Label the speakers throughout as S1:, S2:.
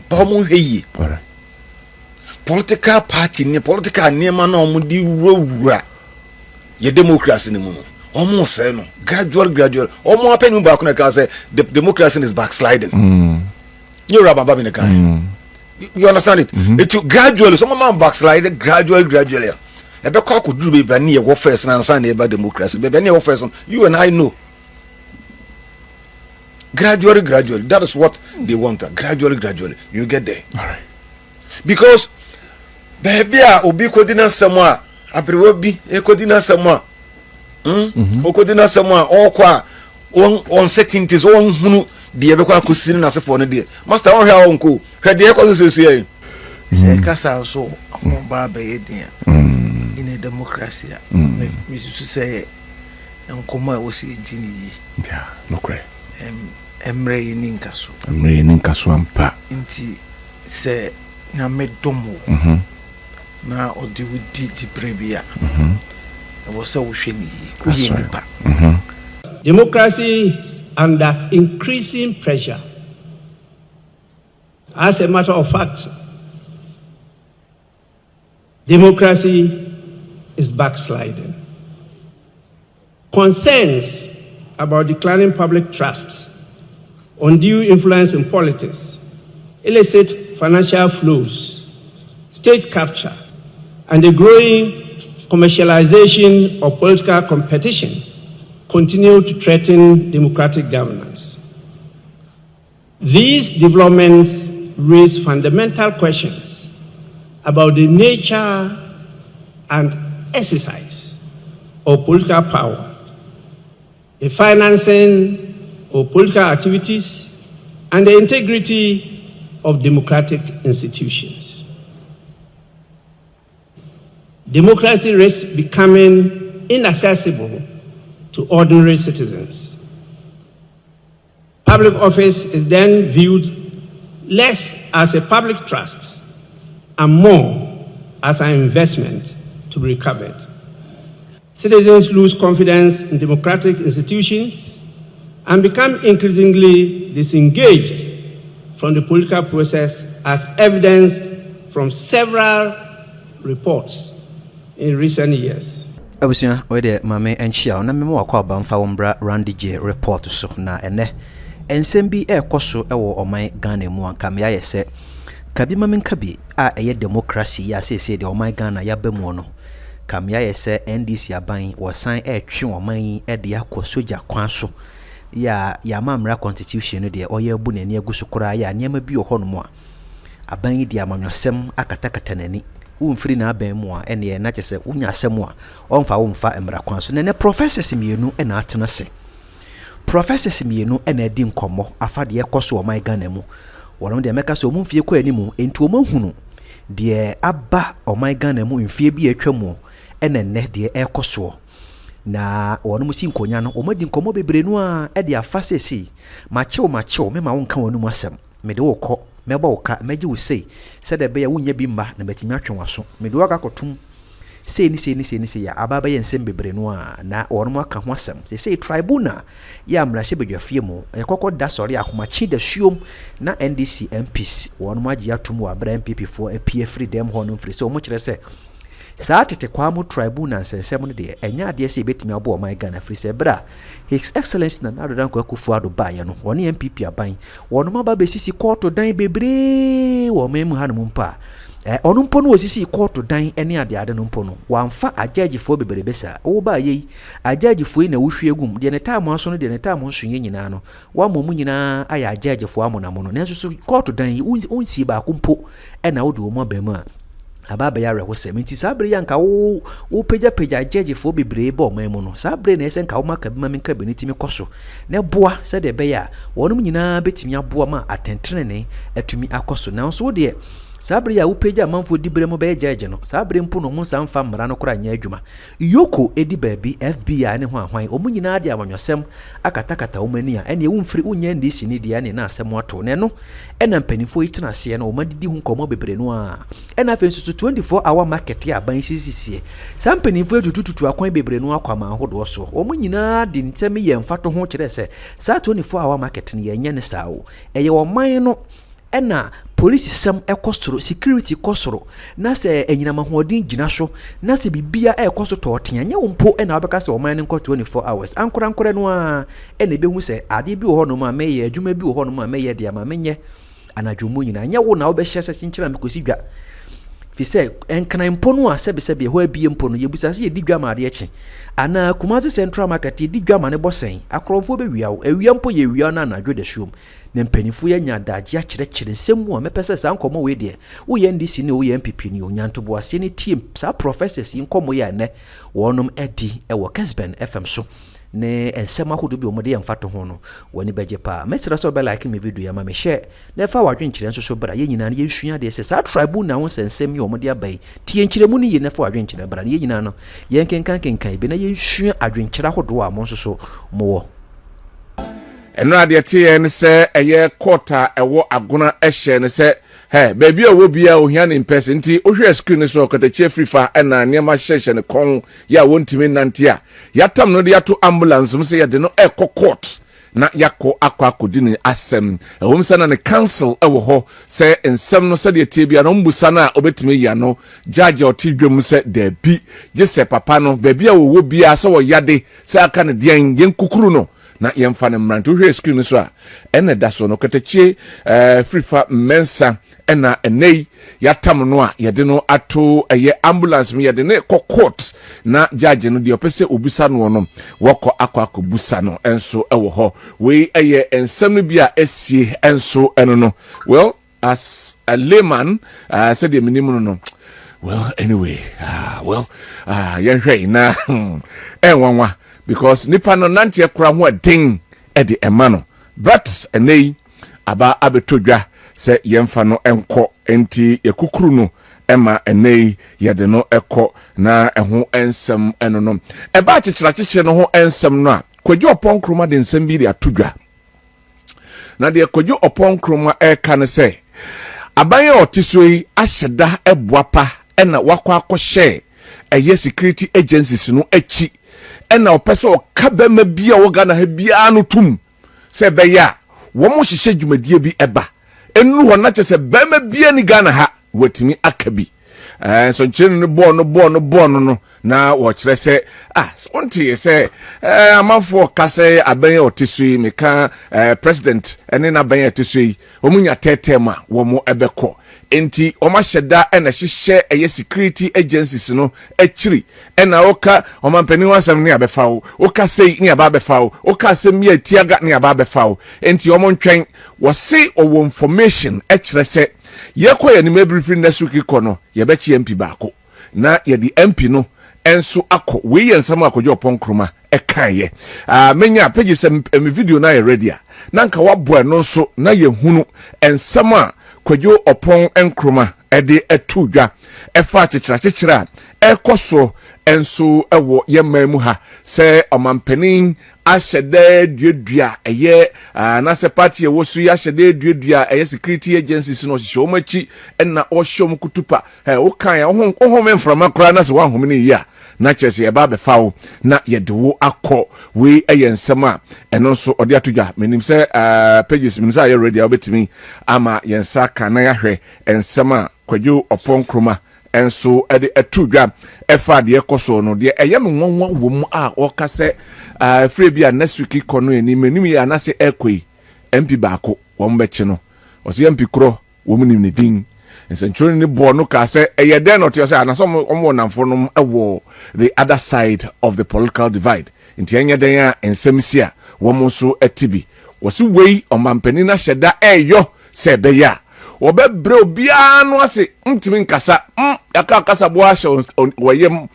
S1: ba omo hweyi political party ne political nema na omo di wura ye democracy ne mu no omo say no gradual omo apenu ba ko na ka say the democracy is backsliding you raba ba ne kan you understand it it gradually some man backslide gradually e be kwa ko duru be ba ne ye wo first na answer na e ba democracy be ne wo first you and I know gradually that is what they want gradually you get there all right because baby obi kodina samwa aprewo bi e kodina samwa okodina samwa okwa uncertainties on hunu de be kwa kosini na sefo no de master on hwa onko hwa de ko so sie
S2: se kasa so ba ba yedin in a democracy me su say enkomo e wo se dini
S3: yeah no cry
S2: emre ni nkaso
S3: ampa
S2: nti se na medomo na odi wudi di brebia e wo se wo hwe ni nipa
S4: democracy is under increasing pressure. As a matter of fact, democracy is backsliding. Concerns about declining public trust, undue influence in politics, illicit financial flows, state capture, and the growing commercialization of political competition continue to threaten democratic governance. These developments raise fundamental questions about the nature and exercise of political power, the financing of political activities, and the integrity of democratic institutions. Democracy risks becoming inaccessible to ordinary citizens. Public office is then viewed less as a public trust and more as an investment to be recovered. Citizens lose confidence in democratic institutions and become increasingly disengaged from the political process, as evidenced from several reports in recent years.
S5: Abusia wede mame enchia na memo akwa bamfa wombra Randy J report so na ene ensem bi ekoso ewo oman Ghana mu anka me ayese kabi mame nkabi a eye democracy ya sese de oman Ghana ya bamu no kam ya yese NDC aban wosan etwe oman e de akosoja kwan so ya mamra constitution no de oye bu nani aguso kora ya niam bi oho no mu a aban di amanwasem akatakata nani umfiri na aban mu a ene na kyese unya asem a omfa emra kwan so ne professors mienu e na atena se professors mienu e na di nkomo afade ekoso o my Ghana mu wono de meka so omfie kwa animu enti o mahunu de aba o my Ghana mu mfie bi atwamu ene ne de ekoso na wono musi nkonya no o madi nkomo bebre nu a e de afasesi machew me ma wonka wonu mu asem me de wokọ meba woka meji wo sei se de be ya wonya bi mba na betimi atwe waso me de waka kotum sei ni ya ababa ye nsem bebre no a na wono aka ho asem sei tribunal ya mrahye bedwafie mu ekokọ da sori ahomachi da suom na NDC MPs wono agi atum wa bra MPP for apie free dem ho no free so mo kire se saa tete kwa mu tribunal nsem no de enya ade se betimi abo o my Ghana free se bra His Excellency na Adodan Kwakufuado baye no woni MPP aban wono ma ba besisi court dan bebre wo memu hanom mpa ono mpo no osisi court dan ene ade no mpo no wamfa agagefo bebre besa wo ba ye agagefo na wohwe egum de ne taamo aso no de ne taamo nso nyina no wa momu nyina aya agagefo amono no nenso so court dan unsi ba kumpo ena wo de wo ba mu a ababa ya reho seminti sabre yanka wo peja jeje fo bebre ba o memu no sabre na ese nka wo maka bima minka benitimi koso na boa se de be ya wonum nyina betimi aboa ma atentrene atumi akoso na so de sabre ya wo peja manfo dibre mo be jeje no sabre mpo no mo sanfa mra no kora nya adwuma yoko edi baabi FBI ne ho ahwan o nyina de amanwosem akatakata wo mani a ene wo mfiri unya NDC ni de ane na asem ato ne no ena mpanifo itena se no o madidi hu komo bebre no a ena afen so 24-hour market ya ban sisisie sam mpanifo etututu akwan bebre no akwama ahodo so o nyina de ntemi ye mfato ho kire se sa 24-hour market ne ye nya ne sao eye wo man no ɛna police sem ekosoro security kosoro na se enyinama hoodin gina so na se bibia ekoso totea nya wompo ɛna obeka se oman nko 24 hours ankora no a ɛna ebehu se ade bi wo ho no ma meye adwuma bi wo ho no ma meye de ama menye anadwomu nyina nya wo na obehye se chinchira mekosi dwa fi se enkana mpo no a sebe ho abie mpo no yebusa se yedi dwa ma ade echi ana Kumasi Central Market yedi dwa ma ne bosen akromfo be wiawo awia mpo ye wia na anadwo de shom ne mpanifu ya nya daje akyerekere semu a mepese sa nkomo we de wo ye NDC ne wo ye MPP ne onyanto bo ase ne team sa professors nkomo ya ne wonom edi e wo Kesben FM so ne ensema hodo bi omode yamfato ho no woni beje pa mesira so be like me video ya ma me share na fa wadwenkyere nso so bra ye nyina ye hwia de se sa tribe na won sensem ye omode abai tie nkyere mu ne ye na fa wadwenkyere bra ye nyina no ye kenkan bi na ye hwia adwenkyere hodo a mo nso so mo
S3: enra de tie ne se eye quarter ewo agona ehye ne se baby owo bia ohia ne mpese nti ohwe screen so okatache frifa na niam hyehye ne kon ya wontimi nante a yatam no de yato ambulance mse ye de no court na yakọ akodi ne asem ehom sana ne council ewo ho se ensem no se de tie bia no mbusa na obetimi ya no judge otidwem se da bi gese papa no baby owo bia se wo yade se aka ne de yen kukuru no na yemfa ne mranto hwe screen so a ene da so no katachie frifa mensa ena enei yatam no a yede no ato eye ambulance me yede ne court na judge no de opese obisa no no woko akobusa no enso ewo ho we eye ensem no bia esie enso eno no well as a layman said the minimum no well anyway yenhwe na enwanwa because nipa no nante ekura ho adin e de ema no but enei aba abetodwa se yemfa no enko enti ekukuru no ema enei yede no eko na eho ensem eno no eba chichira no ho ensem no a kwadwo opon de nsem bi de atodwa na de kwadwo opon kroma eka ne se abanye otisoi ahyeda eboapa ena wakwa akɔhye eye security agencies no achi ena opeso kabema bia wo Ghana ha bia no tum se beya wo mo hyehye dwumadie bi eba enu ho na kyese bema bia ni Ghana ha watimi akabi so nkyene no bono no na wo kyerɛ sɛ onti sɛ amafo kase abanye otisui meka president ene na abanye otisui omunya tetema wo mo ebekɔ enti omahyeda ena hyehye eye security agencies no akiri ena oka omampani wasam ne abefawo oka sei ne ababefawo oka asem ye tiaga ne ababefawo enti omontwen wose owo information ekire se yekoye ni mebriefing next week kono yebechi MP baako na ye di MP no enso akọ we yensam akọje opon kroma ekaye menya page sem video na ye ready a na nka wabo no so na ye hunu ensam a kwadwo opon enkroma ede etudwa efa chichira ekoso enso ewo yemamu ha se omampanin ahyede duadua eye na se party e wosu ya ahyede duadua eye security agencies no hyehyɛ omachi na ohwom kutupa wo kan ya ohom mframa kra na se wa hom ne ya na kyese ye ba befawo na ye de wo akɔ we eye nsɛm a ɛno nso ɔde atodwa menim sɛ pages min sɛ ye ready obetimi ama ye nsa ka na yahwɛ nsɛm a kwadwo opon kroma enso ede etudwa efa de ekoso no de eyem nwonwa wom a okase free bia nesuki kono eni menim ya na se ekoi MP baako wom beche no osi MP kro wom nim ne din ensenchoro ni bo no ka se eye den no te se anaso omo namfo no ewo the other side of the political divide nti enya den a ensemsi a wom so etibi wosi wei omampani na hyeda eyo se beya obebre obia no ase ntimi nkasa yaka kasa bo ahye woyem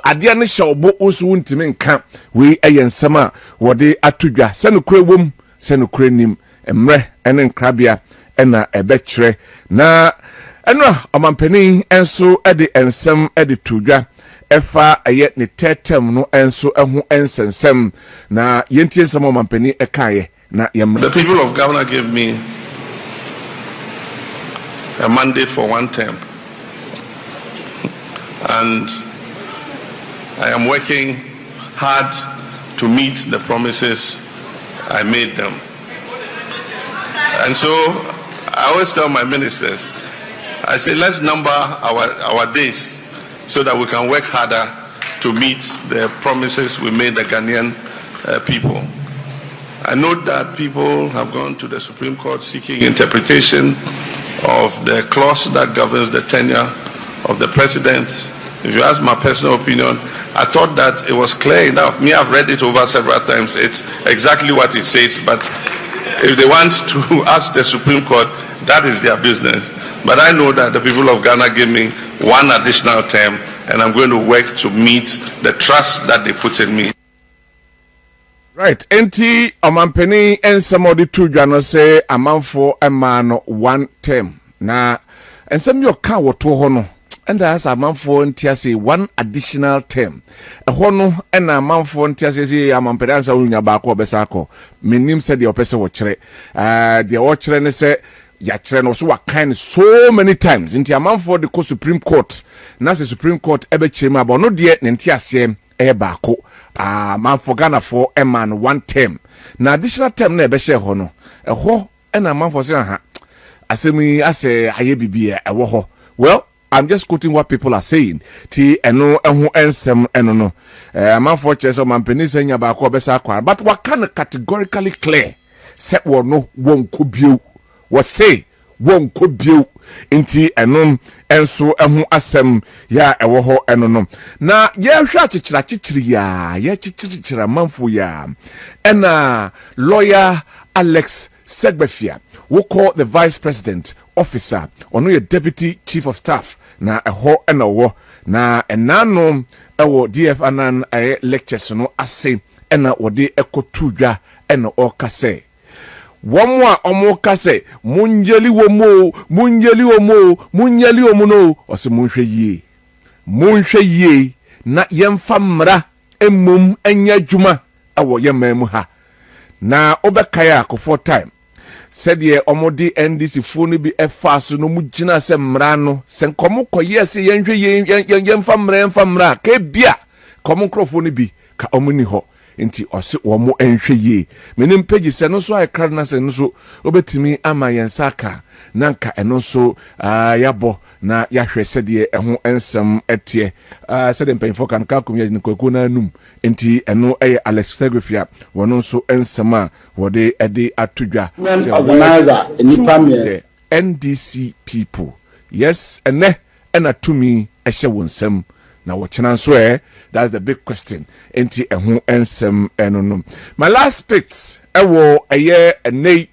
S3: ade ne hye obo osu ntimi nka we eyensem a wode atodwa senukure wom senukure nim emre ene nkrabia ena ebekire na eno amampani enso ede ensem ede tudwa efa eye ne tetem no enso eho ensensem na yentie ensem amampani ekaye na yem.
S6: The people of Ghana gave me a mandate for one term, and I am working hard to meet the promises I made them. And so I always tell my ministers, I say, let's number our days so that we can work harder to meet the promises we made the Ghanaian people. I know that people have gone to the Supreme Court seeking interpretation of the clause that governs the tenure of the president. If you ask my personal opinion, I thought that it was clear enough. Me, I've read it over several times. It's exactly what it says. But if they want to ask the Supreme Court, that is their business. But I know that the people of Ghana gave me one additional term, and I'm going to work to meet the trust that they put in me.
S3: Right, enti omampeni and somebody to jano say a man for a man 1 term. Na and some your car wo to hono. And that's a man for ntiase 1 additional term. A hono and a man for ntiase a man pedansa unya bako besako. Minim said the opesa watchere. The watchere ne say yachre no so wakan so many times. Inti a man for the Supreme Court. Na se Supreme Court ebe chema but no die ntiase bako. Man for Ghana for a man 1 term. Na additional term na ebe share hono. A ho and a man for say ha. Asemi ase aye bibia e wo ho. Well, I'm just quoting what people are saying. Ti eno ehu ensem eno no. Man for cheso man penisa nya ba ko besa kwa. But what can categorically clear say wo no won ko bio. What say won ko bio. Inti eno enso ehu asem ya ewo ho eno no. Na ye hwa chichiri ya, ye chichira manfo ya. Ena lawyer Alex Segbefia, who call the vice president officer, or no deputy chief of staff, na a ho and a war, na a nano, DF anan a lectures no ase, and a wadi echo tuja and o kase. One more or more kase, munjeli omono, or some munshe ye, na yem famra, emum enya juma, awo yememuha. Na obekaya ko for time. Said ye omodi NDC phone bi efa no mu gina se mra no se nkomo koye se yenhwe yen famra ka bia komo krofo no bi ka omuni ho nti ose omo enhwe ye menim page se no so akra na se no so obetimi ama yen saka nanka eno so yabo na yahwe sede eho ensem etie sede mpenfo kan ka komya ni kwaku na anum nti eno Alex Fegrefia wono so ensem a wode ede atudwa
S7: organizer
S3: the NDC people. Yes, ene to me ehye wonsem na wochena so that's the big question enti eho ensem eno. My last picks ewo eye ene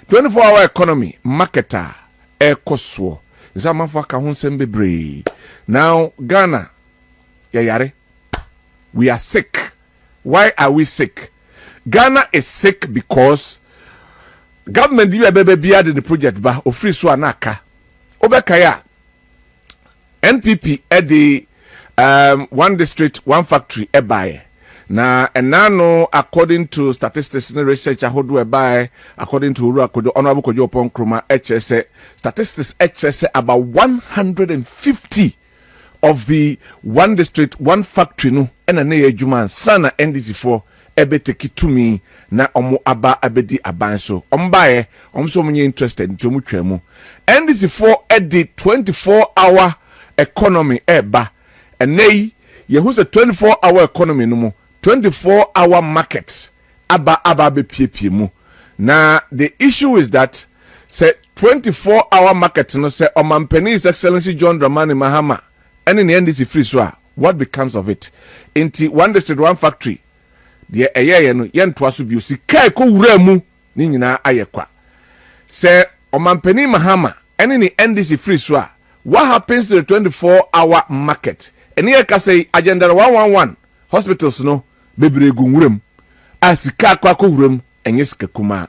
S3: 24-hour economy marketer ekoso zamafa ka ho nsem bebre. Now Ghana yare we are sick. Why are we sick? Ghana is sick because government di bia de project ba ofri so anaka obekaya NPP the 1 district 1 factory ebaye na enano according to statistics and research ahodo ebaye according to Uru Akodo Honorable Kojo Opon Kroma HSA statistics HSA about 150 of the 1 district 1 factory no ena na ejuma sana NDC4 ebeteki tumi na omo aba abedi aban so ombae omso munye interested nti omu twemu NDC4 edi 24-hour economy eba enei ye who's a 24-hour economy no mu 24-hour market aba be piepie mu na the issue is that say 24-hour market no say omampani His Excellency John Dramani Mahama and in the NDC free so what becomes of it inti 1 district 1 factory the eye no yento aso bi sika ko wura mu ni nyina ayekwa say omampani Mahama and in the NDC free so what happens to the 24-hour market eni e ka say agenda 111 hospitals no bebregu wuram asika kwa ko wuram enye sika kuma.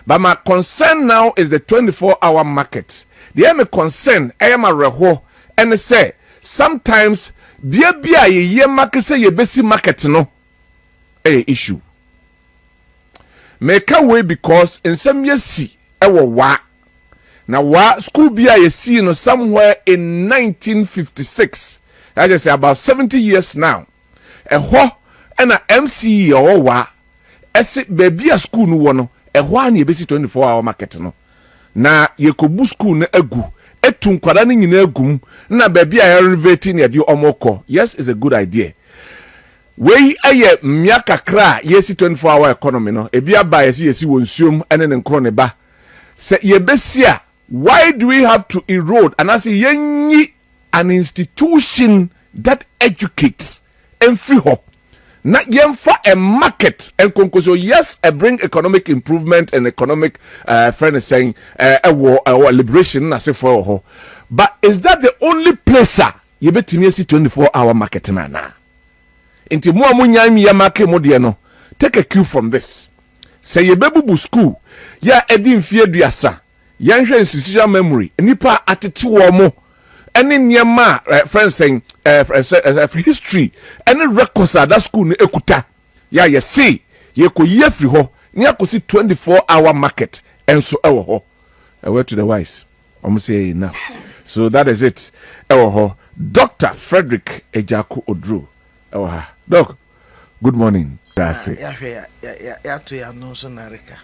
S3: But my concern now is the 24-hour market. The only concern I am a reho and say sometimes bia ye market say ye besi market no issue. Make a way because in some years see wa now wa school bia ye see no somewhere in 1956. I just say about 70 years now. Ho and a MCE or wa esi baby a school no wono ehwa na ebesi 24-hour market no na yekobu school na agu etu nkwara ne nyina agum na baabi a renovate na de omoko. Yes, is a good idea. We aye mmia kakra yesi 24-hour economy no ebi aba yesi wonsuom ene ne nkro ne ba se yebesia. Why do we have to erode and as yenyi an institution that educates and free ho na yemfa a market and konkoso? Yes, I bring economic improvement and economic friend is saying our liberation na se for ho, but is that the only place you betimi esi 24-hour market na inti mo amunya mi ya market mo de no? Take a cue from this. Say ye bebubu school ya edi mfie duasa yanhwe institutional memory nipa atete wo mo ene niema friends saying history ene records at that school ne ekuta ya ye see ye ko ye free ho ne akosi 24-hour market enso ewo ho. Word to the wise, say enough. So that is it. Ewo ho. Dr. Frederick Ejaku Odru ewo ha. Doc, good morning. That's it.
S2: Ya to ya no so narika.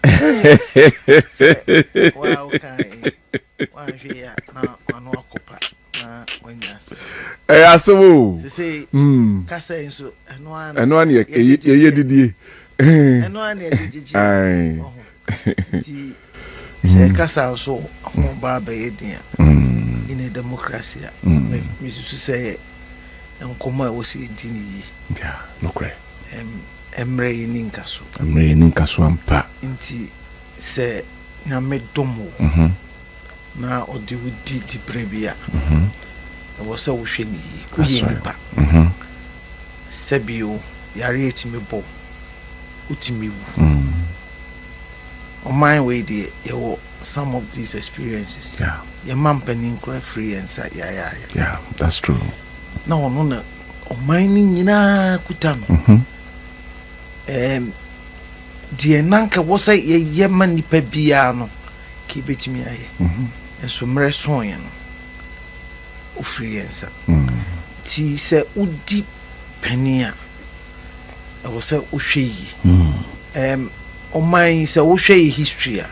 S2: Wow, kai. Wa ya na anu akopa na wanyasa.
S3: Aso.
S2: Say kasa enso
S3: eno an ye didie.
S2: Eno an ye didie. Ai. Ti se kasa so ho ba ba ye dia. In a democracy. Me su say nkoma e wo se dini.
S3: Yeah, no cry.
S2: Emre ninkaso
S3: ampa
S2: inti se na medomo na odi wudi di brebia e wo se wo hwani uyi nipa sebio yare etimi bo utimi wu on my way there some of these experiences your man penin cry free and say
S3: yeah, that's true.
S2: Na ono na on my nyina kutano die nanka wosa ye man nipa bia no ki betimi aye enso mre son ye no ofri yensa ti se udi pania e wosa ohwe yi o man se wo hwe history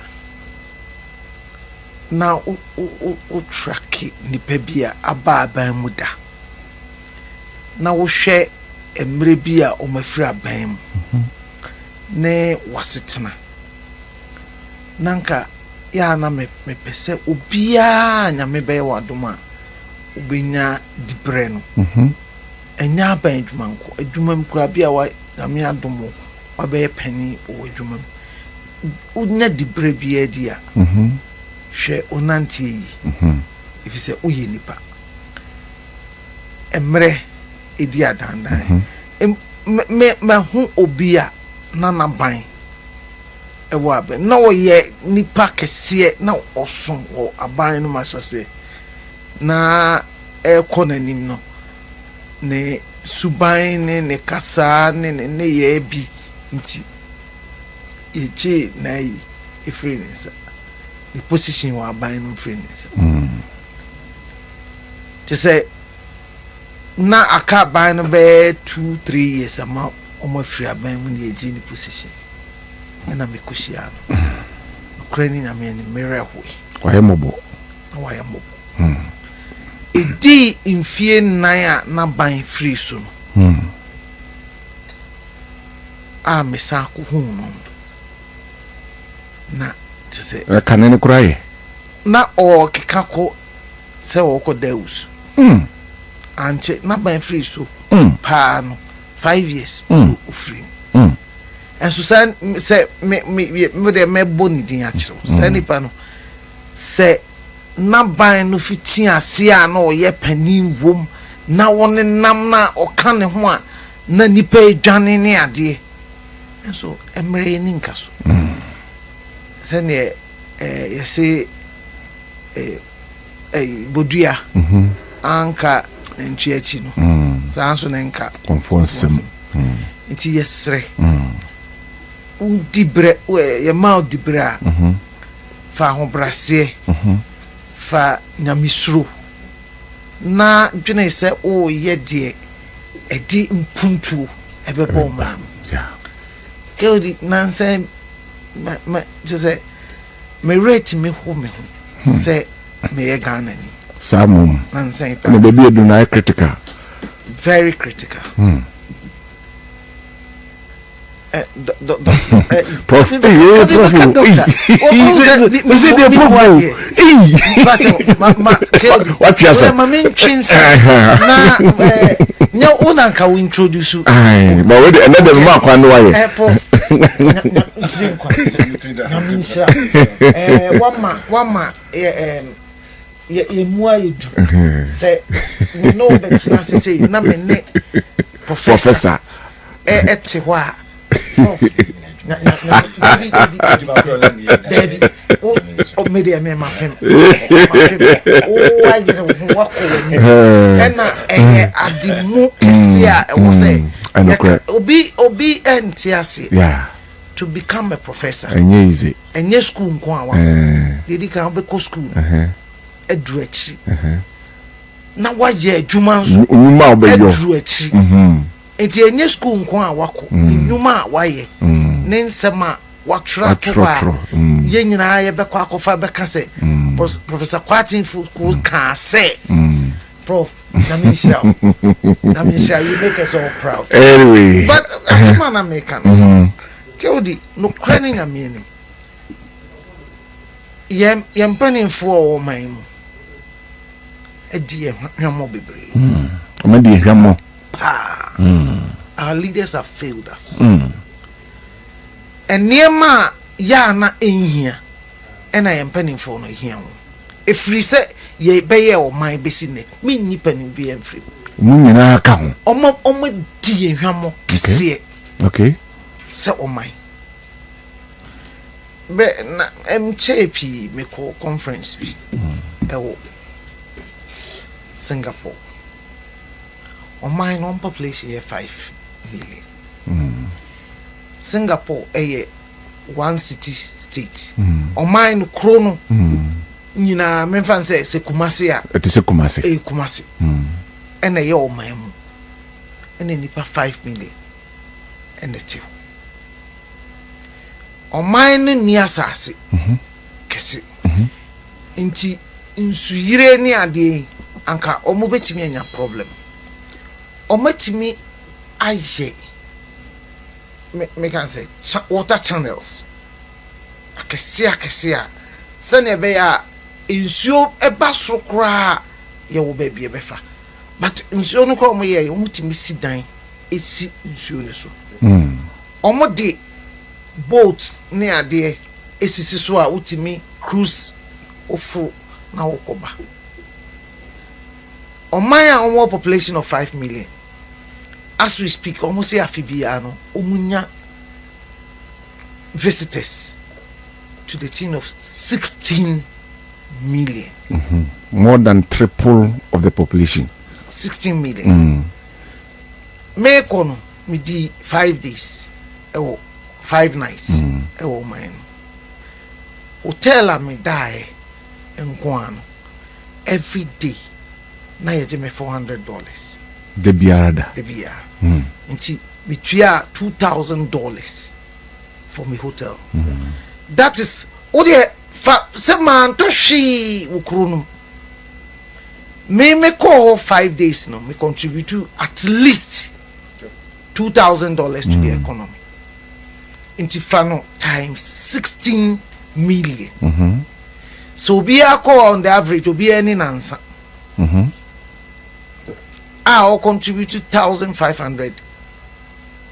S2: na o track nipa bia aba muda na wo hwe emre bia o mafiri aban mu ne wasetena nanka ya na me pese obia nya me be wadoma obenya dibre no enya ban adwuma nko adwuma mkura bia wa na me adomo wa be pani o adwuma unya dibre bia dia hwe onantie yi ifi se oye nipa emre edi adandan me hu obia nana ban ewo abe na oye nipa kese na osun o aban no masase na ekonanim no ne suban ne kasa ne ye bi nti eche na yi efrenesa the position wa aban no efrenesa to say na aka ban no be 2-3 years ama omo free aban mu ne eji ni position na me koshia no ukraine na me ni miracle
S3: waye mobo
S2: edi infie nan na ban free so no a me sa ko hu no na to say
S3: kanene kuraye
S2: na o kekako se wo ko deus anche na ban free so pa no 5 years free and so say me de me boni din a chiro say nipa no say na ban no fiti ase a na oye panin wom na woni nam na oka ne ho a na nipa edwane ne ade and so emre ni nkaso say ne ye say bodua anka nchiachi no sanso ne nka
S3: konfonsem
S2: nti yesre udibre ye ma udibre a fa ho brase fa nyamisro na dwene se o ye de edi mpuntu ebebo ma
S3: yeah
S2: keodi nanse ma just say me rate me ho say me Ghana ni
S3: Samum
S2: and say
S3: and the baby do not critical,
S2: very critical.
S3: Prof,
S2: Hey, what you say? No, one can introduce you.
S3: But with another mark on the
S2: one man, ye more you do. Say, no, but say, no, me, Professor. Etiwa. Baby, oh, media me my pen. Oh, I get walk away. And at the moon, I was say, Obi NTC.
S3: Yeah.
S2: To become a professor.
S3: And easy.
S2: And yes, school, Did can be school. A dredge. Now, why ye, Jumans, dredge. Enti enye school nko a wako nyuma waye ne nsema watra to ye nyina ye bekwa akofa beka se Professor Kwatin Fuku ka say Prof Namisha you make us all proud
S3: anyway
S2: but as man American Jody no craning na me yem panimfo o man mu edi hwemo bebre
S3: o di hwemo
S2: our leaders have failed us. And near ma ya na here, and I am penning for no here. If we say ye bay or my basine, me nipping be free.
S3: Munina account.
S2: Omo dear hamo, see.
S3: Okay.
S2: So on my. But MCP me call conference be. Singapore. On my non population here 5 million. Singapore one city state. On mine chrono. Nina memfan say Kumasi a.
S3: It is a Kumasi.
S2: Kumasi. And a year my and then nipa 5 million. And the two. On mine near Sasi. Kesi. Inti insuyire ni ade anka omo betimi anya problem. Omatimi aye me can say water channels akesia sane be ya insuo eba so kra ye wo ba bia befa but insuo no kra mo ye omutimi sidan esi insuo ne so omo de boats ne ade esisi so a utimi cruise ofu na wokoba omaya omo population of 5 million. As we speak, almost say afibiano, umunya visitors to the tune of 16 million.
S3: More than triple of the population.
S2: 16 million. Me kono me di 5 days, 5 nights. Mine. Hotel a me die and guano every day. Na ye me $400.
S3: The biarada.
S2: The biar. Nti between $2,000 for my hotel. That is ode se man to shi ukronum. Me call 5 days no me contribute to at least $2,000 to the economy. Nti fano times 16 million. So be a call on the average to be any answer. I'll contribute $1,500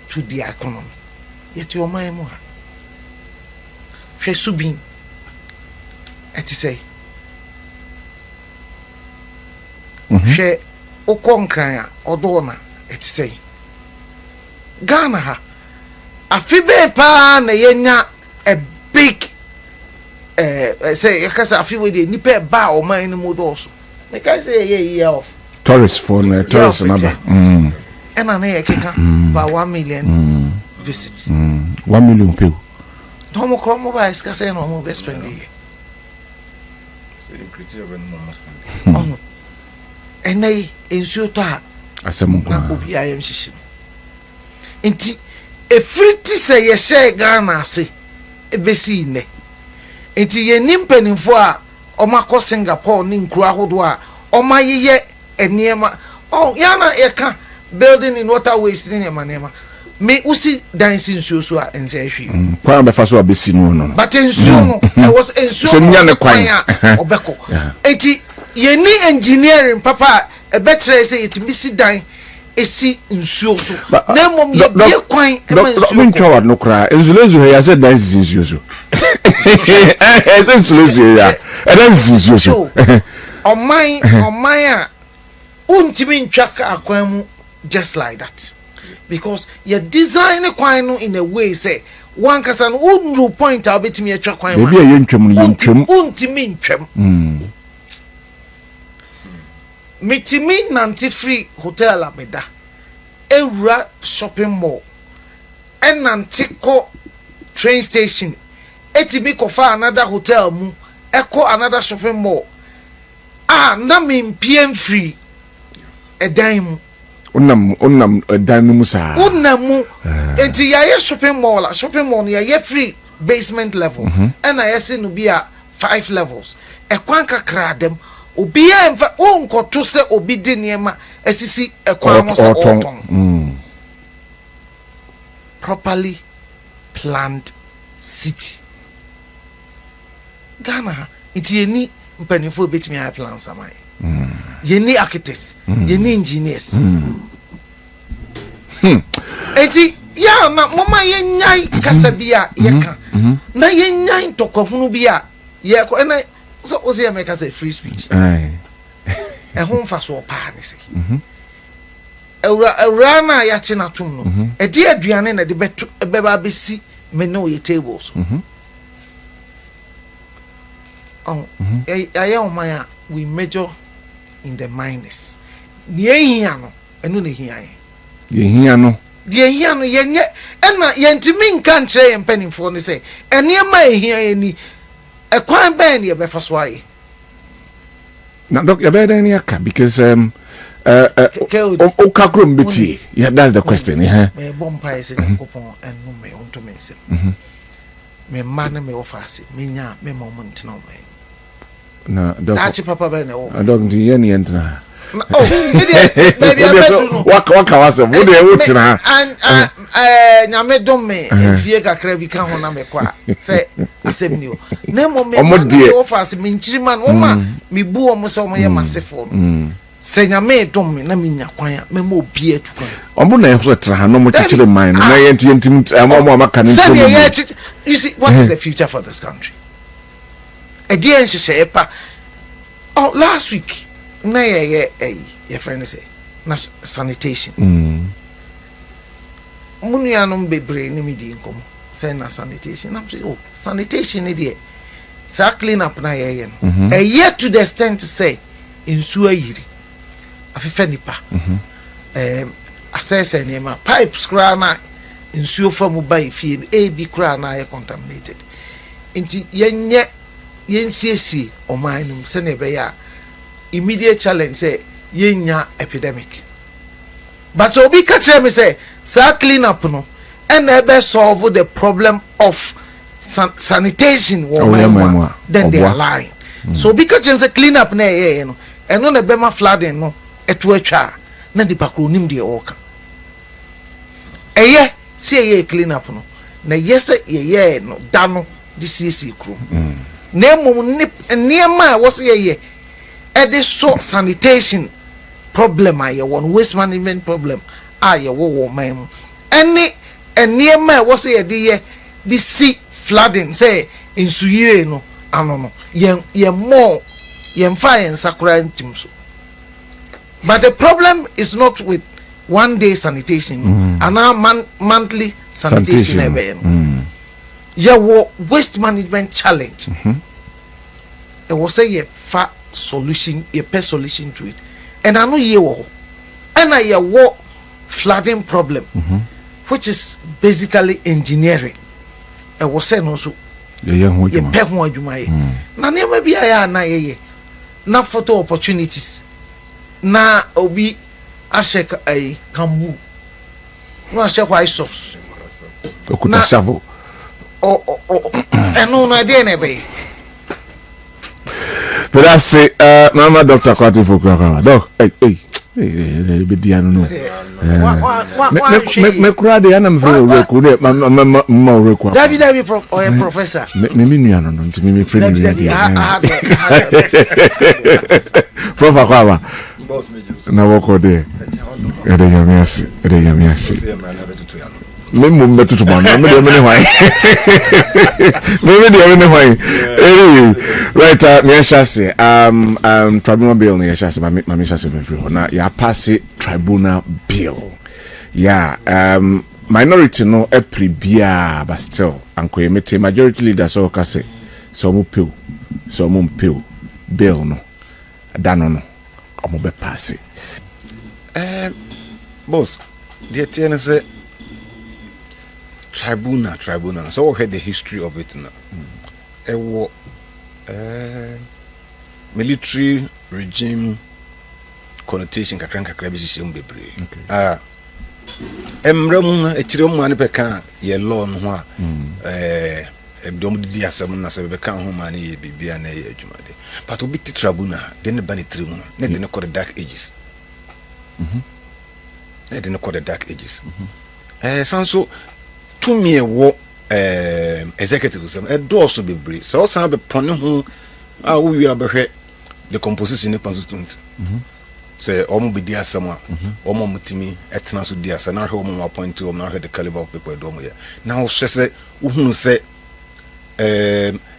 S2: to the economy. Yet your mind more. She subin. Et say. She okonkran odona et say. Ghana ha. Afibe pa na yenya a big say yakasa afiwe de nipa ba o man ni modoso. Make I say year off.
S3: Tourist for tourist number.
S2: And I know about 1 million visits.
S3: 1 million people.
S2: Tomo Cromo by Scassa no more best spend here. And they ensure to
S3: as a monk.
S2: I am shishim. Inti a free say a share Ghana say a besine. enti ye nimpenimfo a omakọ Singapore ni nkuru ahodo a omayeye eniema yana eka building in waterways ni eniema me usi dancing so a ense ahwi
S3: kwa be fa so abesi no
S2: but ensuo no I was ensuo
S3: so nya ne kwan
S2: obeko enti ye ni engineering papa e be kire say it misi dan esi nsuo so na mom ye bie kwan e ma nsuo
S3: min twa no kra enzulezu ya se dan nsuo so enzulezu ya e dan nsuo so
S2: oman a untimi ntwa ka kwan mu just like that because you design kwan no in a way say one kasa no undru point a betimi atwa kwan
S3: ma bia ye ntwam no ye ntwam
S2: untimi ntwam mitimi nanti free hotel ameda ewura shopping mall enanti ko train station etimi ko fa another hotel mu eko another shopping mall na me mpiem free edan mu
S3: onam edan mu sa
S2: onamu enti ya shopping mall ya free basement level and I see no be a 5 levels ekwan kakra dem obi enfa onkoto se obi di niema esisi ekwan no se oton properly planned city Ghana iti eni mpanifo betimi high plans amai yeni architects yeni engineers enti ya na mama yenyai kasabia yeka na yenyai tokofunu bia ye ko na so ozi America say free speech ho mfa so pa ne say ewra na ya chi na tum no e de aduane na de beto beba besi me no ye tables Ayomaya, we major in the miners. The Ehiano, and no Hian.
S3: The Hiano.
S2: The Ehiano, yen yentimin can't say and penny for the say, and near my here any a quite band your befasway.
S3: Now, Doctor Bedaniaka, because Okakrum Bitty. Yeah, that's the question. Yeah,
S2: my bompire said, coupon and no me on to me. Me man me offers it, me moment no me.
S3: No,
S2: that's papa ben
S3: I don't do any entra.
S2: Maybe I
S3: what was a wood
S2: and Yame don't me if you got crabby can on me qua say I said new name me offers me chiriman woman me boo almost on my massive phone say Yame don't me na minya kwanya me mo beer to go
S3: Obuna F no more teacher mine na intimate
S2: you see what is the future for this country a dear she say last week na your friend say na sanitation munuanom bebre ni medi nkom say na sanitation am say sanitation dey say clean up na ye no a year to the extent to say insu ayiri afefa nipa assess enema pipes kra na insu famu bai fie ab kra na ye contaminated nti yensiesi omanum se ne be ya immediate challenge say yenya epidemic but so be catch me say clean up no and ebe solve the problem of sanitation then they are lying so be catch say clean up na ye no eno na be ma flooding no eto atwa na di pakro nim de oka eye see ye clean up no na yes ye no da no di CC kro na mum niema was ye e so sanitation problem aye one waste management problem aye wo man any niema was ye the sea flooding say in suyire no ano no ye more ye mfa ye nsakura ntim so but the problem is not with one day sanitation and our monthly sanitation ebe yeah waste management challenge it was a fa solution a best solution to it and I know ye wo and I wo flooding problem which is basically engineering it was say no so ye pe ho adwuma ye na ne ma bia ya na ye na photo opportunities na obi ashek ai kambu no ashek kwa isos
S3: okuta shovel
S2: eno na de ne be
S3: Pedase mama Dr. Kwati Fukaka. Doc, hey. Bidiano no. Me kura de ana mfre reku de ma reku.
S2: David professor.
S3: Me nuano no ntimi me friend ni. Prof Akwa.
S1: Boss majors.
S3: Na woko de. Ede yamiasi. Me mum betutu man. Me de me why. Anyway, right me shase tribunal bill me shase ma me shase free na ya pass tribunal bill. Yeah, minority no bia but still anko yemete majority leader so ka say so mo pew bill no dano no omo be pass.
S1: Boss, the TN say tribunal. So we had the history of it now. Military regime connotation kakra bi sisi bebre. Emrem echire mu ane peka ye law no ho a dom di asem na se beka ho ma ne ye bibia na ye adwumade. But obi ti tribunal then ban tiri mu na de ne call the dark ages. They didn't call the dark ages. Sanso to me wo executive some a door so be brave. So also be pon ho we are be the composition in constituent. Say omo be dia sama omo mutimi etena so dia sa na hwe omo appoint to na hwe the caliber of people do mo ya. Now say uhunu say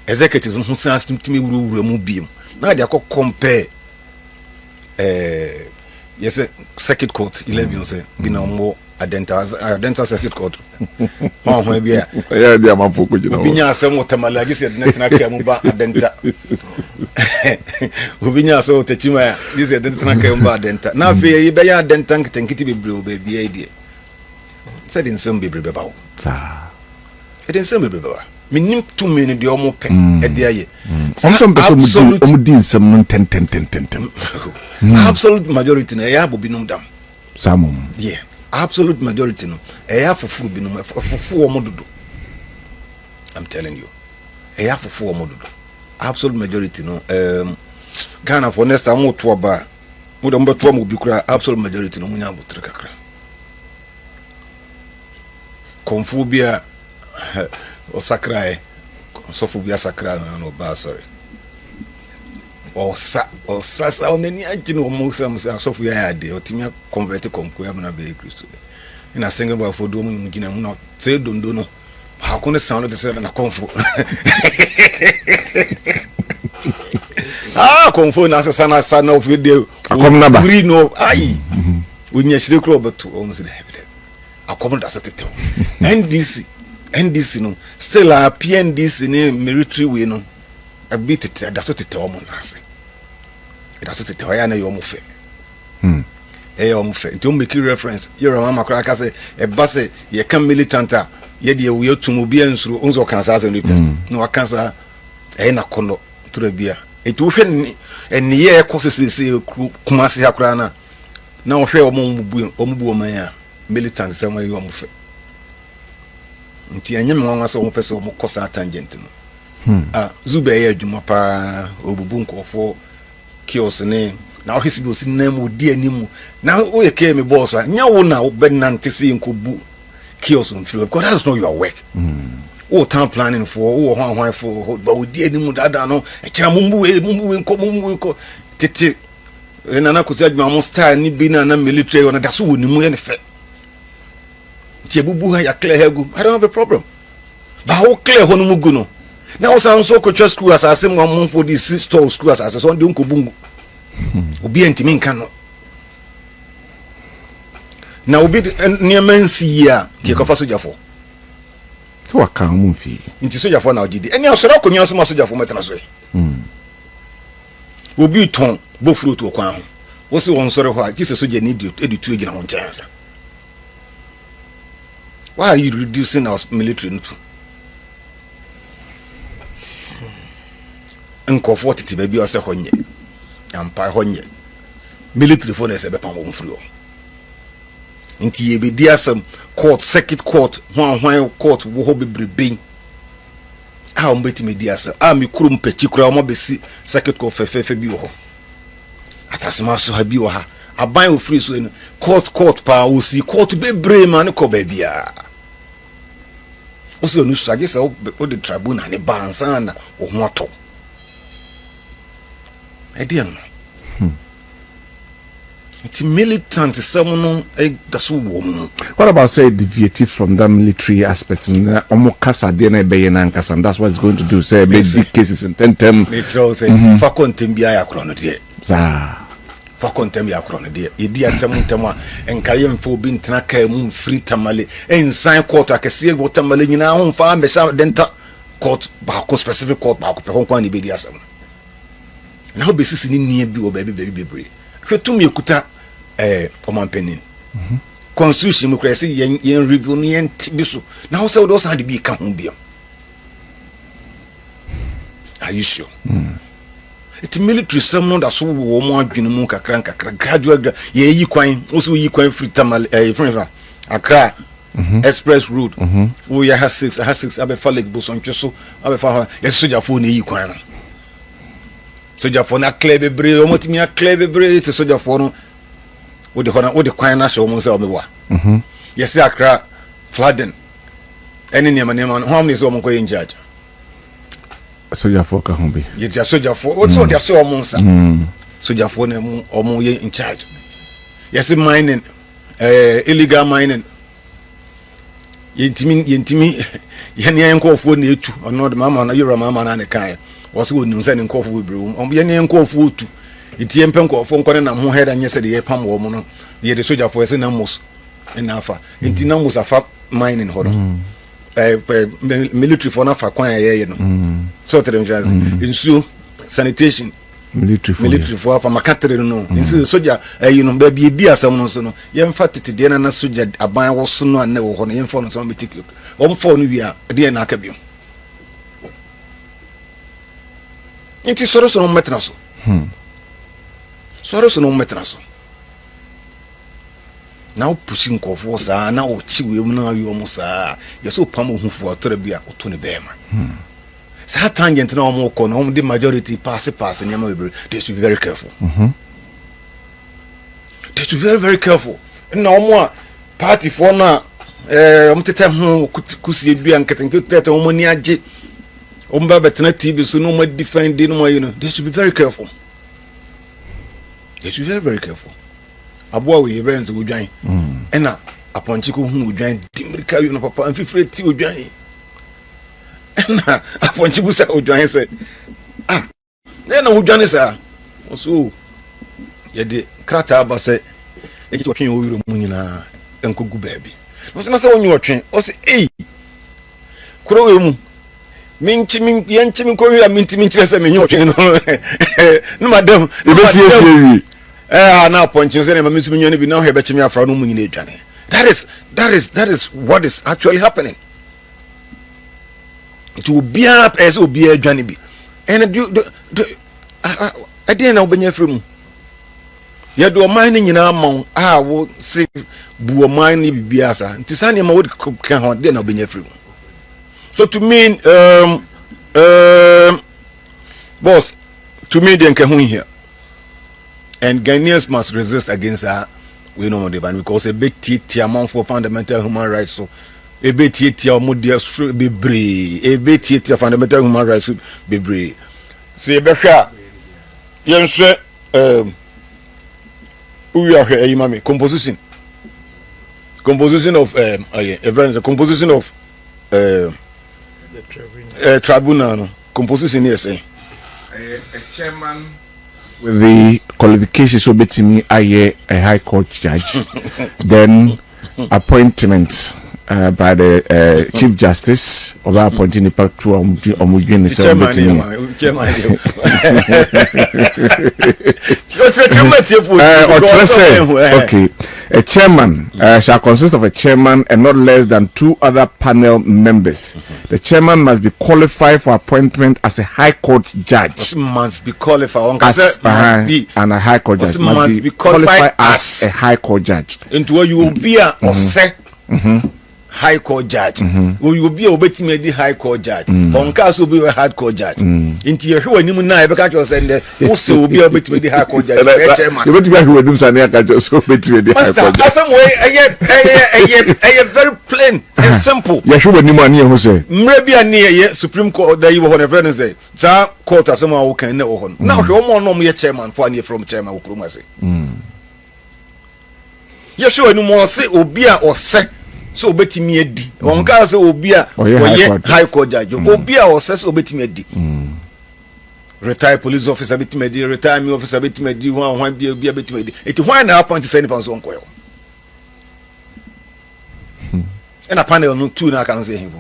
S1: executive who say mutimi wuru mu biem. Na dia ko compare yes, circuit court 11 say be no more adenta circuit court. Oh, maybe yeah,
S3: they are for you know.
S1: Ubinya asem wotamalagi say netna kamu ba adenta. Ubinya so techima this is netna kamu ba adenta. Na fe ye be ya adenta nkiti bebre obabi idea. Said in some bebre beba. Sa. It in some beba. Minim 2 minutes de omo pe e de aye.
S3: Some person omo din some no 10.
S1: Absolute majority na ya bobinum dam.
S3: Samum.
S1: Yeah. Absolute majority no eya fufu binum fufu omo dodo. I'm telling you. Eya fufu omo dodo. Absolute majority no Ghana for next time to ba mo do mbeto mo bi kura absolute majority no munya botre kakra. Konfu bia osakrai sofu bia sakra no ba sorry. Osa oneni agine o mo sam sofu ya ade otimi convert konku ya na be Kristo. Ina single boy for do mo gina mu na say dondo no ha ko ne sound to say na konfu. Konfu na sana sana of de
S3: akom na ba
S1: free no ai unya shire kro beto o mo se de akom da so tetew. NDC no still a PNDC ne military way no a bit it da so tetew mo na ase. That's what the Toyana Yomufe. Don't make reference. You're a mama crack. I say, a basse, ye come militanta, yet you will to Mubians through Unzo Kansas and Lipin. No, I can't say, Ena Kono to the beer. It will fin and ye causes say Kumasi Hakrana. Now, fair Omubu Maya, militant somewhere Yomufe. Until I am as one person more cosa tangent. Zube Jumapa, Obubunko for. Kios name now his bill sin name would dear nimu now we came a boss nya wo na benante see nkobu kios on free because that's not your work town planning for hwan for but we dear nimu dada no e kira mumbu nko tete nana ko se adwuma mo star ni bi na military on da so wo nimu ye ne fe tie bubu ha ya clear hagu I don't have a problem but how clear ho no mugu no. Now so coach school as I say one for this store school as I say on the unkobungu. Obi entimi nka no. Na obi near mensi ya ke kofa soja for.
S3: So wa kan mu fi.
S1: Nti soja for na ogidi. Eni osoro akonya so ma soja for metana so. Obi ton bo fruit okwan ho. Wo se won sore ho a kise soja ni editu egina ho ntansa. Why are you reducing our military into? Nkofo titi baby ose honye ampa honye military for na se be pam free o nti ye be dia some court circuit court hwan court wo ho bebrebe a on betimi di asa a me kurum pechi kura o besi circuit court fefefe bi wo ho atasema so ha bi wo ha aban o free so no court pa o si court bebre ma ne ko ba bia o se onu sage se o de tribunal ne bansa na o ho to edian it's militant someone that's woman.
S3: What about say deviated from that military aspect and kasa DNA bayanankas and that's what it's going to do say basic cases in 10
S1: metro say for contembia ya krono de for contembia krono de yedi atamutama enkaye mfo bi ntena ka mu free tamale ensan court akese go tamale nyina ho fa mbesa denta court ba ko specific court ba ko pe kon ni be di asem na ho besisi ni nua bi o ba bi bebre hwetum yekuta omanpenin constitution mu kresi yen review ni yen tibiso na ho say we do san de bi ka ho bia are you sure it military someone that so wo mo adwene mu kakra gradual ye yi kwan also yi kwan free tamal free Accra express road wo ya ha 6 abe fa lake boson tweso abe fa ya soja fo na yi kwan soja fo na clear bebre o motimi a clear bebre te soja fo no wo de kwan na show mo se o me wa yes Accra flooding any nema no how many so mo ko in charge
S3: soja fo ka ho bi
S1: ye dia soja fo o so dia so o mo nsa soja fo na o mo ye in charge yes mining illegal mining yentimi ye ne enkofo na etu ono de mama na yura mama na ne kan was go nim se ne enkofo bebre ye ne enkofo otu itie mpe enkofo nkone na ho head anye se de ye pam wo mo no ye de soja fo se na mos na afa enti na mos afa mining ho no military for na fa kwan ye no so tell them just insuo sanitation military for fa makatre no insi soja you know ba bi di asam no so no ye mfa tetede na soja aban wo so no na wo ho no ye mfa no so metik o mfa no wi a de na aka bio inti soro so no metna so soro so no metna so na pushing kofo sa na o chiwe mu na yo mu sa yeso pam ohufo otre bia oto ne bema sa tangent na omo ko na the majority pass ne ma be they should be very careful they should be very careful na omo a party for na omo tete ho kusie bia nketenke tete omo ni age omo ba betena TV so no ma defend no ma you know they should be very careful they should be very, very careful aboa we events go dwan ena aponchi ko hu dwan dimrika you no papa amfifre ti odwan ena aponchi bu sa odwan se ena odwan se so ye de krata ba se e kiti otwen o wiro mu nyina enkogu baabi no se na se onyu otwen o se kuro we mu yenchi ko wi a minti kire se menyu otwen no madam
S3: e be sie wi
S1: na ponchi say na misu nyane bi na ho ebechimi afra no mu nyina edwane that is what is actually happening to be up as obi edwane bi and do na obenya frem ye do man ni nyina amon wo se buo man ni bibia sa nti sa ne ma wo kan ho de na obenya frem so to mean boss to me the nkehu here. And Ghanaians must resist against that. We know the ban because a big tea amount for fundamental human rights. So a bit tea or be brave. A bit tea fundamental human rights be brave. See, Becca, you say, we are here, Imami. Composition of the composition of tribunal. Composition, yes, a
S3: chairman. With the qualifications so betimi aye a high court judge then appointment by the chief justice or appointing the to omujin so betimi okay a chairman shall consist of a chairman and not less than 2 other panel members. The chairman must be qualified for appointment as a high court judge.
S1: Must be qualified
S3: as and a high court judge must be qualified as a high court judge.
S1: Into what you will be a or say high court judge we will be obetimi di high court judge on case will be a hard court judge inti ye hwe nimu na e be ka jo say nde wo se obi obetimi di high court judge e chairman
S3: you bet be hwe sa na ka jo so obetimi di high court judge
S1: asem way eye very plain and simple
S3: ye hwe nimu ani ho say
S1: mre bia ne ye supreme court da yi wo na friend say sa court asem a wo kan na wo ho na hwe mo no mo ye chairman for ani from chairman wo kuro ma say ye hwe nimu say obi a ose so obetimi adi on ka say obi a oye high court judge obi a ose so obetimi adi retired police officer betimi adi retired army officer betimi adi wan bia betimi adi eti wan na appoint say ni pan so onkoyo and a panel no two na can say him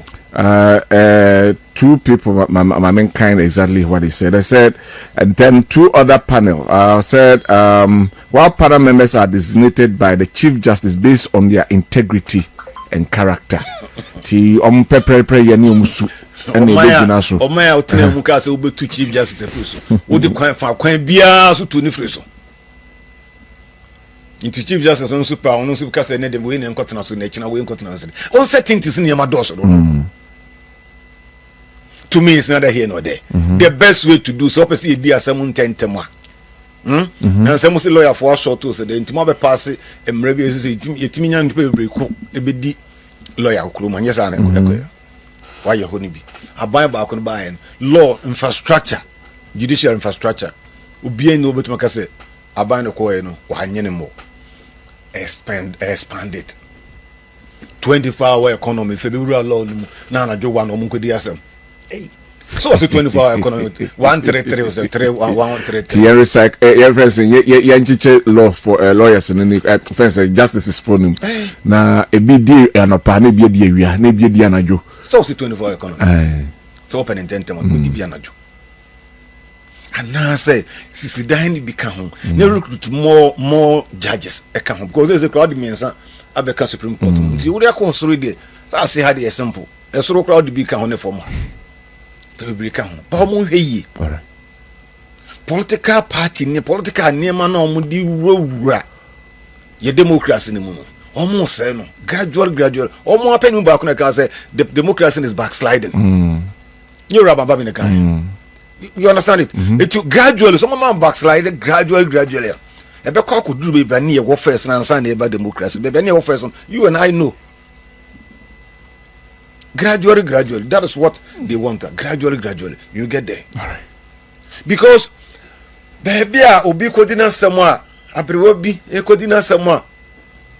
S3: two people my main kind exactly what they said. They said and then two other panel said while panel members are designated by the Chief Justice based on their integrity and character ti pepper yani omusu ene begina so
S1: o maya otena mu ka se obetu Chief Justice freso wo de kwan bia so to ni freso inti Chief Justice on super on so ka se ne de we ne nkotena so na china we nkotena so on certain things ne ma do so to me it's neither here nor there the best way to do so person e di asem ntentem a na se mo se lawyer for short to say the intimo be pass emre bi ese yetimi nya ntipe bebre ko e be di lawyer kuro ma nyesa na ko why you honi bi aban ba ko ba en law infrastructure judicial infrastructure obi en no betum ka say aban ko e no wa nyene mo expand it 24-hour economy fe be rural law na na jo one omun ko di asem so it's a 24-hour economy 133 or 133
S3: yeah recycle reference yeah law for lawyers and offense justice for him na e bi di anopa na bi di awia na bi di anajo
S1: so it's a 24-hour economy so open intention on di bi anajo and now say sisi dan ni bi ka ho na recruit more judges e ka ho because there's a crowd mensa abeka Supreme Court nti we dey console dey say say had simple e so crowd bi ka ho ne form to be kan ba mo hweyi political party ni political niema na omo di wura ye democracy ni mu no omo say no gradual omo apenu ba ko na ka say the democracy is backsliding you raba ba bi na kan you understand it it gradually some man backslide gradually e be kwa ko duru be ba ni ye wo first na nsan na e ba democracy be ni ye wo first you and I know gradually that is what they want gradually you get there all right because baby obi kodina samwa aprewo bi e kodina samwa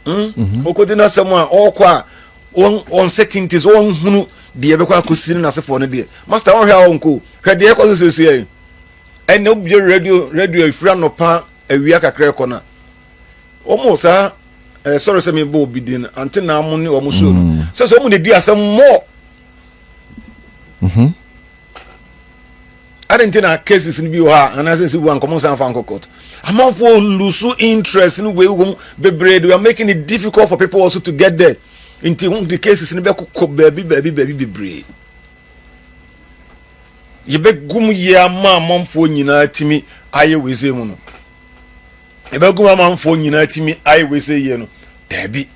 S1: o kodina samwa okwa on certainties on hunu de e be kwa kosini na sefo no de master on hwa onko hwa de e ko so so ene obi radio ifra no pa awia kakra ko na omo sa sorry say me bo bidin ante na amu ni omu so no so omu ne di asem more adentina cases ni bi o ha anase si wan komo san fan court among for lose interest in we bebre they are making it difficult for people also to get there into the cases ni be ko baby bebre ye be gum ya ma amamfo nyina timi aye weze mu no e be gum amamfo nyina timi aye weze ye no dabi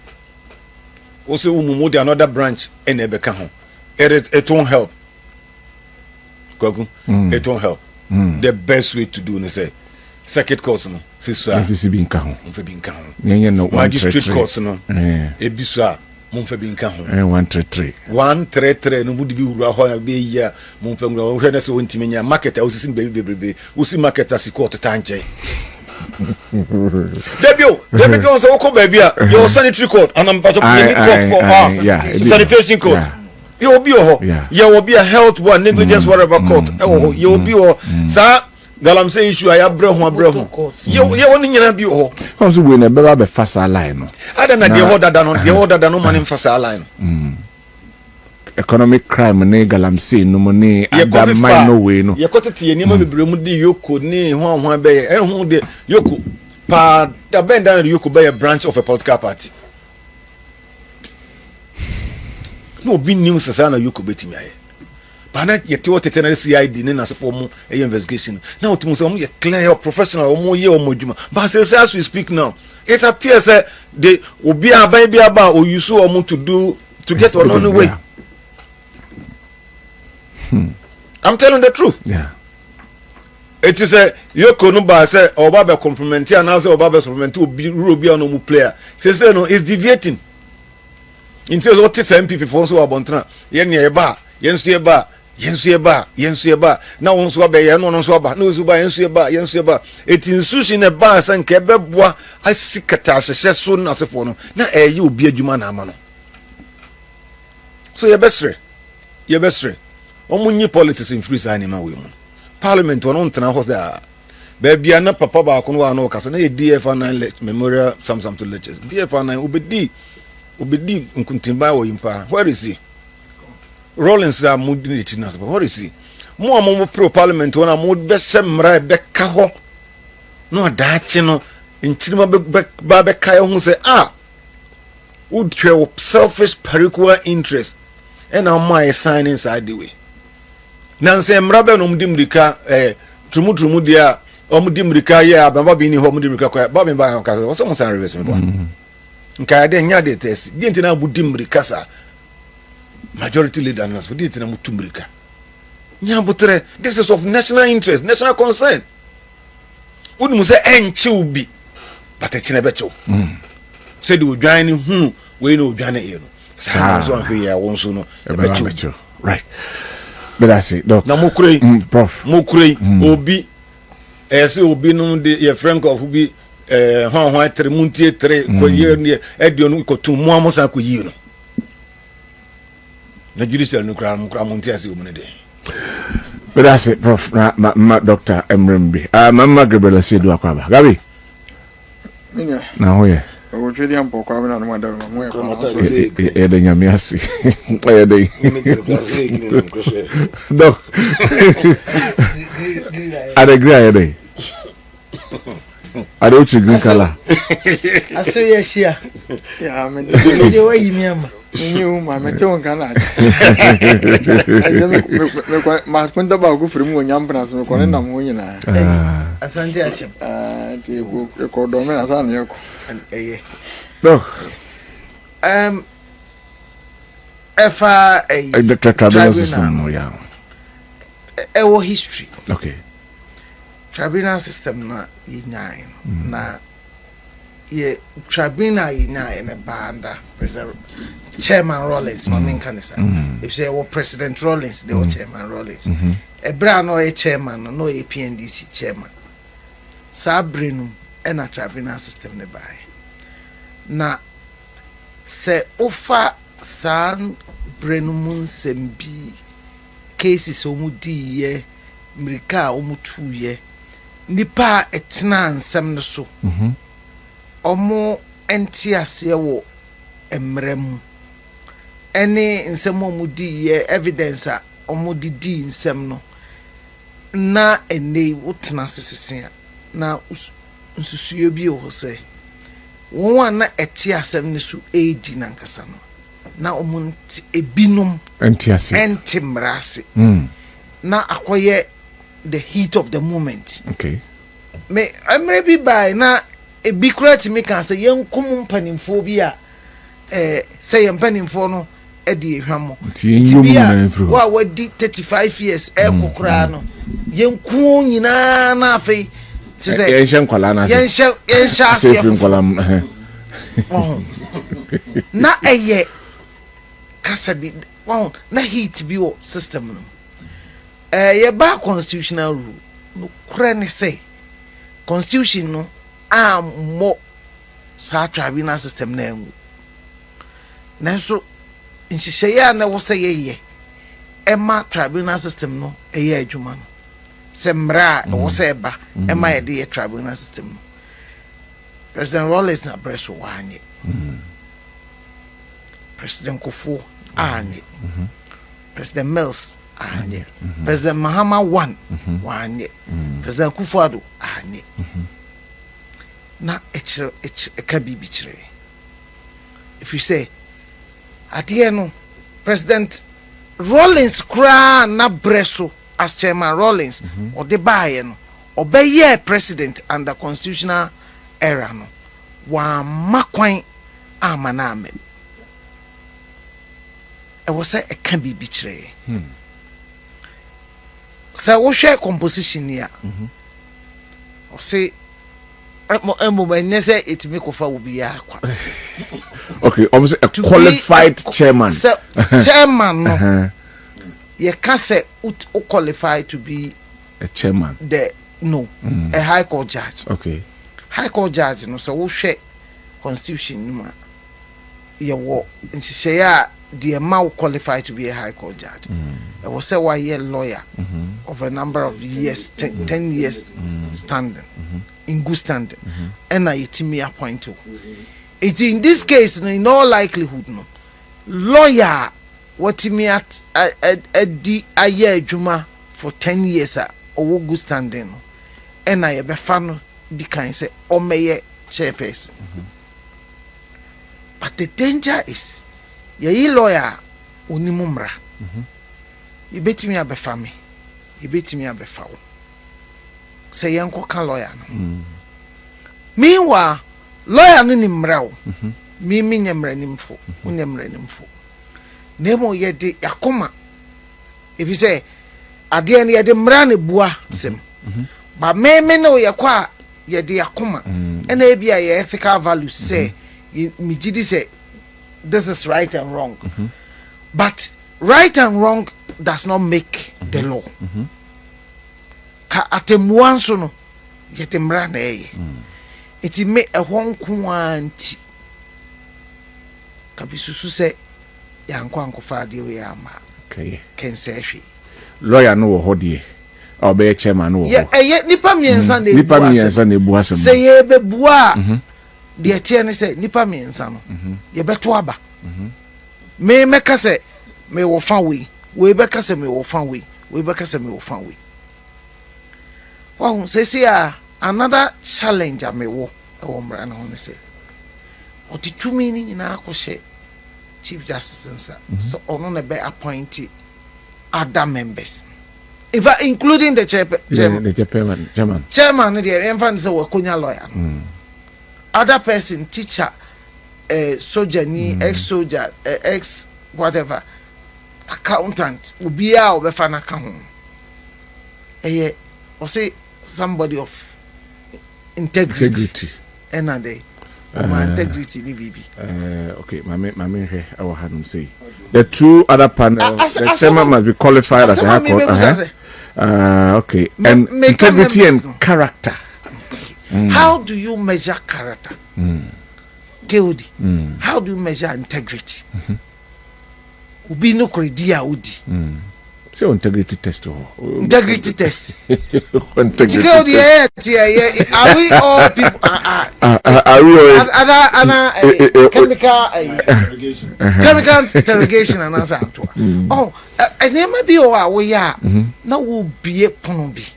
S1: also umumu the another branch en ebe ka ho it won't help Kwaku it won't help the best way to do no say circuit courts no siso a
S3: sisi bi nka ho
S1: mfa bi nka ho
S3: nyenye no
S1: magistrate courts no ebiso a mfa bi nka ho 133 no mudi bi wura ho na be ya mfa ngura ho hwe na se wontimi nya market a osisi bebrebe osi market as court tanche Debio so ko babia your sanitary code and I'm part of the code for us sanitation code you will be you will be a health one negligence whatever code you will be sa galam say issue I abre ho you woni nyina bi ho
S3: come so we na be fast line no
S1: ada na the order da no man fast line
S3: economic crime ne galamsey no mo ne ada man no we no
S1: ye kotete ni ma bebre mu di yoko ni ho be e ho de yoko pa da benda na yoko be a branch of a political party no be news sasa na yoko betimi aye pa na ye te otete na CID ne na se for mu e investigation na otumu se ye clear professional omo ye omo djuma but say as we speak now it appears the obi aban bi aba o use omo to to get on the way. I'm telling the truth.
S3: Yeah.
S1: It is a Yoko Nuba say Obabe compliment and answer Obabe compliment to be Ruby on no player. Says no, it's deviating. Until what is MPP for so abontana. Yen ye ba, yen ba. Now on so be yen on so ba. No so ba yen ba. It insus in a bar and kebeboa I sikata so na se for no. Na you obi adwuma na ama no. So ye bestre. Omunyi politics in free sign ma we mu. Parliament won tena ho there. Baby na papa ba ko no wa no kasa na ye DF9 memorial some to lectures. DF9 obedi nkuntimba wo yimpa. Where is he? Rollins da mudi tinas. Where is he? Mo pro parliament wona mo be semra be ka ho. No daachi no nchirima be ka ho say would try selfish parochial interest and now my sign inside the way. Nanse mrabe no mdimrika trumu dia omdimrika ya baba bi ni ho mdimrika kwa baba ba ka so mo san reverse me bo nka de nya de test di ntina budimrika sa majority leader nas di ntina mutumrika nya butre. This is of national interest, national concern. Would mu say enchi ubi but e chine becho say the odwan we no odwan e no sa so ahwe ya won so no becho
S3: right. But I say, doc.
S1: Na mukurei,
S3: prof.
S1: Mukurei, obi, ese obi no de ye frank of bi hwan 3 muntie 3 ko ye ne edio no ko tum mo amosa ko yi no. Na judicial no kra muntie ase omu ne de.
S3: But I say, prof, ma Dr. Emrembi. Mama Gabriela said do akwaba. Gabi. Na ho ye.
S7: O twedi ampo kwa na no da mo e kwa.
S3: E de nyame ase. E de. No. Are agree e de. Are o chi green color.
S2: Aso ye shia.
S7: Ya me
S2: de wa yi mi ama.
S7: ni u ma me te won kana. Me kwa ma punta ba ku firi mu nyam bra so me kwa na mo nyina.
S2: Asante achem.
S7: Ti ko do me na sa ne ko.
S3: No.
S2: Efa
S3: The tribunal system, yeah.
S2: Ewo history.
S3: Okay.
S2: Tribunal system na Y9 na ye tribunal Y9 na banda president Chairman Rollins mamin kanisa. If say wo President Rollins they were Chairman Rollins. Ebra no e chairman no e PNDC chairman. Sabrinu na tribunal system ne bai. Na se ofa san brenumun sembi cases omudi ye mrika omutu ye nipa etena ansem no so omo enti ase wo emrem ene nsem omudi ye evidence a omudi di nsem no na ene wotena sesese na nsusuye bi o se won na eti asem ne so edi na nkasa no na omunti ebinum enti mrase na akoye the heat of the moment.
S3: Okay.
S2: Me maybe by na ebi kura me kan say yenkum mpanimfo bi a say mpanimfo no e di ehwamo wa wadi 35 years kokura no yenku nyina na afei ti say
S3: yensha nkwala na
S2: yensha
S3: safe nkwala
S2: na eye kasabi na heat bi o system no ye ba constitutional rule no kure ne say constitution no mo sa tribunal system na engu nanso nhihye na wo say ye ema tribunal system no eye adwuma no se mra wo say ba ema ye de tribunal system no President Rollins na breso wanye President Kufu anye President Mills anye President Mahama 1 wanye President Kufuado anye na eka bibi chire if you say at the end President Rollins kra na breso as Chairman Rollins or the buy no obeye president under constitutional era no wa makwan amana amen was say a can be betray. So we share composition here. Or say it make of will be
S3: okay, almost a qualified chairman.
S2: So chairman, no, you can't say qualified to be
S3: a chairman.
S2: A high court judge.
S3: Okay,
S2: high court judge, no, so we share constitution. Your war, and she say, the amount qualified to be a high court judge. I was say 1 year lawyer of a number of years, 10 years standing, in good standing, and I me appoint to. It's in this case, in all likelihood, no lawyer what me at a year juma for 10 years or good standing, and I be fan the kind say or may chairperson. But the danger is, ye lawyer unimumra. You bet me a befami. You bet me a befoul. Say yanko can lawyer. Meanwhile, lawyer nimrao. Me nyemrenimfo. Unyemrenimfo. Nemo ye de yakoma. If you say, adian ye de mrane bua sim. But me no yakwa ye de yakoma. And ebia ye ethical values say. Mijidi say this is right and wrong, but right and wrong does not make the law. Ka atemuanso no yetemra na eye. Iti me ehon kwanti. Ka bisusu say yanko ankofa de we ama.
S3: Okay.
S2: Ken say hwe.
S3: Lawyer no wo hodie. Obe chairman no wo.
S2: Yeah, nipa miensa na ebu.
S3: Nipa miensa na ebu asem.
S2: Say ye be bua. The attorney say nipa miensa no ye beto aba me meka say me wo fan we beka say me wo fan we beka say me wo fan we. Wow, say another challenge me wo e wo mra na ho say o ti tumi ni na akose chief justice nsa so ono na be appoint other members including the chairman the enfant say wo konya lawyer. Other person, teacher, soldier, ex-soldier, ex whatever, accountant, will be out of an account. Or say somebody of integrity. And integrity,
S3: okay, my I will have him say. The two other panel, the chairman must be qualified as a high court. Okay, and integrity and character.
S2: How do you measure character? KOD. How do you measure integrity? Ubi no crediya udi.
S3: So integrity test.
S2: Integrity test.
S3: Integrity
S2: test. Are we all people?
S3: Are we all
S2: chemical interrogation and answer to. Oh, and there may be our way. Now will be a ponobi.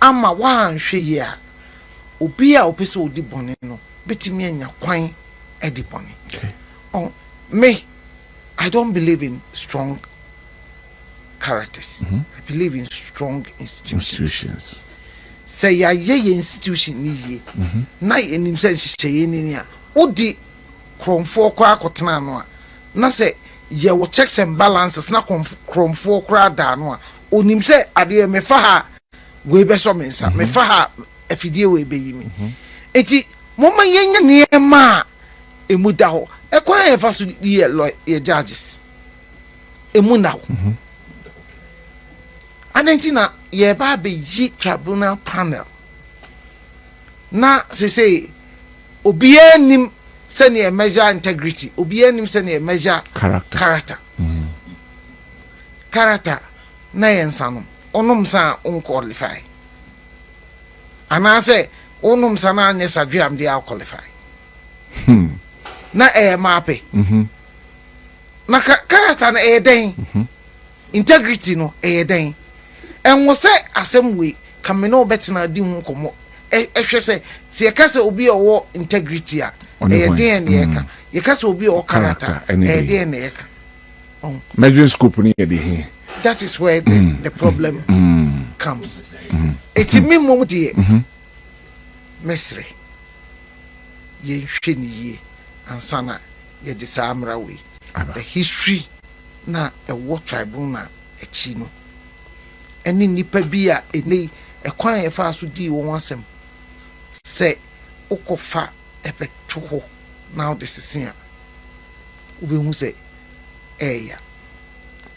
S2: Ama one share. Obi a opese odi bone no betimi anya kwan edi bone. Oh, me, I don't believe in strong characters. I believe in strong institutions. Say ya ye institution ni ye. Na enim say hye ni a odi kromfo kwa akotena no a na say ye wo checks and balances na kromfo kwa da no a onim say ade me fa ha we be so mensa me fa ha afidie we be yimi eti moma yenya niema emuda ho ekwan e fa so ye judges emuna ho anentina ye ba be yi tribunal panel na say obi anim se ne measure integrity obi anim se ne measure character character na yensa no onom sa unqualify anase onum sana anye sadwiam dey qualify na mape na character na den integrity no den enwo se asem we kameno betina di hu komo ehwe se se yekase obi owo integrity a den yeka yekase obi owo character den yeka
S3: measuring scope ni dey.
S2: That is where the problem comes. It's me mumdi Mesre. Ye sheni ye and sana ye disamra we. The history na ɛwɔ tribunal akyi no ɛne nipa bi a ɛne ɛkwan yɛfa so di wɔn asɛm sɛ wokɔfa ɛbɛto hɔ na wode sese a wobɛhu sɛ ɛɛya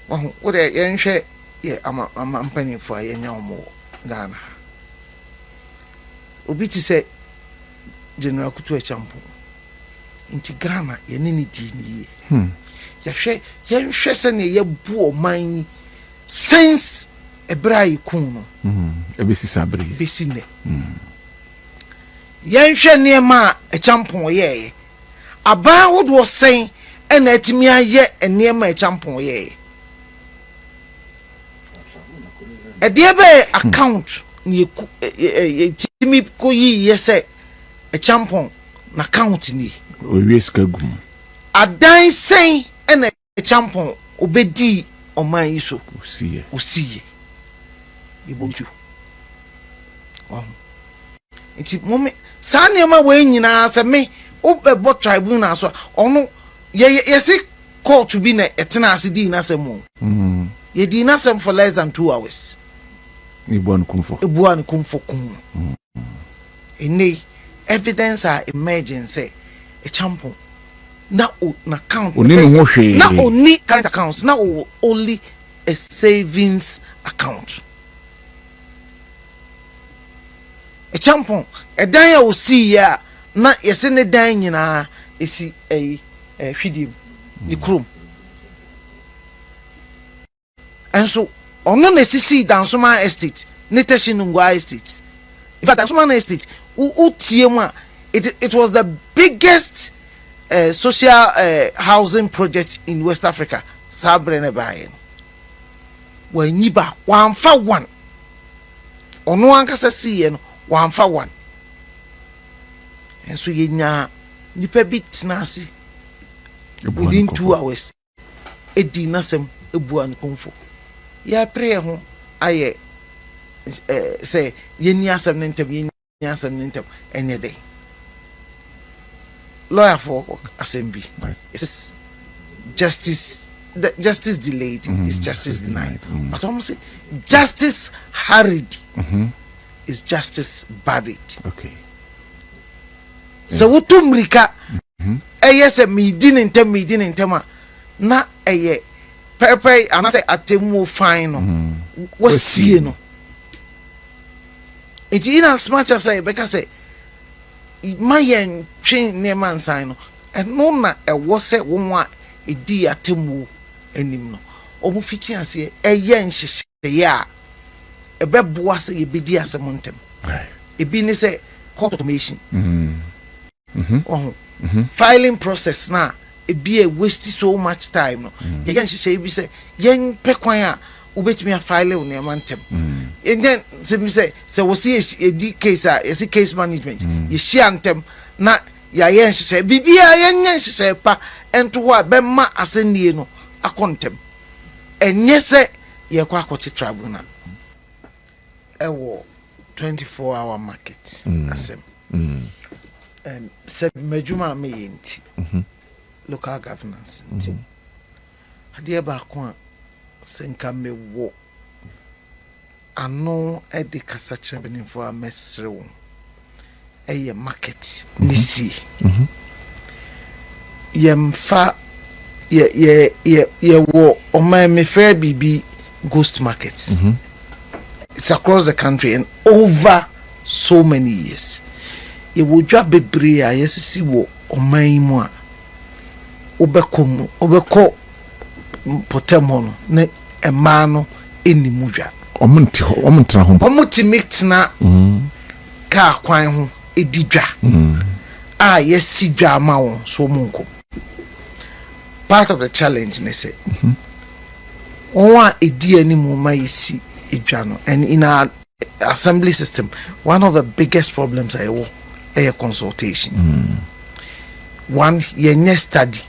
S2: wahu wode yɛnhwɛ yɛ ama mpanimfoɔ a yɛnya wɔn wɔ Ghana ha obi ti sɛ General Kutu Echampo nti Ghana yɛne ne di ne yie yɛhwɛ sɛ ne yɛbu ɔman since ɛbra yi kun no
S3: ebesi sabre
S2: besi ne yɛhwɛ nneɛma a Echampo yɛɛ aban wodo sɛn ɛna atimi ayɛ nneɛma Echampo yɛɛ ɛdeɛ bɛ account ne yɛtimi ko yi yɛ sɛ Echampo na account ni
S3: owie sika gum
S2: adan sɛn ɛna Echampo obedi ɔman yi so usiye ibontu nti momme saa nneɛma wɔ nyinaa sɛ me wobɛbɔ tribunal so ɔno yɛsi court bi na ɛtena ase di n'asɛm mu yɛdi n'asɛm for less than 2 hours
S3: ebuan
S2: kumfo kum ene evidence are emerging say Echampo na count na only current accounts na only a savings account Echampo edan ya osi ya na yesi ne dan nyina esi hwidim ni krom enso ono na sisi Dansoma estate ne Teshinungwa estate in fact Dansoma estate utiemu it was the biggest social housing project in West Africa sabre ne bae wa nyiba wanfa one ono ankasa siye no wanfa one enso yenya nipa bi tenase within 2 hours edi nasem ebuan konfo ya pre ho aye say yeni asem nentem enye dey lawyer for assembly it's justice delayed is justice denied but almost say justice hurried is justice buried
S3: okay
S2: so wutumrika se midi ntem na pepe anase atemu fine no wasie no it in as much as I because say my train near man sign no and no na was say one edi atemu enim no omu fiti ase nhyehyɛ ya ebeboa say ebedi asemontem
S3: right
S2: ebi ni say court automation filing process na ebi waste so much time no ye nhyehyɛ ebi say yen pekwan a ubetimi a file on your mantem and then say we see a case a case management ye share antem na ya yen hye bibia yen hye pa ento ho be ma asenie no akontem enye se ye kwa akoti tribunal ewo 24-hour market asem se majuma me yenti local governance nti ade ba ko senka mewo ano edi kasa chembeni for mesrewo eye market nisi yemfa ye wo o my me fair bibi ghost markets it's across the country and over so many years ye wo dwa bebre a yesisi wo o man mu a obeko potemono ne emano enimudwa
S3: omuntra ho
S2: omutimiktina ka kwan ho edidwa a yesi dwa ma won so munko part of the challenge ne say one edi animu ma yesi edwa no and in our assembly system one of the biggest problems I wo a consultation one ye study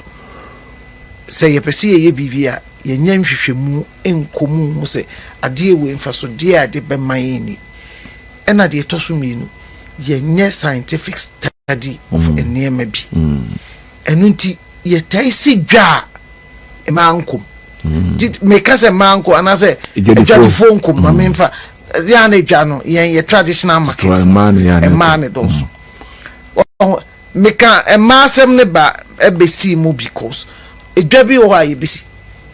S2: say ye pese ye bibia ye nyam hwehwemu enkomu se ade we mfaso de ade be man ena de toso minu ye nye scientific study of enema bi enu nti ye tai si dwa e ma ankom make us a manko and I say a phone come my memfa Yana Jano ye traditional market a man those make a massam neba a bc mu because a jabi or I bc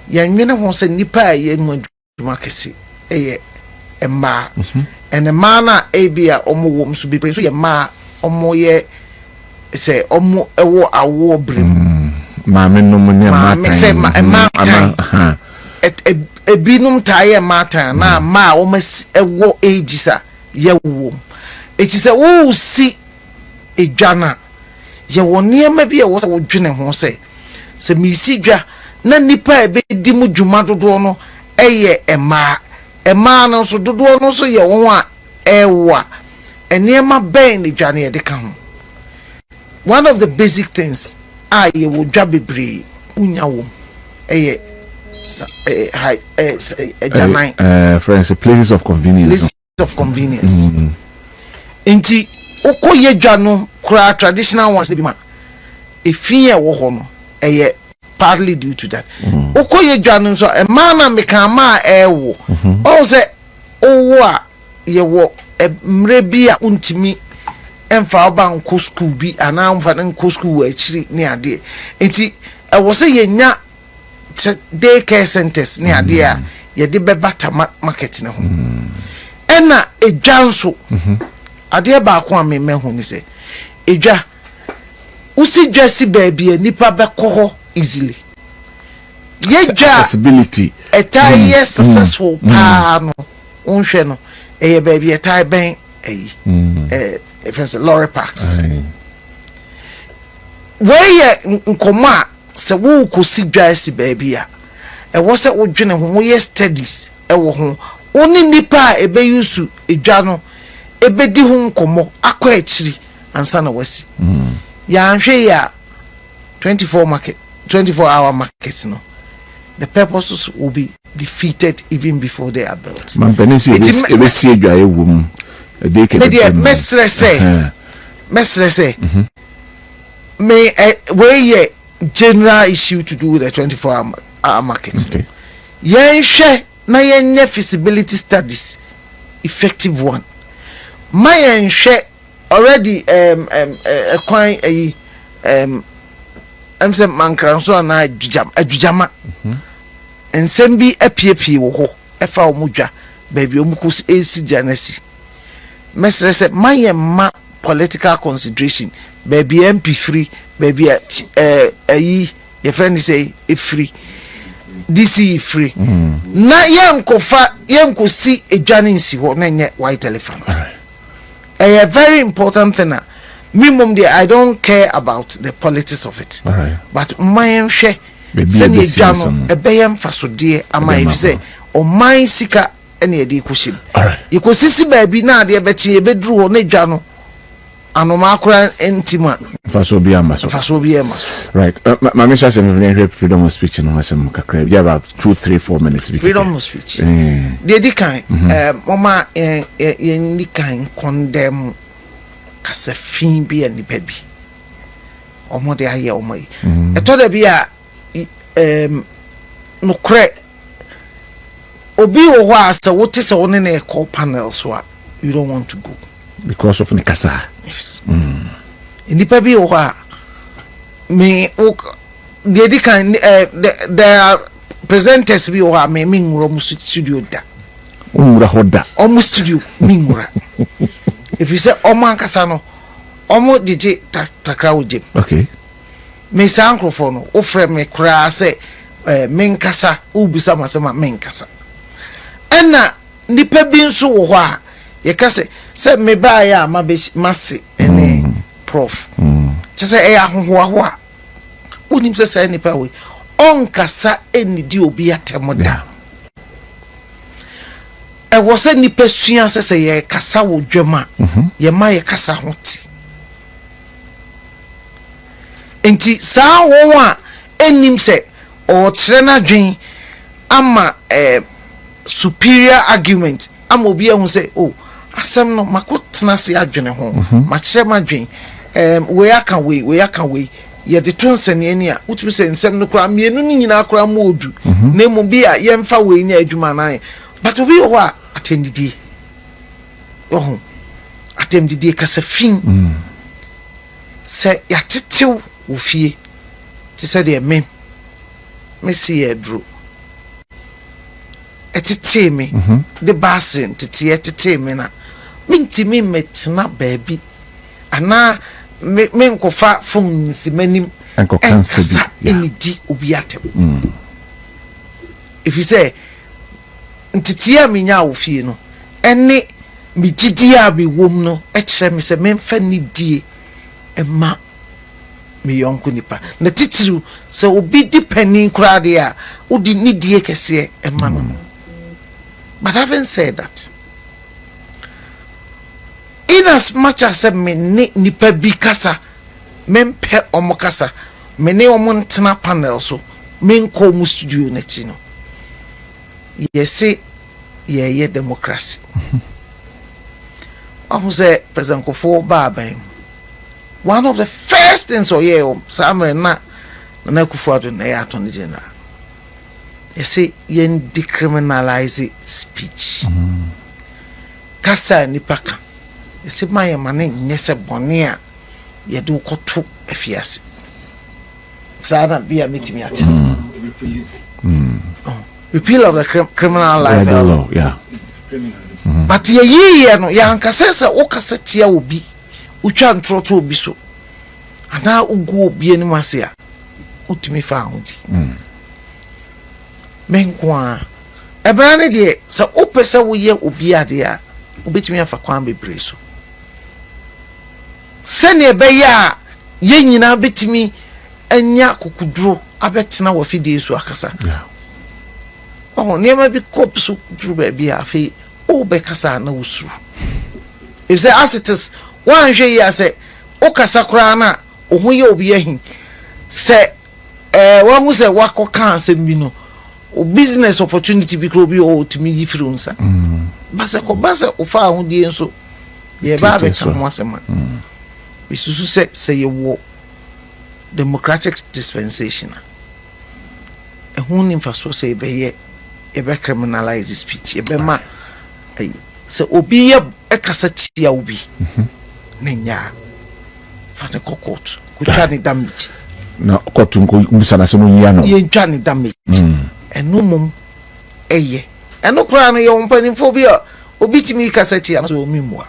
S2: yan mina won se nipa ye mu market a ma and a mana abia omo wom so be so ye ma omo ye say omo ewo awo brim
S3: maame no mu ne ma
S2: say ma ebinum taye matan na ma wo ewo ejisa ye wom eti se wo si edwana ye woni ema bi e wo se wo dwene ho se mi si dwa na nipa ebe di mu dwuma dodo no eye ema no so dodo no so ye won a ewa enema ben ni dwane ye de ka ho. One of the basic things ye wo dwa bebre unya wom eye
S3: friends, places of convenience.
S2: Inti okoye dwano kura traditional ones be ma efie wo ho no partly due to that. Okoye dwano so e man na meka ma ewo o se owo a ye wo mre bi a untimi emfa oba nko school bi ana amfa nko school achiri ne ade inti e wo se yenya daycare centers ni ade a ye de bebata market ne ho ena edwanso ade ba ko a me hu ni se edwa usi dwasi baby nipa be ko ho easily ye dwa
S3: accessibility
S2: yes successful pa no unhwe no baby etai ben if it's lorry parks where ye nkoma se wo kosi dwasi baby a e wo se wo dwene ho ye studies e wo ho oni nipa ebe yusu edwa no ebe di ho nkomo akọ akiri ansa na wasi ya anhwe ya 24-hour markets no the purposes will be defeated even before they are built.
S3: Man penisi ebe si edwa e wom
S2: de ke mesre say me where ye general issue to do with the 24-hour markets.
S3: Okay.
S2: Yen hwe na yen feasibility studies effective one. My yen hwe already kwan am say mankran so na adujama ensem bi apiepie wo ho efa omudwa baby omukus esi janasi mesre say my ma political consideration baby MP free baby your friend say free DC free na yanko si edwane nsi ho na nye white elephant. A very important thing minimum there I don't care about the politics of it. But my share send ye jano ebeyem fasode ama if say o man sika ene e de koshim. You ko sisi baby na de bechi e bedru ho na jano anoma akura entima
S3: faso bi amaso right mama sha say me help freedom of speech no asem kakra be about 2-3-4 minutes because
S2: freedom of speech the dikan mama ni kan condemn kasafin bi ani baby omo de aye omo yi eto da bi a no kre obi wo ho asa wote se woni na call panel so you don't want to go
S3: because of Nikasa.
S2: Yes. In the baby or me the kind there are presenters we or me ming studio da. Almost studio mingura. If you say Oman Kasano, Omo DJ takra ujim.
S3: Okay.
S2: Me say microphone ofre me kra say menkasa ubisa masema menkasa. Ena nipa bi nso wo ho a ye ka say me ba ya ma be mase ene prof che say ahoho a onim say nipa we onkasa enidi obi atemoda e wo say nipa sua say ye kasa wo dwema ye ma ye kasa hoti enti sa wo a enim say o kire na dwen ama superior argument ama obi ehun say oh asem no makotena se adwene ho ma kire ma dwen we aka we ye de to nsane ni a wotumi se nsem no kra mienu ni nyina kra modu na emu bi a ye mfa we nya adwuma nan but obi ho a atendidi oh atendidi kasa fin se ya tetew wo fie ti se de me si edro etete me de basin tete etete me na mintimi metna baabi ana me nkofa phone si manim
S3: enko cancel
S2: enidi obi atem if you say ntitia me nya wo fie no ene me gidi a me wom no e kire me se me mfa ni die ema me yonko nipa na titiru se obi di panin kura de a odi ni die kese ema no but having said that, in as much as me nipa bi kasa mempe omo kasa me ne omo ntena panel so me nko mu studio na chi no yesi ye democracy I say President Kofo Baben one of the first things Samuel na Kofo Addo na Attorney General yesi yen decriminalize speech kasa nipaka yesi maye mane nyese bone a yede ukoto afiase sada bia mitimi achi repeal of the criminal law
S3: yeah
S2: but ye no ya ankasesa ukasa tia obi utwa ntroto obi so ana ugu obi ani mase a utimi fa ahodi menkwa ebrane de se opese wo ye obi ade a obetimi afa kwan bebre so sene ebeya ye nyina betimi anya kokuduro abetena wo fidie so akasa oh niema bi kop so duro ba bia afi o be kasa na usuru if say as it is one hwe ya say o kasa kura na o ho ye obi ahin say wa hu say wakoka asem bi no o business opportunity bi kro bi o timi yi frunsa basa ko basa o fa ho die nso ye ba be ka mo asema bisusu say ye wo democratic dispensation ehun ni mfa so say be ye be criminalize speech ye be ma so obi ye ekasa tia obi nenya fa ne kokot ku twa ni damage
S3: na kotu nko bisana se mo yia no
S2: ye twa ni damage eno mum eye eno kura no ye ompanimfo bi a obi timi kasa tia so omi mua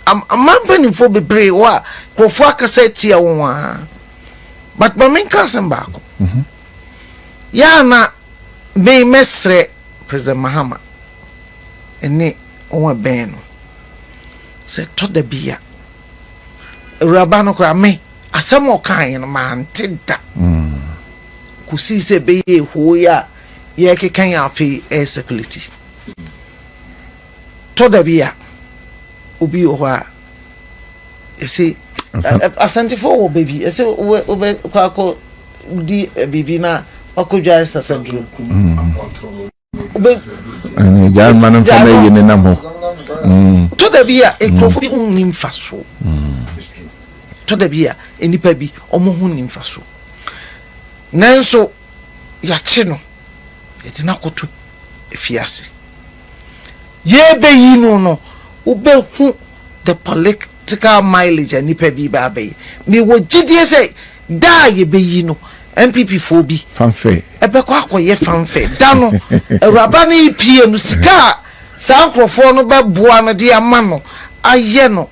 S2: amampanimfo bebre wa krofo akasa tia won but mamen kasa mbako ya na me mesre President Mahama ene onwa ben no se to da bia raba no kra me asem o kan no man tida kusi se be ye ho ya ye kekan ya fe security to da bia obi o ha ese asante fo wo baby ese we kwako di bibi na akodwa sasadro
S3: ani jaman no fa na yene nam ho
S2: to da bia ekrofo bi unnim faso to da bia enipa bi omo hu nim faso nanso ya che no yeti na koto efiase ye be yi no ube hu the political mileage enipa bi ba be me wo gidie say da ye be yi no MPP fo bi
S3: fanfe
S2: ebe kwa akoye fanfe da no awuraba na ipie no sika sa nkrofo no be boa no de ama no aye no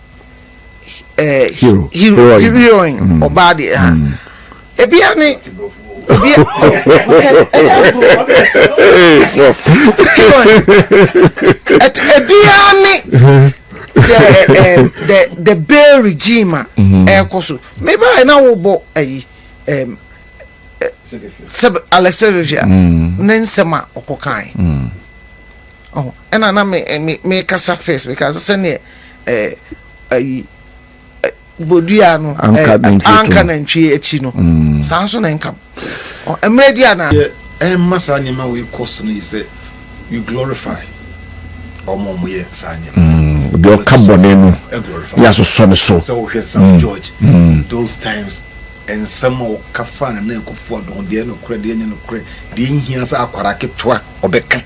S2: hero obadi ebia ni ebia ni the Bay regime ekoso maybe na wo bo Alexandria nensema okokan oh ena na me kasa face because I say bodia no anka na ntwe echi no sanso na nkam oh emredia na
S1: masa nyema we cost no is that you glorify omomoye sanya
S3: the carbon no ya so so
S1: so George those times and some more kafan and neck for the no credit and no credit. The Indians are Kwaraketwa or Becca.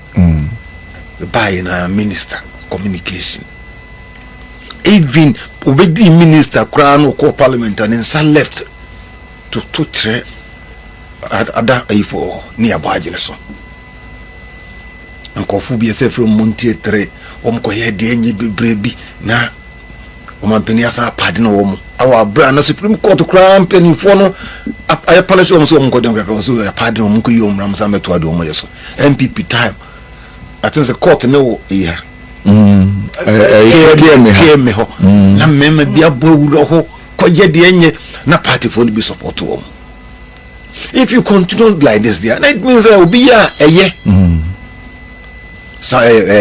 S1: The buying a minister communication. Even Obedi minister crown or parliament and then some left to tre at other for nearby Jenison. And Kofu be a from Monte Tre, Omkoye Denny Baby, na Omampeniasa pardon our brand Supreme Court crown penny for no. I punish almost on Kodam, a pardon Mukuyum Ramsame to Adomo. MPP time. I think the court no here. Hear me ho. Na meme bia bowu ho koje de enye na party for be support to. If you continue like this there, that means there will be a year. So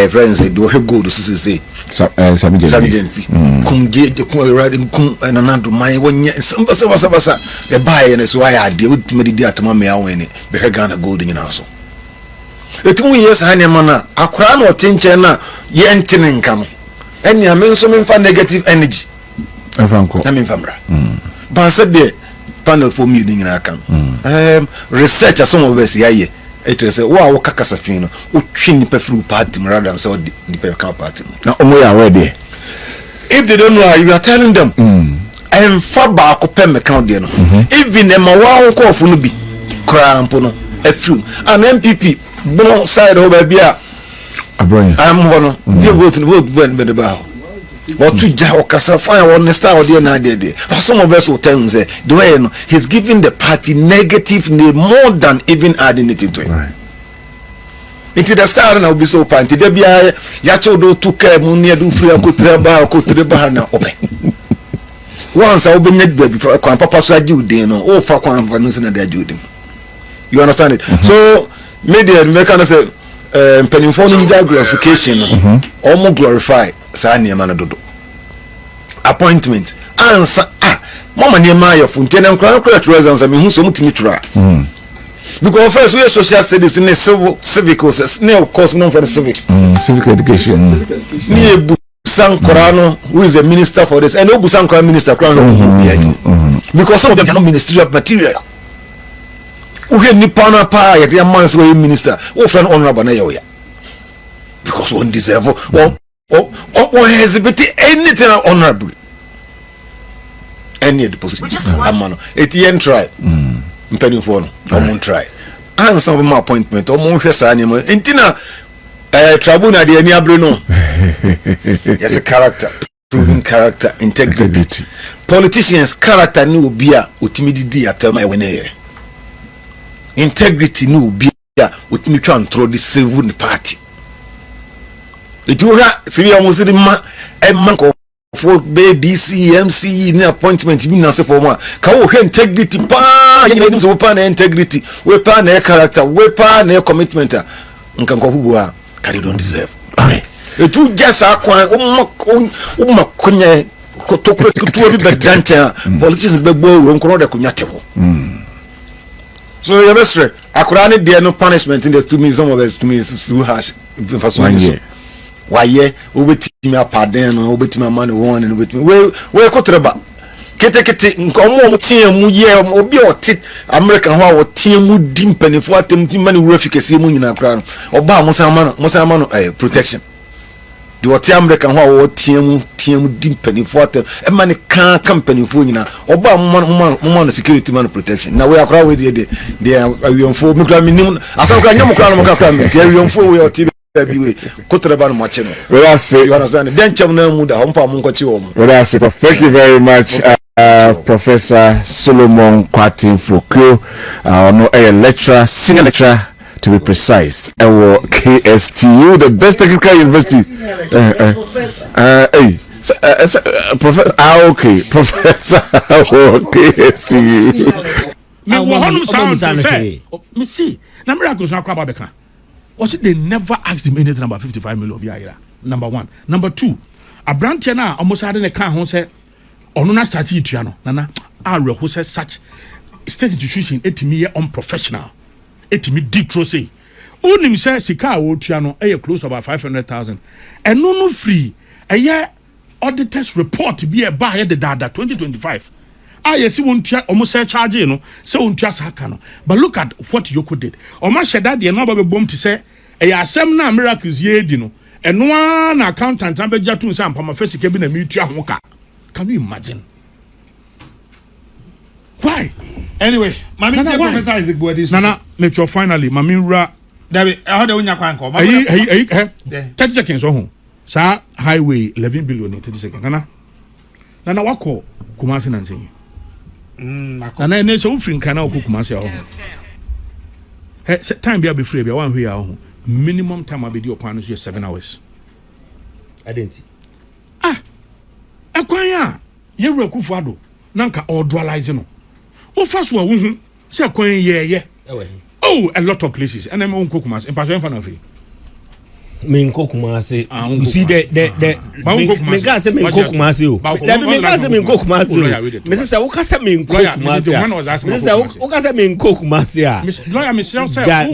S1: friends say do go to say Samiden kum je kum riding kum and another my one basa the buy and so I dey with me dey atama me awon ni be Ghana gold in house. The 2 years Hanyamana, Akran or Tinchena, Yentin income. And ya mean so mean for negative energy. I mean, Famra. But I said the panel for meeting in our camp. Research as some of us here. It is a wow, Cacasafino, who chin perfume party rather than so the Perca party.
S3: Now, we are ready.
S1: If they don't know, you are telling them, I'm far back of Pem account. Even a Mawa call for Nubi, Crampono, a few, an MPP. Bon side over here. I'm one. They vote when the bow. Or to Jaw Casafire on the star or the idea. Some of us will tell him, say, Dwayne, he's giving the party negative name more than even adding it into it. Right. Into the star and I'll be so panty. There be a Yacho do to care, Munia do free, could treba now open. Once I'll be net before Papa Saju, they know, oh, for Quan Vanusan and their Judy. You understand it? So, media make say penifoni glorification almost glorify sa niema na dodo appointment answer mama niema ya fontaine nkran residence me hu so mutimi tura because first we are social studies in civic courses of course no for the civic
S3: education
S1: ni ebu sankorano who is the minister for this and obu sankorano minister because some of them are not ministerial material. We nipa na pa ya the man so minister o friend honorable na ya because one deserve or hesitate anything honorable any the position amano etien try mpeni for no o try and some my appointment o mo hwe sa nyema entina tribunal de ani abre no yes a character proven character integrity politicians character ni obi a otimidi atama e wene integrity no be with me try and throw the civil party. It will have Syria Muslim man for NDC, MC, in appointment, you know, for one. Can integrity, pan integrity, weapon their character, weapon their commitment. Can go carry don't deserve. It will just acquire politicians be bold, so you best akurani there no punishment in the to me some of us to me still has first one so why obeti me apaden no obeti me man one and obeti we kotreba kete nkomo tie mu ye obi oti American ho a tie mu di mpanifo atem mani wurafikasi mu nyina akura no oba musama no protection the oti American ho a tie mu di mpanifo atem e mani kan mpanifo nyina oba mo security man protection na we akura we dey awionfo me kura minim asan kura nyam kura no kura me dey awionfo we oti we kotreba no mache no
S3: we are say
S1: you understand den chem na mu da hompa mo nkochi wo mo
S3: we are say thank you very much Professor Solomon Kwatin Fokyo no a lecturer senior lecturer to be precise KSTU the best technical university Professor okay Professor KSTU
S8: me won sound say me see na miracle so akwa beka was it they never asked him anything about 55 million biara number 1 number 2 abrantia na almost had an account ho say ono na start itua no nana areho say such state institution etimi ye unprofessional etimi deep tro say onim say sika wo tua no e close to about 500,000 and no free eye auditors report be a buy the data 2025 yes won't almost say charge no say won't saka no but look at what Yoko did almost said that the number be bomb to say e asem na miracles ye di no eno na accountant am be jatu nsa mpama face ke bi na me tua ho ka. Can you imagine? Why?
S9: Anyway, Mami Professor Isaac Boadi.
S8: Nana, make sure finally, Mami Ra.
S9: David, how do you know?
S8: 30 seconds. Oh, sir, highway 11 billion 30 seconds. Nana, what call Kumasi Nancy? Nana, and so free can now cook Kumasi. Time be free, be one way. Minimum time I'll be your partners 7 hours.
S9: I didn't.
S8: Akwanya, you were Kufado, Nanka or dualizing. Oh, first one, say Akwanya, yeah. Oh, a lot of places, and I'm on Kokumas, and Passion Fanafi.
S10: Min Kokumasi, you see the Megasa Min Kokumasi, Megasa Min Kokumasi, Mrs. Okasa Min Kokumasi, Mrs. Okasa Min Kokumasi, Michelle,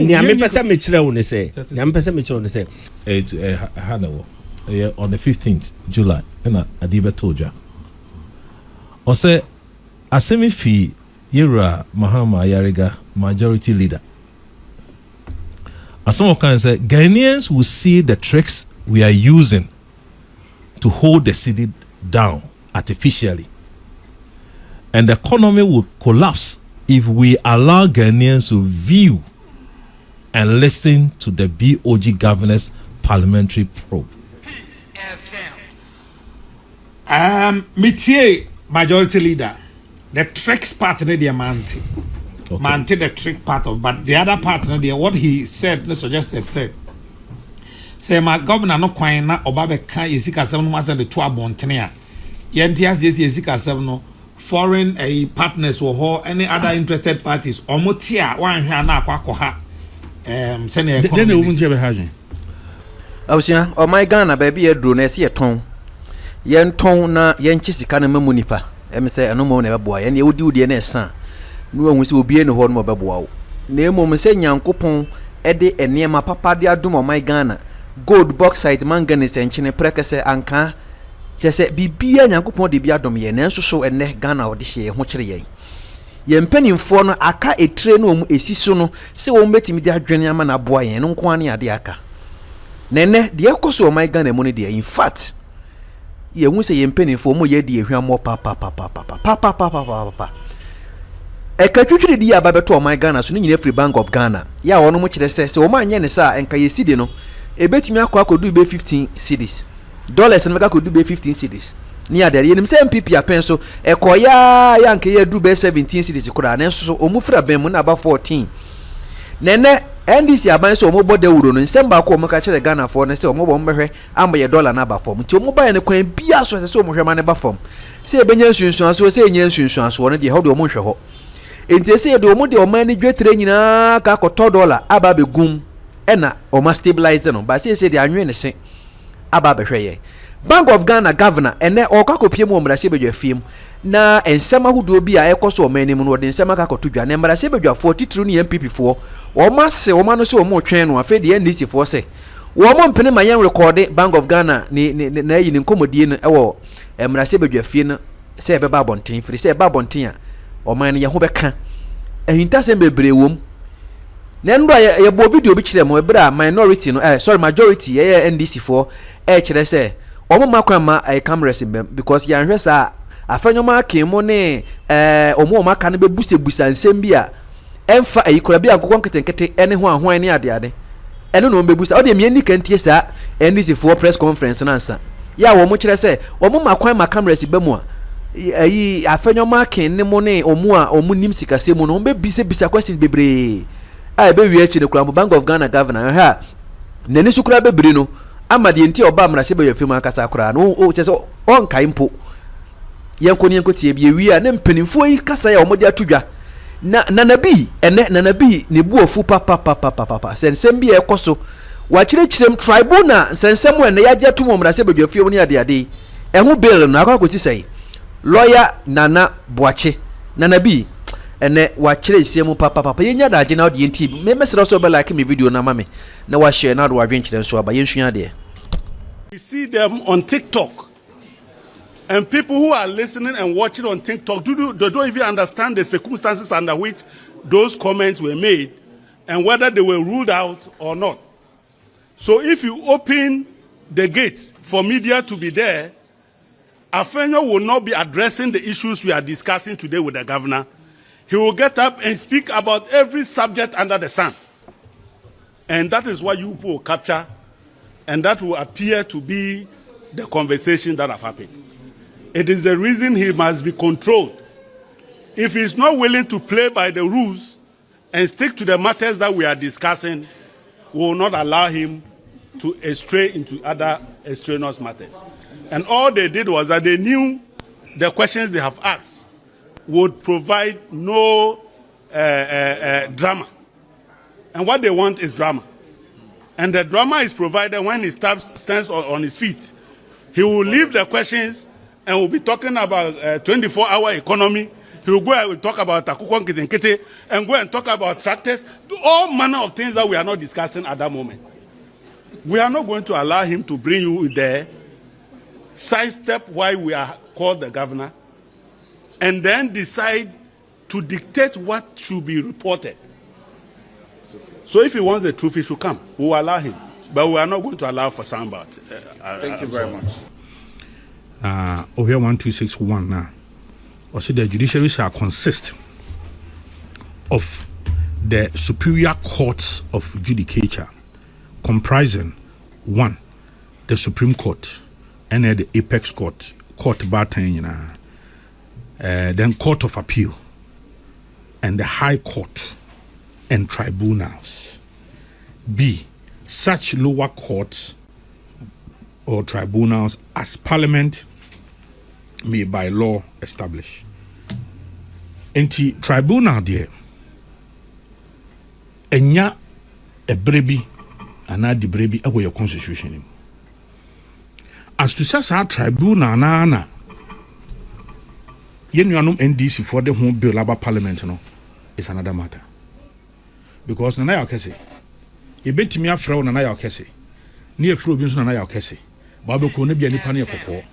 S10: Yamipasa Michel, say, Yampasa Michel, say,
S11: it's Hannah. On the 15th July, and Adiba told you. Or say, Asemi fi Yera Mahama Yariga majority leader. As someone can say, Ghanaians will see the tricks we are using to hold the city down artificially, and the economy will collapse if we allow Ghanaians to view and listen to the BOG governor's parliamentary probe.
S9: Métier majority leader. The tricks part in the Manti. Manti the trick part of, but the other part in the what he said, suggested said. Say my governor no kwine na obabe kan yesika 7 months and the 2 abontene a. Yentias yesika 7 no foreign partners or any other interested parties omotia wan hwa na akwakọ ha. Sene economy.
S8: Then won't be having.
S5: Awusia, o my Ghana baby e dro na ese ton. Yen ton na yen chisika na mamu nipa em se eno mo na beboa yen ye wodi na esa no ahu se obi ene ho no beboa wo na emom se nyankopon e de enema papa de adom o my Ghana gold bauxite manganese enchine prekese anka tese bibia nyankopon de bi adom ye na enso so ene Ghana ode hye ho kire yen ye mpanimfo no aka etre no mu esiso no se wo metimi de adwene ama na boa yen no nko ane ade aka nene de ekoso o my Ghana mu ne de in fact ye hu se ye mpanimfo mo ye de ehwammo papa e ka twitwiri di aba beto o my Ghana so nyina free Bank of Ghana ya wono mo kire se o ma anye ne sa enka ye sidi no e betimi akodu be 15 cedis dollars no meka kodu be 15 cedis ni adere ye nim se MPP apen so e koya ya nke ye du be 17 cedis kura na so o mu fra ben mu na ba 14 nene NDC aban so omo bode wuro no nsem ba ko omo ka kire Ghana for ne se omo bo mbehwe amba ye dollar na ba form ti omo ba ne kwan bia so se omo hwe ma ne ba form se ebenya nsunsun so se enya nsunsun so no de ho de omo hwe ho enti se de omo de omo ne dwetre nyina ka ko $10 aba be gum e na omo stabilize no ba se de anwe ne se aba be hwe ye Bank of Ghana governor ene o ka ko pie mu omra shebedwa fiem na ensema hudo bi a ekoso omani mu no de ensema ka koto dwa na mara shebedwa 43 ni MPP fo o ma se o ma no se o mo twen no afa de NDC fo se wo mo mpene ma yen record Bank of Ghana ni na yi ni nkomodie no ewo mara shebedwa fie no se be ba bonten firi se ba bonten a o man ye ho be ka ehinta se bebre wom na ndo ye bo video bi kire mo ebra minority no majority ye NDC fo kire se omo makwa ma cameras mbem because ya nhwe sa afanyoma akemo ne omo maka ne bebusebusa nsem bi a emfa ayikora bi ankokon nketenkete ene ho ahwan ne ade ene no bebusa o de me ni kantie sa NDC for press conference na nsa ya wo mo kire se omo makwa ma cameras bemu a ayi afanyoma aken ne mo ne omo a omo nim sikase mu no bebisa questions bebre a be wi achi ne kura Bank of Ghana governor ha nani sukura bebre no amade enti oba mra hye be yafim akasa kura no o chese on kai mpo yenko tie bi wi a ne mpanimfo yi kasa ya omode atodwa na nabi ene nabi ne buofu papa sensem bi ekoso wa kirechirem tribunal sensem we ne yaje atomo mra hye be yafim ne ade ehu bill no akwakosi sei lawyer Nana Boache nabi ene wa kirechirem papa yenya daje na odi enti me mesere so be like me video na mame na wa share na do wa dwen kire so aba yenhua de.
S12: We see them on TikTok And people who are listening and watching on TikTok, they don't even understand the circumstances under which those comments were made and whether they were ruled out or not. So if you open the gates for media to be there, Afenyo will not be addressing the issues we are discussing today with the governor. He will get up and speak about every subject under the sun. And that is what you will capture, and that will appear to be the conversation that have happened. It is the reason he must be controlled. If he is not willing to play by the rules and stick to the matters that we are discussing, we will not allow him to stray into other extraneous matters. And all they did was that they knew the questions they have asked would provide no drama. And what they want is drama. And the drama is provided when he stands on his feet. He will leave the questions and will be talking about 24-hour economy. He will go and talk about Takukon Kitenkete and go and talk about tractors, all manner of things that we are not discussing at that moment. We are not going to allow him to bring you there, sidestep why we are called the governor, and then decide to dictate what should be reported. So if he wants the truth, he should come. We will allow him. But we are not going to allow for soundbite.
S1: Thank you very much.
S8: Over 1261 now. Also, the judiciary shall consist of the superior courts of judicature, comprising 1, the Supreme Court, and the Apex Court, then Court of Appeal, and the High Court and tribunals. B, such lower courts or tribunals as Parliament may by law establish. Enti tribunal there, enya ebrebi ana di brebi abo your constitution. As to say our tribunal na yenuanum NDC for the home bill about Parliament no is another matter. Because nana ya okese e betimi afra nana ya okese ne afro bi nso nana ya okese ba be ko na bia nipa ne kokko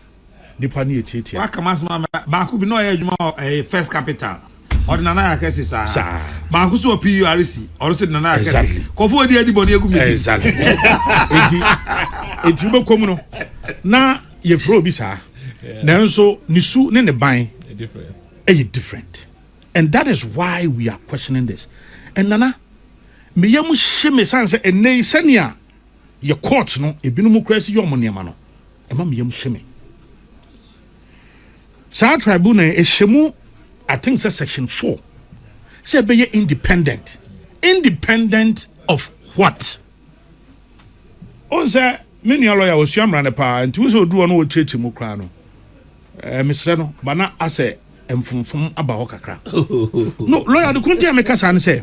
S8: nipa ne etete
S9: wa kamasma ba ku bi no ya adwuma first capital or nana ya okese sa ba ku so PURC or so nana ya okese ko fo di adi boni egum ni
S8: exactly enti be ko mu no na ye fro bi sa nanso nisu ne ban different, and that is why we are questioning this. And nana me yamu sheme sanse enei sania ye court no ebinumu krasi yo monema no ema me yamu sheme sa tribunal e shemu I think section 4 say be independent of what on say many lawyer was yamra ne pa nti so du ono wo chechi mu kra no misre no bana ase emfumfum aba ho kakra no lawyer de kunti ameka san say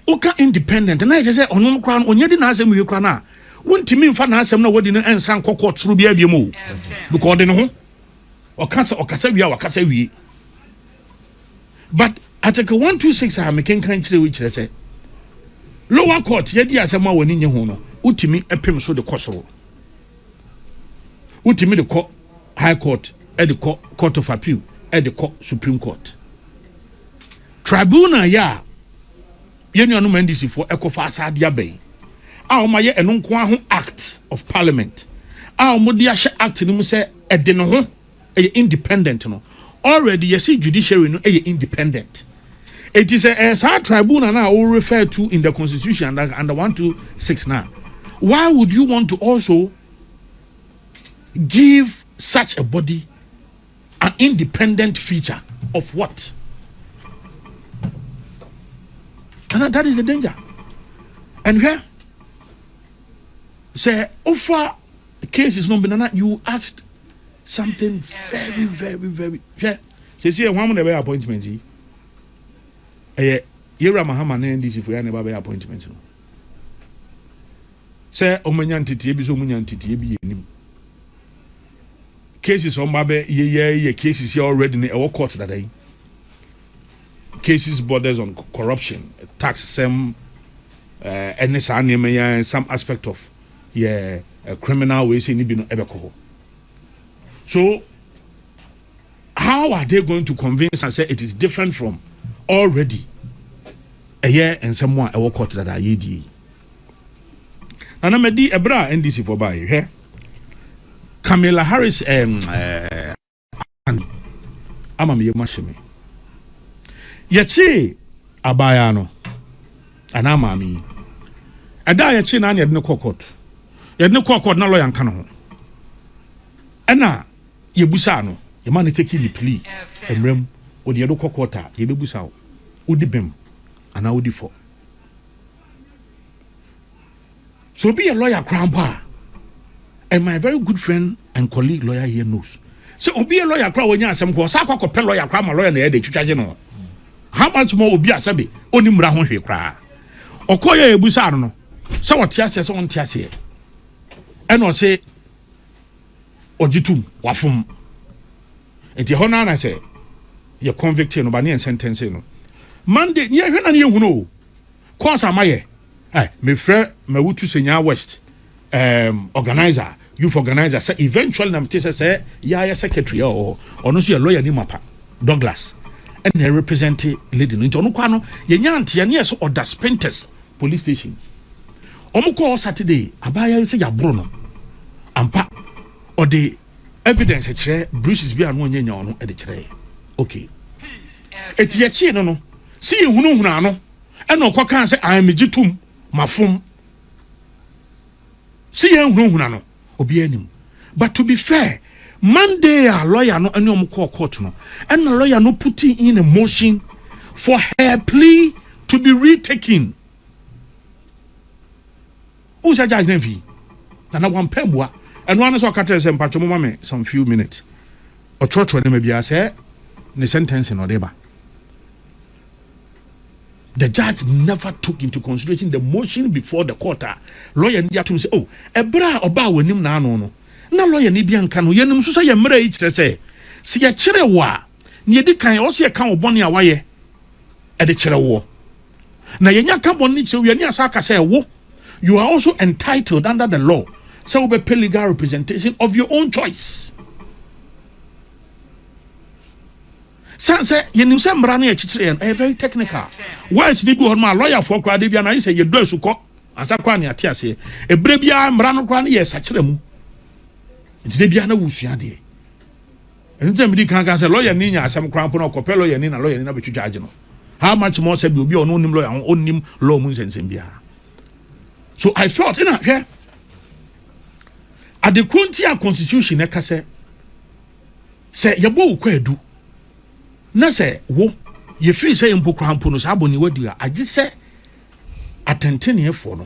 S8: oka independent na je say onom kra no onye di na asem ye kra na wontimi mfa na asem na wodi no ensan kokko tru bia bia mu because de no ho okasa wi wakasa wi but Article 126 ha meken kan kire wi kire say lower court ye di asem a woni nye ho no utimi epem so de kosoro utimi de ko high court e de court of appeal e de Supreme Court tribunal ya yenuanum NDC for ekofa asade abai a o maye eno nko ho act of parliament a o modi ahye act ni mu se ede no ho e independent no already you see judiciary no e independent. It is a tribunal now all refer to in the constitution under 126 now. Why would you want to also give such a body an independent feature of what? And that is the danger. And here, say, offer cases, no, banana, you asked something very, very, very. Say, see, one of the appointment. Yera Mahama NDC for your never appointment. Say, Omanyan Titi, Ebiso Munyan Titi, Ebi. Cases on Babe, ye cases here already in our court that day. Cases borders on corruption, tax, some NSA, some aspect of criminal ways in Ibino Ebeko. So how are they going to convince and say it is different from already a year and someone a walk out that I did? And I'm a NDC for by here. Kamala Harris I'm a mere machine. Yet abayano and amami. A die chin and yet no cockot. Yet no cockot, no lawyer cano. And now, ye busano, your money taking the plea, and rem, or the other cockota, ye be busao, would the bim, and I would default. So be a lawyer, grandpa. And my very good friend and colleague lawyer here knows. So be a lawyer, crowd when you are some Sako Pell lawyer, crime lawyer, and the head to charge. How much more will be a sabi? Only Mrahon he cry. Or Koya Busano. So what Tias on Tiasia. And or say, Ojitum, Wafum. And the Honan, I say, you're convicted of and sentencing. Monday, near when you know. Cause am I? Hey, my friend, my Wutu Senior West organizer, youth organizer, say eventually, I'm say, yeah, secretary or no, see a lawyer named Douglas. And they represent leading into Onukwano, Yanti, and yes, or the Spenters police station. Omuko Saturday, Abaya say ya Bruno, Ampa, or the evidence a chair, Bruce is being one year at the tray. Okay. It's your chin, no. See you, no, and no can say, I am a jitum, mafum. See you, no, obianim. But to be fair, Monday, a lawyer no any court no, and a lawyer no putting in a motion for her plea to be retaken. Who's a judge name? And I want Pembua, and one is what Cater and Pachomame some few minutes. Or church when maybe I say, the sentence in Odeba. The judge never took into consideration the motion before the court. Lawyer Yatum say, oh, a bra or bow when him no. Na lawyer ni bianca no yenum so say mra each say si ye kire wo a ne di kan o se kan obone a waye e de kire wo na yenya ka bone che wi ani asaka say wo you are also entitled under the law so be pay legal representation of your own choice say yenum say mra na e kire e very technical once dey do ma lawyer for kwa dey bia na say ye do asuko ansa kwa ne ate ase e bre bia mra no kwa na ye sa kire mu nti bia na wusua de enti me di kan say lawyer ni nya asem kran po na kopɛ lawyer ni na lawyer ni na betwitwa age no how much more say bi obi ono nim lawyer onim law mu nsensem bia so I felt ina hwɛ at the Kuntia constitution e ka say yebo wo edu na say wo ye free say mpo kran po no sa aboni wadi a age say atentene efo no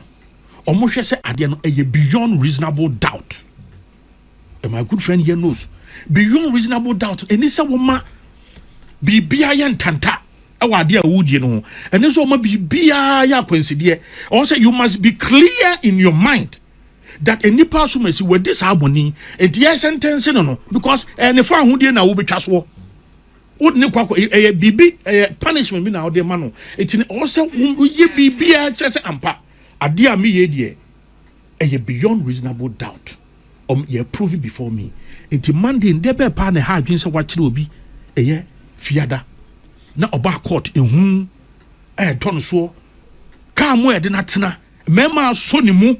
S8: omo hwɛ say ade no e beyond reasonable doubt. And my good friend here knows beyond reasonable doubt. And this woman be and tanta. Our dear wood, you know, and this woman be coincident. Also, you must be clear in your mind that any person may see where this harmony and the sentence no because and if I would now be just war. Wouldn't a BB punishment be now dear mano. It's also ye be just ampa. A dear me ye a beyond reasonable doubt. You prove it before me. Into Monday in debe pa ne ha adwin se wakire obi eye fiada na oba court ehun ton so ka mo e de na tena mema so ni mu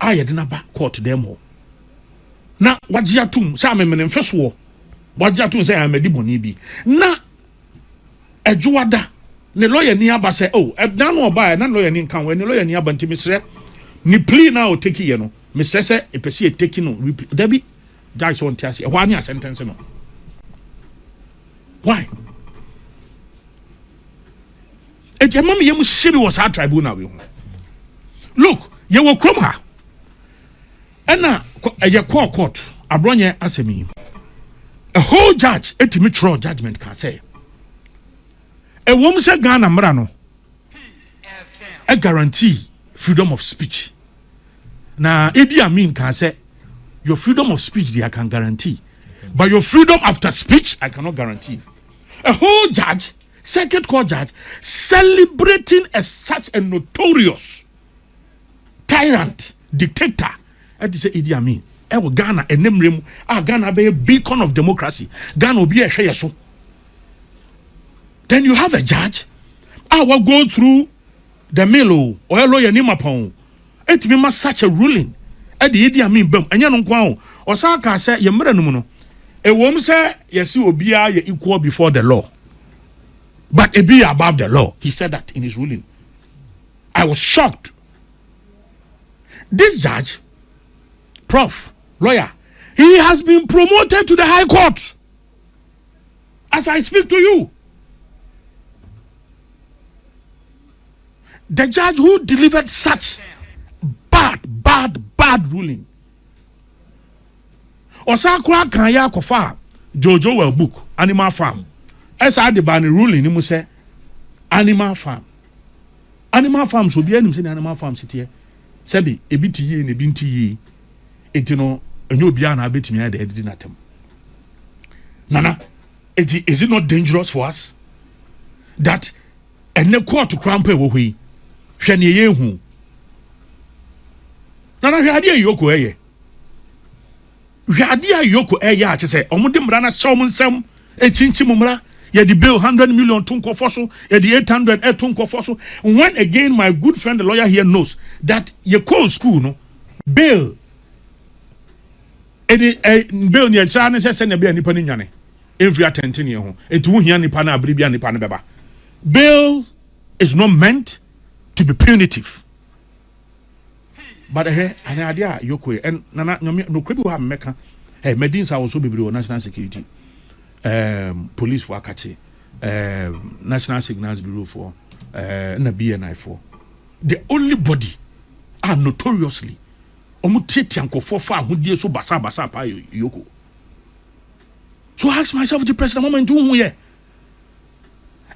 S8: aye de na ba court dem ho na wagye atum sa memene mfeso wagye atum se amadi boni bi na adwuada ne lawyer ni aba se oh na no oba na lawyer ni kan we ne lawyer ni aba ntimisre ni plea now take you know Mr. Say a person taking no Debbie judge on Tiasi a 1 year sentence no why a jamam yam shibi was our tribunal look you will come her and now a court abronye asemi a whole judge etimi judgment can say a woman say Ghana mrano a guarantee freedom of speech. Now, Idi Amin can say, your freedom of speech, I can guarantee. But your freedom after speech, I cannot guarantee. A whole judge, second court judge, celebrating such a notorious tyrant, dictator, and say Idi Amin. Ghana enemrem Ghana be a beacon of democracy. Ghana will be a share so. Then you have a judge. Will go through the mill or a lawyer nimapon. It be such a ruling. At the Idi Amin bum and yanon kwao. Osaka said Yamrano. A woman say yes, you will be equal before the law. But it be above the law. He said that in his ruling. I was shocked. This judge, prof, lawyer, he has been promoted to the High Court. As I speak to you. The judge who delivered such bad ruling. Osakura Kanya Kofa, Jojo well book, Animal Farm. As I the ban ruling, you must say Animal Farm. Animal Farm should be any Animal Farm city. Sebi, a bit ye and a binti ye. It no, a new biana bit me at the editing atom. Nana, is it not dangerous for us that a ne court to cramp away? Shani yehu. Nana, Yadia Yoko eye. Yadia Yoko eye, I say, Omudim Rana Salmon Sam, a chinchimumra, ye the bill 100 million tunko fossil, ye the 800 tunko fossil. When again, my good friend, the lawyer here knows that ye call school, no bill. Bill near China says, send a bill nipanini. Every attention year home. It won't hear Nipana, Bribia Nipanababa. Bill is not meant to be punitive. But an idea, Yoko, and Nana, no cripple have Mecca. Hey, Medins are also be national security, police for Akachi, National Signals Bureau for BNI for. The only body are notoriously Omutetianko for far who dear so basa pa Yoko. So I ask myself the president moment to here.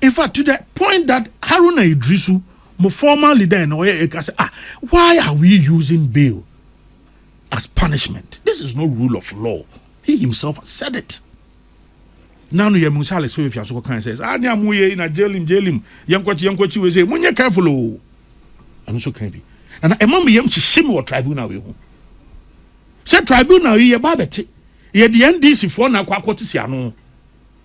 S8: In fact, to the point that Haruna Idrisu, my former leader in Oye, say, why are we using bail as punishment? This is no rule of law. He himself said it. Now you Musale so if you so kind says, muye in a jail him, Yankochi will say, Munya careful. I'm so can be. And a mummy yam shim or tribunal. Said tribunal ye babet. Ye the NDC for na kwakotisiano.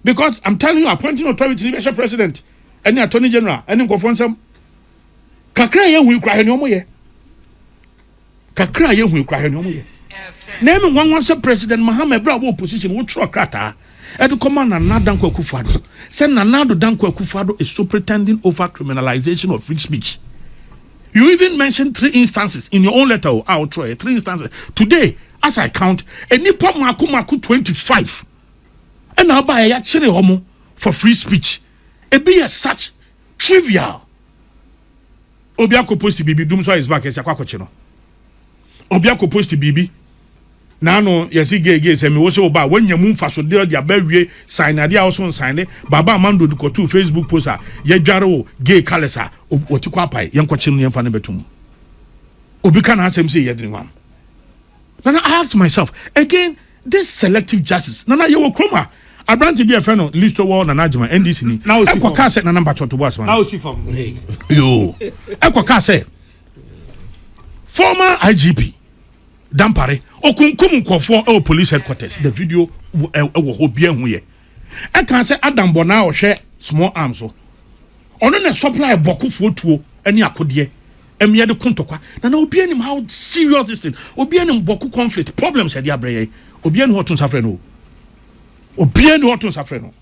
S8: Because I'm telling you, appointing authority to the president, any attorney general, any conference. Kakra ye hu kra no mo ye. Kakra ye hu kra no mo ye. Name one president Mahama bra opposition wo tro krata. E to command Nana Danko Akufo-Addo. Say Nana Danko Akufo-Addo is superintending over criminalization of free speech. You even mentioned 3 instances in your own letter. I'll try 3 instances. Today, as I count, a nipa maku 25. And now by a chiri homo for free speech. It be as such trivial. Obiako post bibi dum so is back as akwakoche no. Obiako post bibi. Na no yesi gege se me wo se oba wanya mu mfaso de dia ba wie sign ade a wo so sign baba amando du ko to Facebook poster ye dware wo gay kalesa otikwa pai yenkoche no yemfa ne betum. Obi kan asem say ye dini wam. Now I ask myself again, this selective justice. Nana ye wo kroma Abranti be a friend of Listo Wall and Najma NDC ni. Now see for car set na number 2 was man. Now see from yo. Ekwa car say former IGP Dampare okunkum nkofo police headquarters. The video wo ho bia hu ye. E kan say Adam Bona o hwe small arms so. Ono na supply bokufo tuo ani akode. Emia de kontokwa. Na obi anim how serious this thing. Obi anim boku conflict problems e dia breye. Obi anim hotun safre no. Obi no to suffer no.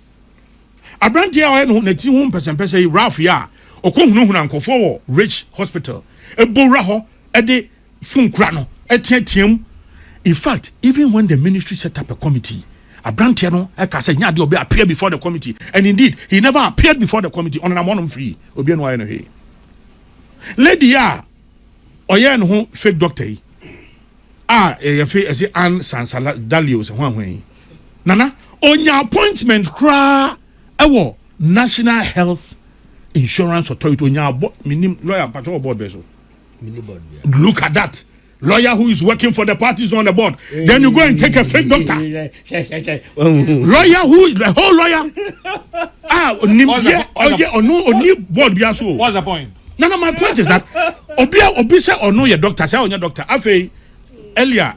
S8: Abranti a no na ti hu pese Ralph ya okohunu nkofo Rich Hospital ebora ho e de funkra no etietiam. In fact, even when the ministry set up a committee, Abranti no e ka say nya de obi appear before the committee, and indeed he never appeared before the committee on an amount free. Obi no aye no he. Lady ya oye no ho fake doctor yi. E fe say Ann Sansala Dalio se hwan. Nana onya appointment kra ewo National Health Insurance Authority onya minim lawyer patrol board beso. Look at that. Lawyer who is working for the parties on the board. Then you go and take a fake doctor. Lawyer who the whole lawyer. Board biaso.
S9: What's the point?
S8: No, my point is that obi say or no your doctor say on your doctor. Afei earlier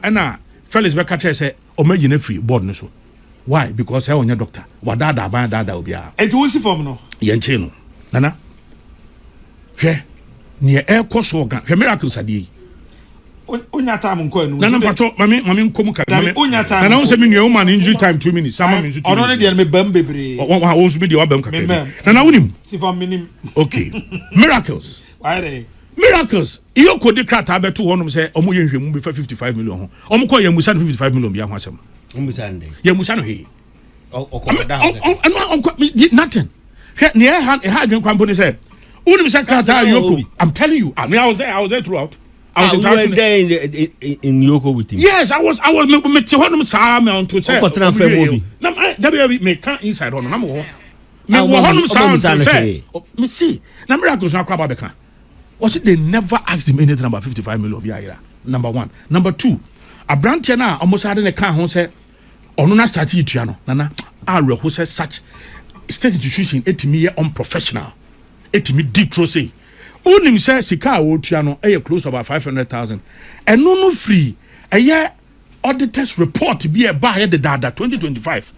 S8: Felix be catch say o ma yine free board no so. Why? Because he onya doctor. Wadada ban dada obia.
S9: Enti wo si form no.
S8: Ye nche no. Nana. Hwe. Ne e koso organ. Hwe miracles ade.
S9: Unya time nko enu.
S8: Nana pacho mami nkomu ka.
S9: Unya time.
S8: Nana won say me nua woman injury time 2 minutes. Sama me injury.
S9: Ono ne de me bam bebre.
S8: Wa wo so me de wa bam ka. Nana wonim.
S9: Si form minim.
S8: Okay. Miracles.
S9: Why dey?
S8: Miracles. Iyo kodi krata abeto honum say omo ye nhwemu be 55 million ho. Omo ko ye musa 55 million bia ho asem.
S10: Musa nde.
S8: Ye musa no he.
S10: Nothing.
S8: Near had company say, I'm telling you, I mean, I was there throughout.
S10: I was there in Yoko with him.
S8: Yes, I was with Sam to say, me can't inside on number one. Me see, Miracles not crab becca. Was it they never asked him anything about 55 million? Number one. Number two, a branch now almost had in a car home said, Onuna started Triano, Nana, Ara who says such state institution, 80 me unprofessional, 80 me deep trosy. Onim says Sika old Triano, a close about 500,000, and no free. A year auditors report to be a buyer the data 2025.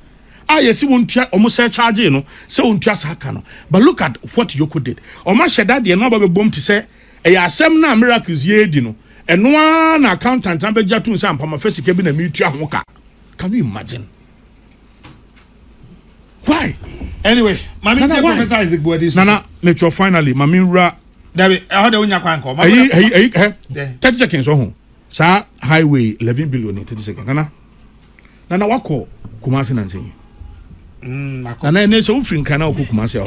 S8: I see one almost say charge, you know, so on just Hakano. But look at what Yoko did. Or my shadad, the number of bomb to say, a assembly miracles ye, you know, and one accountant, I'm Jatun Sam, my first cabin a mutual hoka. Can you imagine? Why?
S9: Anyway, Mami Professor Isaac Boadis.
S8: Nana, nature finally, Mami Ra.
S9: David, how do you know?
S8: 30 seconds. Oh, sir, highway 11 billion 30 seconds. Nana, what call Kumasi and saying? And then there's so free can I cook Kumasi.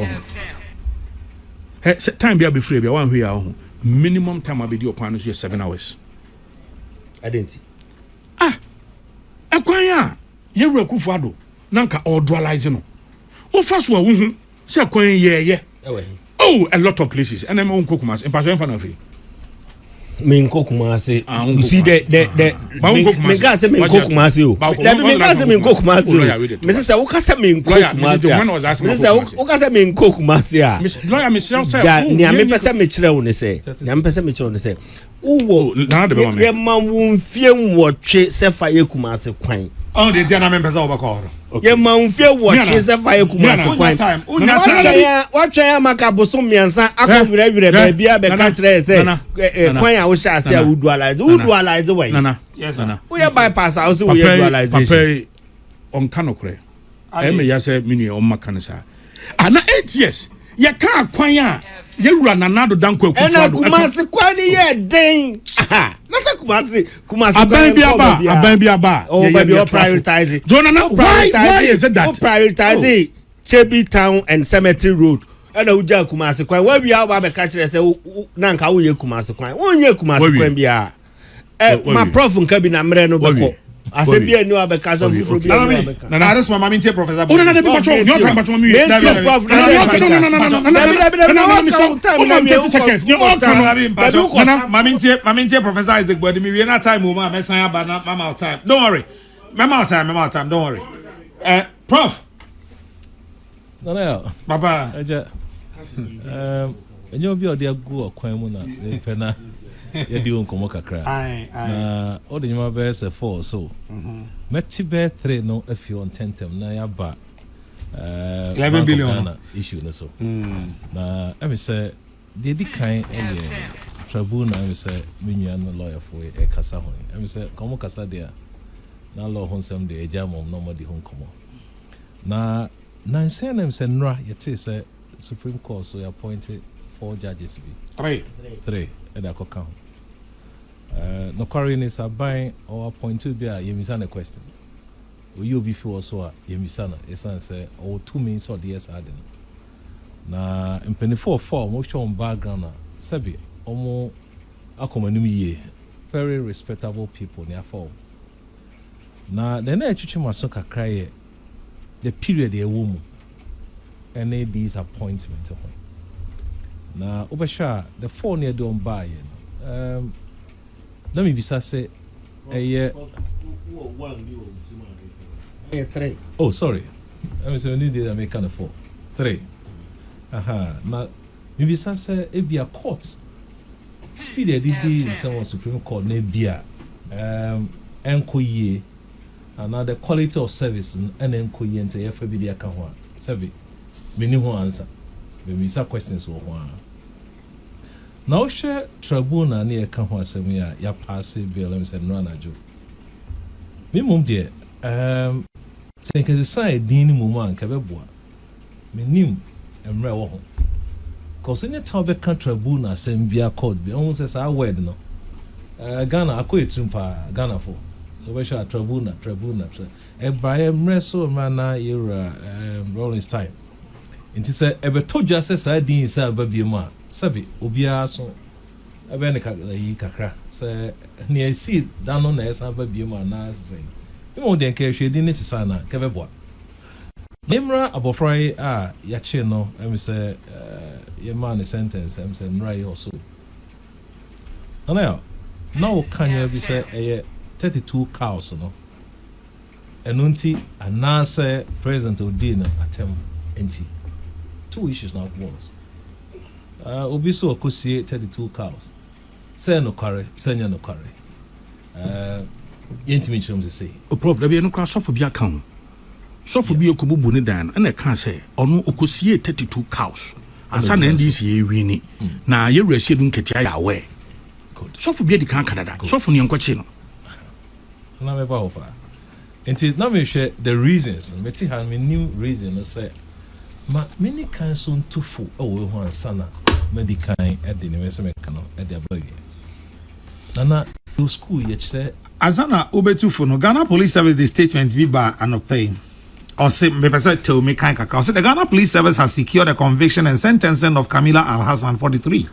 S8: Time be free, be one here. Minimum time I'll be your partners 7 hours.
S10: I didn't.
S8: Akwanya ye reku fado nanka ordualize no o first one hu say akwanya ye oh a lot of places and I'm on kokumas in passion fan free
S10: me kokumase you see me gas say me kokumase o me gas say me kokumase me say wo kasa me kokumase me say wo kasa me kokumase a
S8: lawyer me say
S10: ni am pese me kire wo ne say ni am pese me kire wo ne say wo ye ma wo mfie nwotwe se fa ye kumase kwan
S9: on the dia na me pese obako
S10: ye ma mfie nwotwe se fa ye kumase kwan watwa ya maka bosom miansa akowirewire ba bia be ka kire se kwan a wo sha ase a udualize way
S9: yes nana
S10: wo ye bypass a wo se wo ye udualization
S8: papa on kanokre me ya se mini on makanisa ana 8 years ye ka kwan a ye wura nanado danko akufado
S10: ena kumase kwan ye den na se kumase
S8: aban bi aba
S10: oh baby you prioritize
S8: Jonah why is it that
S10: prioritize Chebi Town and Cemetery Road ena uja kumase kwan wa bia ba be ka kire se na nka wo ye kumase kwan wo ye kumase kwan bia ma prof nka bi na mre no beko ase bia ni wa be ka so fufuro bia ni wa be ka
S9: na ares mama mintie professor
S8: no na be pacho you can pacho me
S10: prof
S9: na mama mintie professor Isaac Body me we na time o ma me san aba na mama time don't worry mama time don't worry prof
S11: Nana
S9: baba
S11: eja enyo bi odi agu okwan mu na pe na ye di onkomo kakra na odi nyuma be se 4 so meti be 3 no afi on tentem na ya ba
S9: 11 billion
S11: issue no so na emi say the di kan tribunal emi say menua no lawyer for e kasa ho emi say komo kasa dia na law honsem de eja mom no modi honkomo na say nra yete say Supreme Court so you appointed 4 judges be 3 and I could count no quarry is a buy or appoint to be a yemisana question you be for so yemisana esan say or 2 minutes or DS adding na in 4 most on background sabi omo akomanum ye very respectable people near fall na then I chuchu maso kakra the period they woman any disappointment na obesha the 4 near don buy let me be say oh sorry let me say we need to make kind of 4 3 na me be say e be a court speed e dey in some Supreme Court na bia enko yie and the quality of service and enko yie nte ye fa bi dia ka ho a sebe meni ho answer be mi sa questions wo ho a na o hwe tribunal na ye ka ho asem ya pass bill let me say no anajo me mum de say ke say din mum an ka beboa menim emre wo ho cause any time be can tribunal asem bia court bi on say say word no Ghana akọ pa Ghana for so we shall tribunal e buy emre so mana era rolling time nti say e be todwa say say din say ababie mu a sabi obia so e be ne ka yi kakra say ne see dano na esa ababie mu na say e mo den ka hwe din ne sisa na ka be boa Nemra abofrai a ya che no em say ye man sentence em say nrai also ana now can you be say 32 cows no enunti anase president odin atem enti two issues now was obi so akosie 32 cows say no carry say nya no carry yentimi chim say
S8: o prof da be no kwa sofo bi aka ho sofo bi ekobubu ne dan na ka say ono okosie 32 cows asa na NDC ye wini na ye wrahye dun ketia ya we sofo bi di kan Canada sofo ne enkochi no
S11: na me ba ofa enti na me hwe the reasons me ti han me new reason no say ma many kan so ntufo e wo ho ansa na medical e de ne me se me kan e de abawie nana your school ye chere
S9: azana obetufo no Ghana Police Service the statement bi ba anopay or say me person tell me kind kakra say the Ghana Police Service has secured a conviction and sentencing of Kamila Al-Hassan 43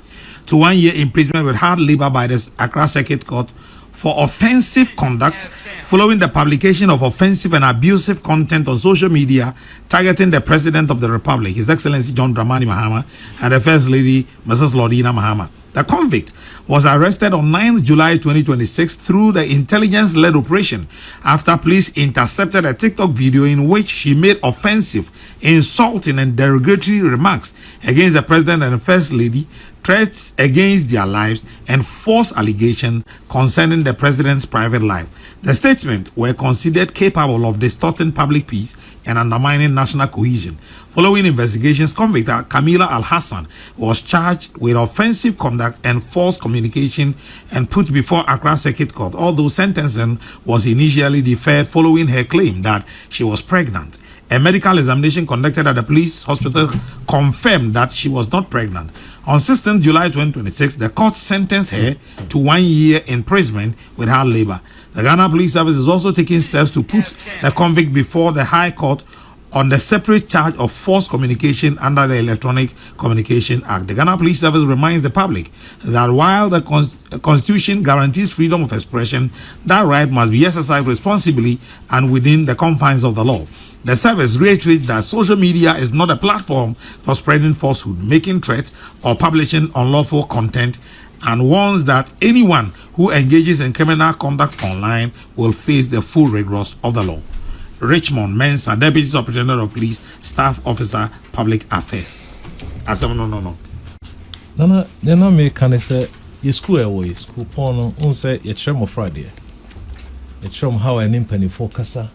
S9: to 1 year imprisonment with hard labor by the Accra Circuit Court for offensive conduct following the publication of offensive and abusive content on social media targeting the President of the Republic, His Excellency John Dramani Mahama, and the First Lady, Mrs. Lordina Mahama. The convict was arrested on 9 July 2026 through the intelligence-led operation after police intercepted a TikTok video in which she made offensive, insulting, and derogatory remarks against the President and the First Lady, threats against their lives, and false allegations concerning the President's private life. The statements were considered capable of distorting public peace and undermining national cohesion. Following investigations, convict Kamila Al-Hassan was charged with offensive conduct and false communication and put before Accra Circuit Court, although sentencing was initially deferred following her claim that she was pregnant. A medical examination conducted at the police hospital confirmed that she was not pregnant. On 16 July 2026, the court sentenced her to 1 year imprisonment with hard labor. The Ghana Police Service is also taking steps to put the convict before the High Court on the separate charge of false communication under the Electronic Communication Act. The Ghana Police Service reminds the public that while the Constitution guarantees freedom of expression, that right must be exercised responsibly and within the confines of the law. The service reiterates that social media is not a platform for spreading falsehood, making threats, or publishing unlawful content, and warns that anyone who engages in criminal conduct online will face the full rigors of the law. Richmond Mensah, Deputy Superintendent of Police, Staff Officer, Public Affairs. I said, no.
S11: Nana, then I make can say, your school away, school porn, on say, your chum of Friday. A chum how an impany for Cassa.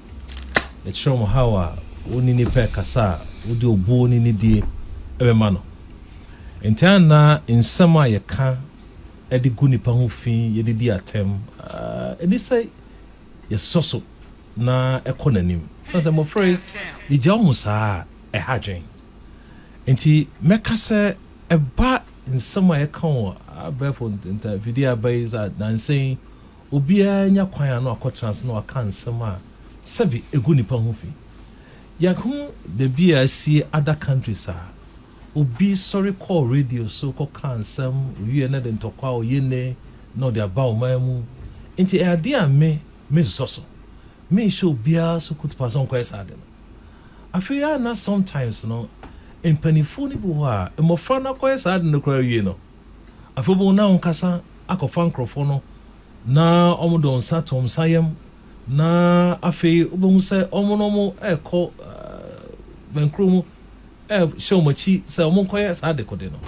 S11: A chum how a only pair Cassa, would do bone in the day, every man. In turn, now, in summer, you can, Eddie Gunipa who fee, ye did attempt, and they say, you're so. Na economy. So I'm afraid the jamusa a hajin. Enti meka se eba in somewhere kan a barefoot into video base at dancing obia nya kwan na akotrans na aka nsem a sebi egu nipa ho fi. Yakun the BRC other countries are obi sorry call radio so ko kan nsem wie na de ntokwa oyene no de aba o mamu. Enti e ade a me soso me show bia so could pass on quite sad. I feel na sometimes no in penifuni buha e mo fra na quite sad no kwa wie no. Afebo na onkasa akofa nkrofo na omodo onsa tom sayem na afi obo se omonomo eko benkromu show machi se omo kwye sad ko de no.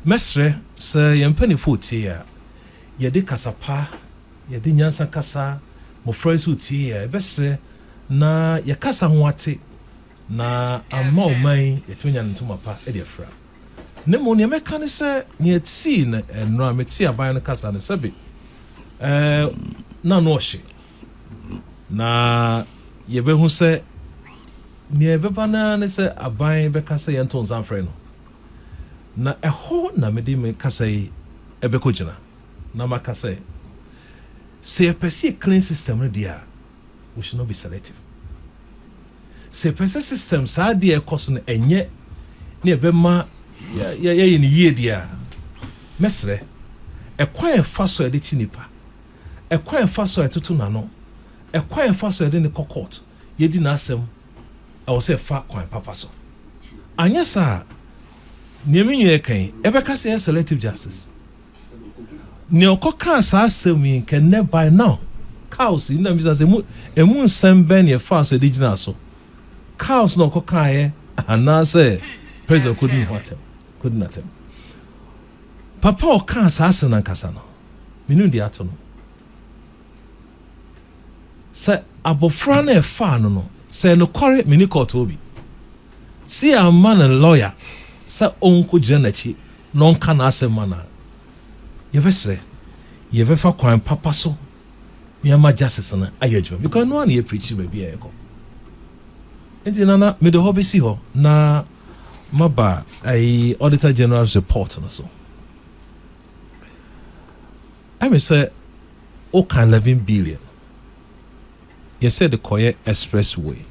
S11: Mesre se yempani fotie ya ye de kasapa ye de nyansa kasa mo friends who tie ebesre na yakasa ho ate na ama oman etwenya ntoma pa e de fra ne mo ne meka ne se ne ati na enro ameti aban no kasa ne sebe na no hye na yebehu se ne beba na ne se aban be kasa ye nton zanfre no na eho na mede me kasa yi ebeko gina na makasa say a clean system no dia we should not be selective. Say a system sa dia cost no enye na ebema ya ni ye dia mesre e kwan fa so de chinipa e kwan fa so etoto na no e kwan fa so de ne court ye di na asem I was say fa kwan papa so anya sa niamenye kan ebeka say selective justice ne okoka sa asem can never by now cows in them say emu nsem ben ye fa so de gina so cows no okoka ye ana say president couldn't attempt papa oka sa asem na nkasa no minu di ato no say abofra na e fa no say no kore mini court obi see a man and lawyer say onko gina na chi no nka na asem mana yevesre yevefa kwan papa so me justice na ayedwo because no one here preach be bia eko enti nana me de hobby ho na maba ai auditor general's report no so I may say o kan 11 billion you said the Koye expressway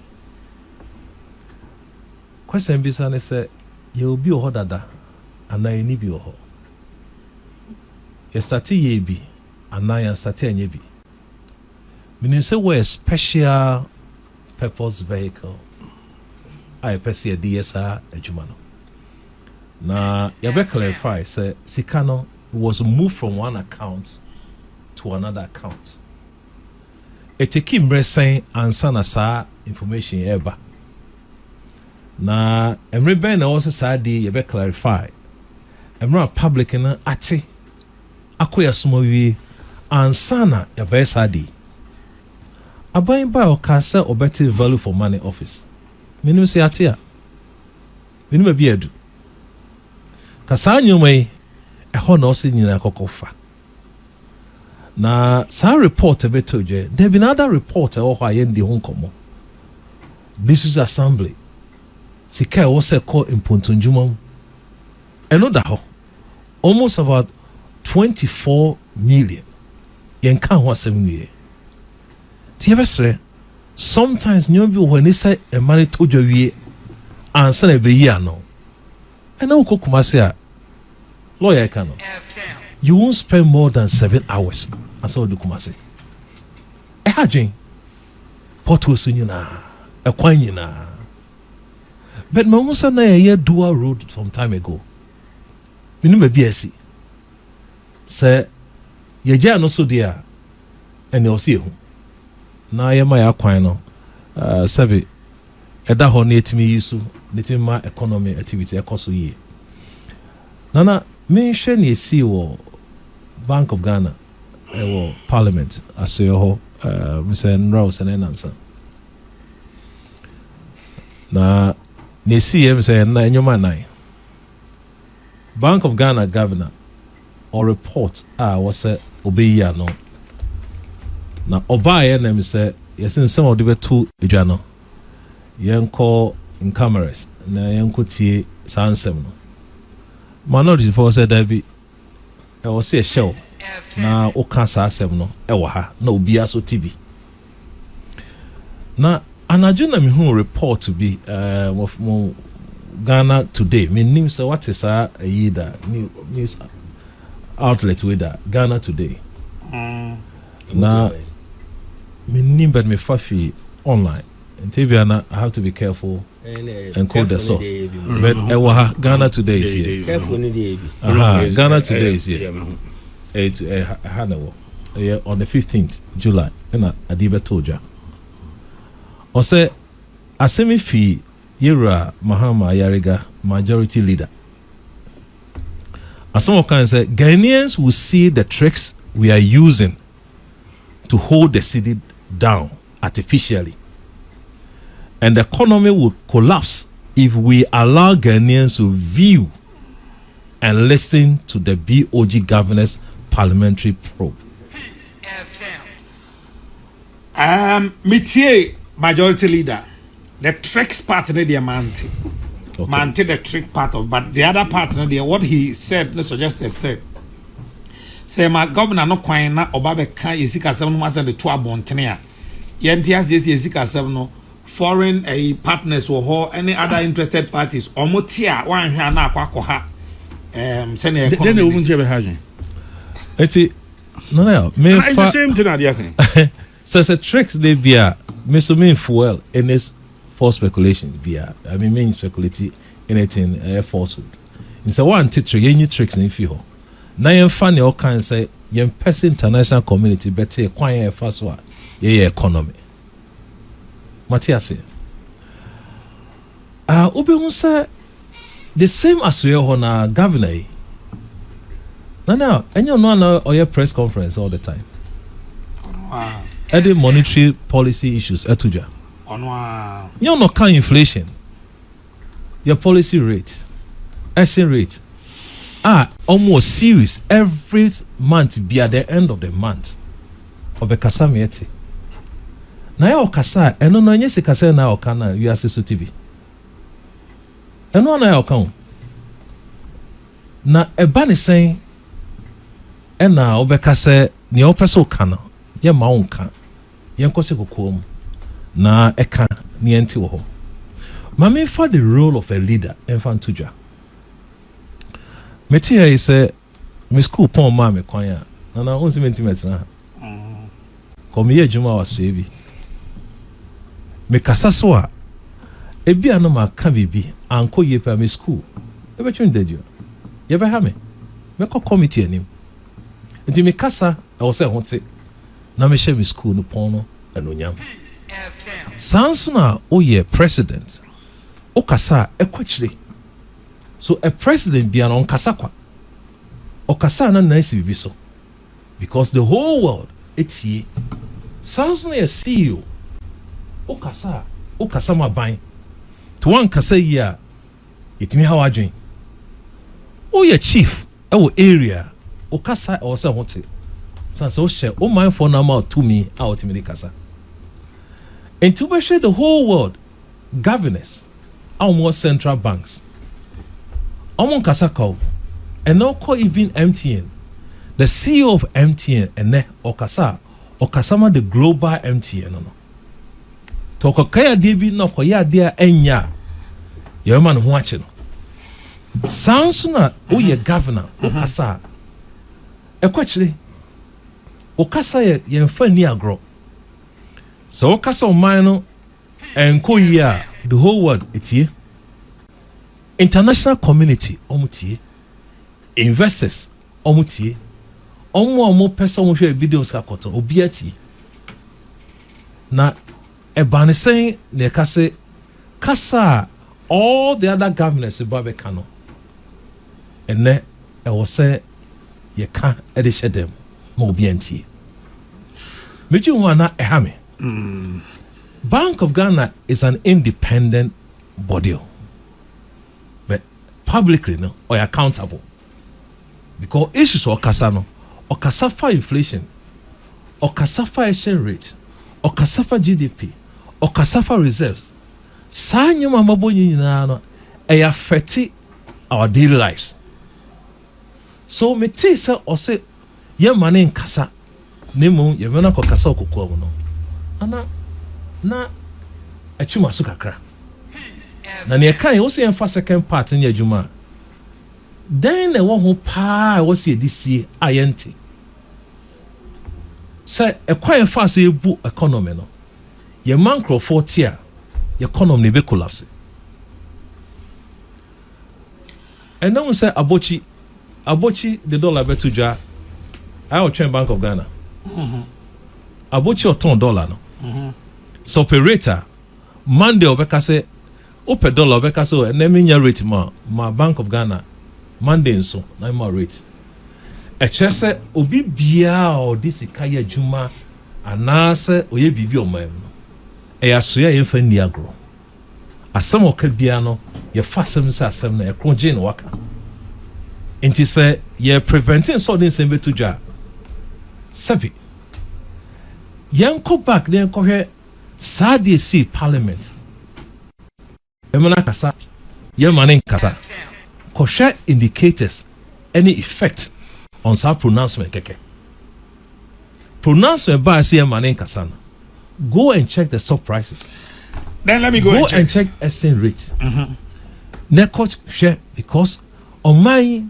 S11: question bisa ne say you will be o dada ana ni bi o ho yestati ye bi ana ya stati anye bi meaning say we a special purpose vehicle I pese a DSR adwuma no na ya be clarify say sikano was moved from one account to another account it take him saying answer na sa information eba na emre ben na also say ya be clarify emre public na ate akoya sumawi ansana ya be sadi aban ba o ka say obeti value for money office minimum say atia minimum bi edu ka sa nyomai e ho na o se nyina kokofa na sa report ebe toje there been another report e ho aye ndi ho nkomo this is assembly sika wo se ko impontonjumam eno da ho almost about 24 million yen kan ho asem wie tiebesre sometimes nyombi when say e mani tojo wie ansa na be yi ano ena wo kokuma se a lawyer kan you won't spend more than 7 hours as all the kumase e hadwen porto so nyina e kwan nyina but ma musa na ye dual road some time ago minimum be asi say ye ja no so dia ene o se hu na ye ma ya kwan no sabe eda ho na etimi yisu netimi ma economy activity ekoso ye nana me hwe na esi wo Bank of Ghana wo parliament aso ho Mr. Rose and answer na nesi em say na enyoma nine Bank of Ghana governor or report was obeya no na obaye na me say yesin some of the betu edwa no yenko in cameras na yenko tie sansem no manodi for say that be I was say a show na o cancer asem no e wo ha na obi aso TV na anaju na me hu report to be of Ghana Today me nim say what is a yida news outlet with that Ghana Today na me nim but me fafi online and TV na I have to be careful and quote the source but Ghana Today is here Ghana Today is here on the 15th July and Adiba Toja or say asemi fi Yera Mahama Yariga majority leader as some can say Ghanaians will see the tricks we are using to hold the city down artificially. And the economy would collapse if we allow Ghanaians to view and listen to the BOG governor's parliamentary probe.
S9: Métier majority leader, the tricks part of the Manti. Okay. Manti the trick part of, but the other part of the what he said, said. Say my governor no quite na Obabe can Yesika 7 months and the 2 Bontenea. Yentias Yesika 7 no foreign partners or any other interested parties. Omotia one here na kwakoha. Send a
S8: then they won't ever have you.
S11: It's the
S8: same thing at
S11: so it's a tricks they via mean fuel in this for speculation via mean speculate anything falsehood. It's a one teacher any tricks in feel. Now you funny all can say you person international community better acquire first one economy. Matthias say Obi say the same as we are governor. Now, and you know or your press conference all the time. Any monetary policy issues etuja. You know kind inflation. Your policy rate, action rate, almost serious every month be at the end of the month. Obekasa miete. Na ya okasa eno no nyese kasa na okana you access TV. Eno na ya okan. Na eba ne sen ena obekasa ni opeso kana ye ma onka ye nkose kokom na eka ni enti wo ho. Mami for the role of a leader enfantuja. Meti here say me school pon ma me kwan ya na na onsi mentimeter na come here juma wa sebi me kasa so a ebi ano ma ka bibi anko ye pa me school e be twen dejo ye be ha me ko committee anim nti me kasa e wo se hote na me share me school no pon no enonyam sansuna o ye president o kasa e kwachire so a president be an on kasa kwa o kasa na nice bibi so because the whole world it's ye sansuna ye CEO o kasa ma ban to one kasa ya itimi how adwen o ye chief e wo area o kasa o se hote sansa o share o man for na ma to me out me kasa and to share the whole world governors almost central banks almost kasa call and now call even MTN the CEO of MTN and okasama the global MTN no to kaya debi no koya dia enya ye man ho ache no sansuna o ye governor okasa ekwachire okasa ye mfa ni agro so okasa o man no enko ya the whole world etie international community omutie investors omutie omo person mo hwe videos ka koto obi ati na ebane sen ne kasa all the other governors babe kano ene e wo se ye ka e de hyedem mo obi antie meji ho na e ha me Bank of Ghana is an independent body but publicly no or accountable because issues okasa no okasa for inflation okasa for exchange rate okasa for GDP okasa for reserves sanyo mamabo nyina no e affect our daily lives so me say say ye mane nkasa nemu ye mena kokasa okoko no ana na achuma so kakra na ne kan wo se emfa second part in adwuma then na wo ho pa wo se edisi ayenti say ekwan fa se ebu economy no ye mancrofo tia ye economy be collapse and now say abochi the dollar be tujwa I will train Bank of Ghana abochi oton dollar no so operator Monday obeka say ope dollar obeka so na menya rate ma Bank of Ghana Monday nso na ma rate e chese obi bia o disika ya juma anaasɛ ɔyɛ biribi ɔman mu no ɛyɛ asoɛ a yɛmfa nni agorɔ asɛm ɔka biara no yɛfa asɛm sɛ asɛm no ɛkoro gye no waka nti sɛ yɛ preventing sɛ ɔde nsɛm bɛto dwa a sɛbi yɛnkɔ back na yɛnkɔhwɛ saa deɛ si parliament ɛmɛ no akasa yɛma ne nkasa kɔhwɛ indicators any effect on saa pronouncement kɛkɛ pronouncement baa sɛ yɛma ne nkasa no go and check the stock prices.
S9: Then let me go
S11: and check exchange rate. Nekot share because on my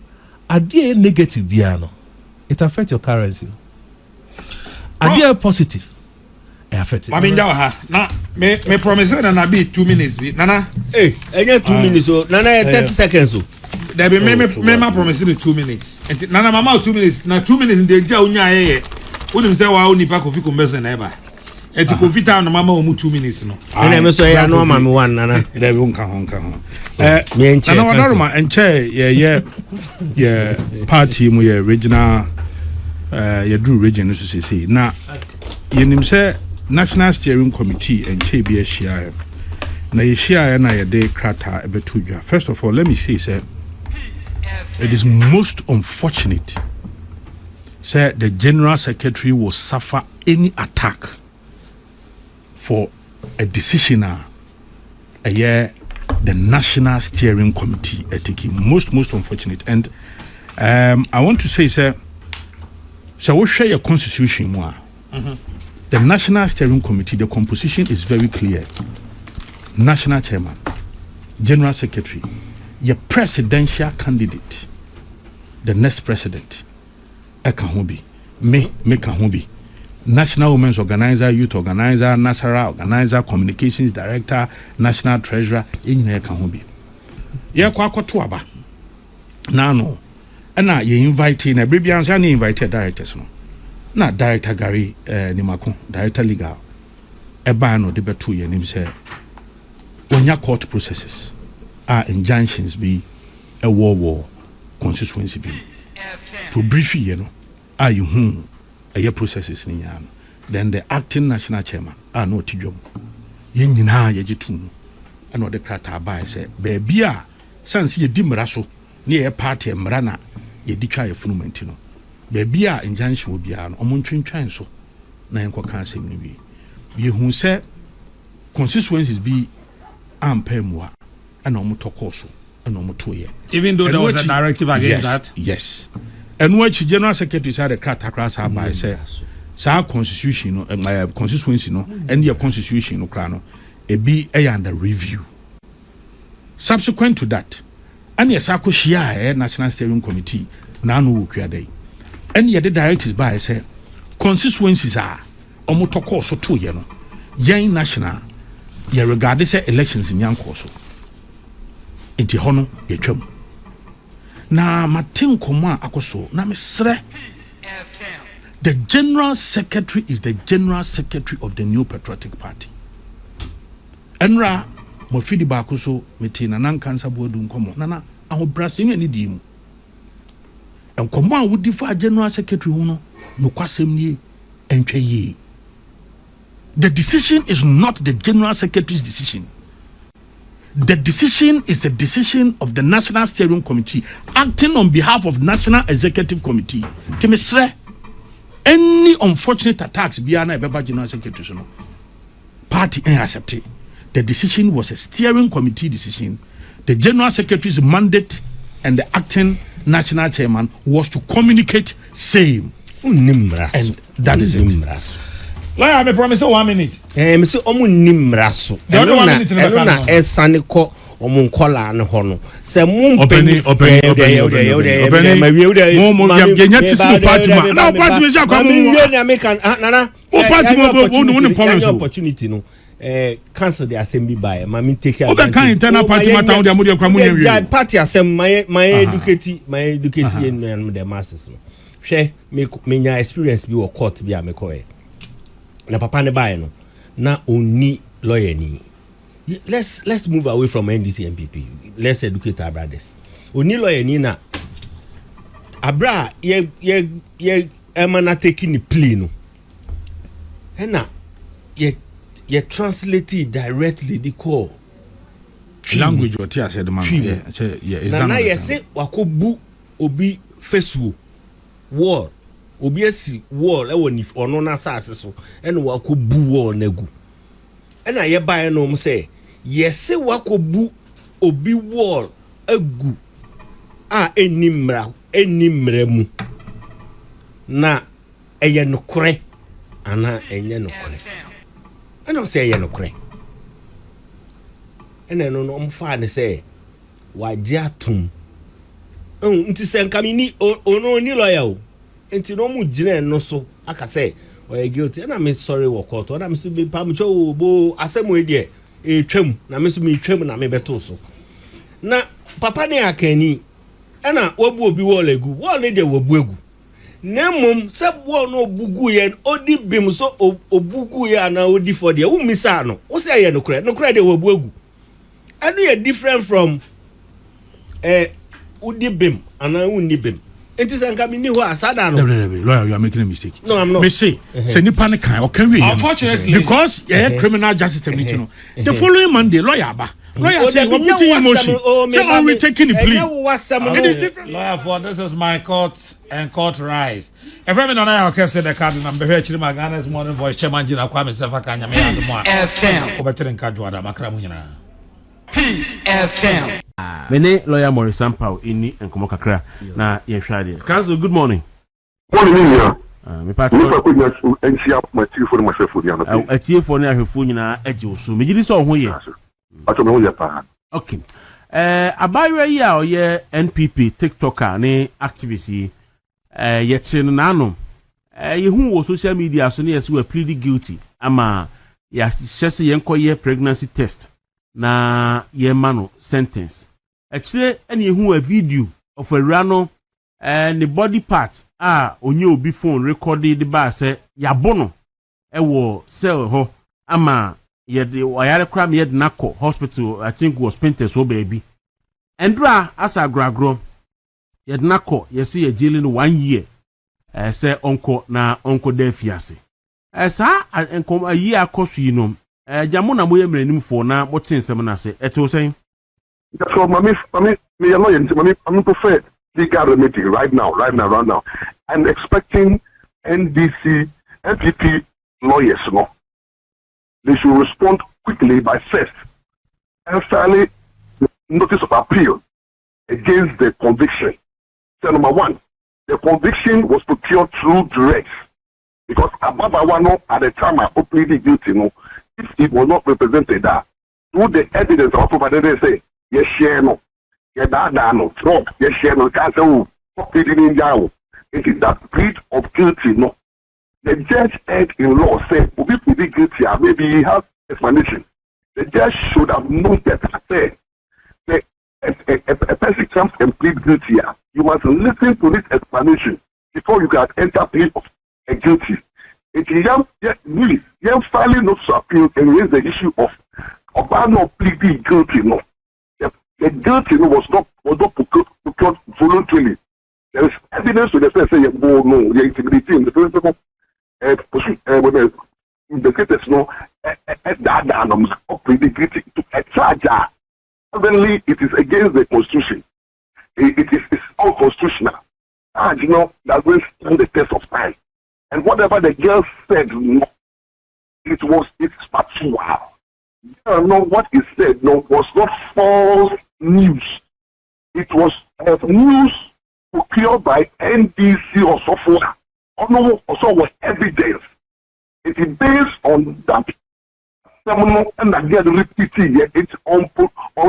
S11: idea negative biano, it affects your currency. Idea positive, it affects it.
S9: I mean, now me promise that na be 2 minutes. Nana,
S10: hey, I get 2 minutes. So Nana 30 seconds. So
S9: there be me promise me 2 minutes. And Nana mama 2 minutes. Na 2 minutes in the ja unya ye. Unim say wa uni pa kofi kumbese na eba. Eti confita na mama omu 2 minutes no.
S10: Ena me so ya no mama one nana.
S8: There we nka ho. Nana wadaruma enche ye party mu ye regional ye do region so say na yenim say National Steering Committee enche bi ahia na ye hia na ye de krata ebetudwa. First of all, let me say it is most unfortunate say the General Secretary will suffer any attack for a decision the National Steering Committee taking most unfortunate. And I want to say sir, so we share your constitution more. The National Steering Committee, the composition is very clear. National Chairman, General Secretary, your presidential candidate, the next president, Ekahobi, me Kahobi. National Women's Organizer, Youth Organizer, Nasara Organizer, Communications Director, National Treasurer, in here can be. Yeah, quite aba. No. And now you inviting a baby answer and invited directors. No, not Director Gary Nimako, Director Legal. A ban or debate 2 years, and say when your court processes are injunctions be a war constituency be to brief you, are you whom? A processes ni yan. Then the acting national chairman no tijom. Yen nyina ye jitum. Ano de krata ba say baby a sanse ye di mraso ne ye party mrana ye di twa ye funumenti no. Baby a injunction obi a no omontwentwan so na enko kan asem ni wi. Ye hu say constituencies be ampemwa ana omotoko so ana omotoye.
S9: Even though there was a directive against that.
S8: Yes. And what General Secretary said the cat across her by say sa constitution no constituency no and your constitution no crano e be under review. Subsequent to that, and yes I could share National Steering Committee na no ukua day. And the directives by say constituencies are omotoko so to ye no. Yen national ye regard say elections in yanko so. Enti hono ye twam. Na matin koma akoso na mesre the General Secretary is the General Secretary of the New Patriotic Party. Enra mo fidi ba akoso metina nan kansa bodu nkomo nana ahobrasem ani di mu enkomo a wodi fa General Secretary hu no kwasem nie entwa yi. The decision is not the General Secretary's decision. The decision is the decision of the National Steering Committee acting on behalf of National Executive Committee. Timesre, any unfortunate attacks beyond a General Secretary, party ain't accepted. The decision was a steering committee decision. The General Secretary's mandate and the acting National Chairman was to communicate same. And that is it.
S9: Lawyer, I promise 1 minute.
S10: Me say omu nimraso. Eno na esane ko omu nkola ne ho no. Se mu
S8: openi mo yenya tisi party ma. Na party me sha kwa mu.
S10: Na me kan nana.
S8: O party mo no problem
S10: opportunity no. Cancel the assembly by ma me take care.
S8: O be kan internal party matter o dey mo dey kwa mu yen wi.
S10: Party assembly my educate yen the masses no. Hwe me nya experience bi wo court bi a me ko e. Na papa ne buy no na oni lawyer ni. Let's move away from NDC MPP. Let's educate our brothers. Oni lawyer ni na abra ye emana taking the plea no. Hena ye translate it directly the call
S8: language what you said man
S10: na yesi wakobu obi fesuo wall obi asi wall e woni ono na asase so ene wakobu wall nagu ena ye bae no mo say yesi wakobu obi wall agu a enimra mu na eye nokore ana enye nokore ena say eye nokore ena no no mfa ne say waje atum nti se nkami ni ono ni lawyer o nti no mu gina no so aka say oye guilty ena me sorry wo court na me so be pam cho bo asemu e de twam na me so me twam na me beto so na papa ne akani ena wabu obi wall egu wall ne de wabu egu nemum se wall no bugu ye odi bim so obugu ye na odi for de wo misa no wo say ye no kure de wabu egu anu ye different from udi bim and uni bim. It is uncoming new asada no.
S8: Lawyer, you are making a mistake.
S10: No, I'm not.
S8: Me say ni panic or can we?
S9: Unfortunately,
S8: because criminal justice meeting. The following Monday, lawyer ba. Lawyer say we putting in motion. So are we taking the plea? It is different.
S9: Lawyer, for this is my court and court rise. If I'm not I can say the card number here chiri magana morning voice chairman Jina Kwame Sefakanya me and mo. FM. Obetere nkadwo ada makra mu nyina.
S13: Peace FM. Mene lawyer Morris Sampao inni enkomo kakra na ye hwade. Council, good morning.
S14: Morning ya.
S13: Me patro.
S14: Me ko nya so ensia mati for myself for yana.
S13: Atie for na ahwefo nyina age wo so. Me gidi so ho ye.
S14: Ato me ho ye pa.
S13: Okay. Abayo yi a oye NPP TikToker ne activist yi ye chin na no. Ye hu wo social media so ne yes we plead guilty ama ya hyese ye nkoye pregnancy test. Na yemano sentence actually any who a video of a rano and the body part onye obi phone recorded the bar say yabono wo cell ho ama ye de wayare kra me de nako hospital I think was painted so baby endra asa agragro ye de nako ye say ye jailing 1 year say onko da fiase sa enkom a year akoso yinom Jamuna moye mrenim for na motin sem na se eto sen.
S14: So mami me no yen mami I'm prefer legal remedy right now. I'm expecting NDC MPP lawyers no. They should respond quickly by first and filing notice of appeal against the conviction. So number one, the conviction was procured through drugs because Ababa at the time I pleaded guilty no. If it was not represented that, through the evidence of provided, they say, yes, share no, yes, no, drop, yes, share no, can't say, oh, it is that plea of guilty, no. The judge in law said, if we be guilty, maybe he has explanation. The judge should have known that, say, a person comes and plead guilty, you must listen to this explanation before you can enter plea of a guilty. It is young filing not to appeal and raise the issue of not pleading guilty. No, the guilty was not procured voluntarily. There is evidence to the fact say no, the integrity in the principle the cases no that of pleading guilty to a charge. Suddenly, it is against the constitution. It's unconstitutional. And you know that will stand the test of time. And whatever the girl said, no, it's factual. No, what is said, no, was not false news. It was news procured by NDC or software. Also was evidence. It is based on that seminal and again repeating it's on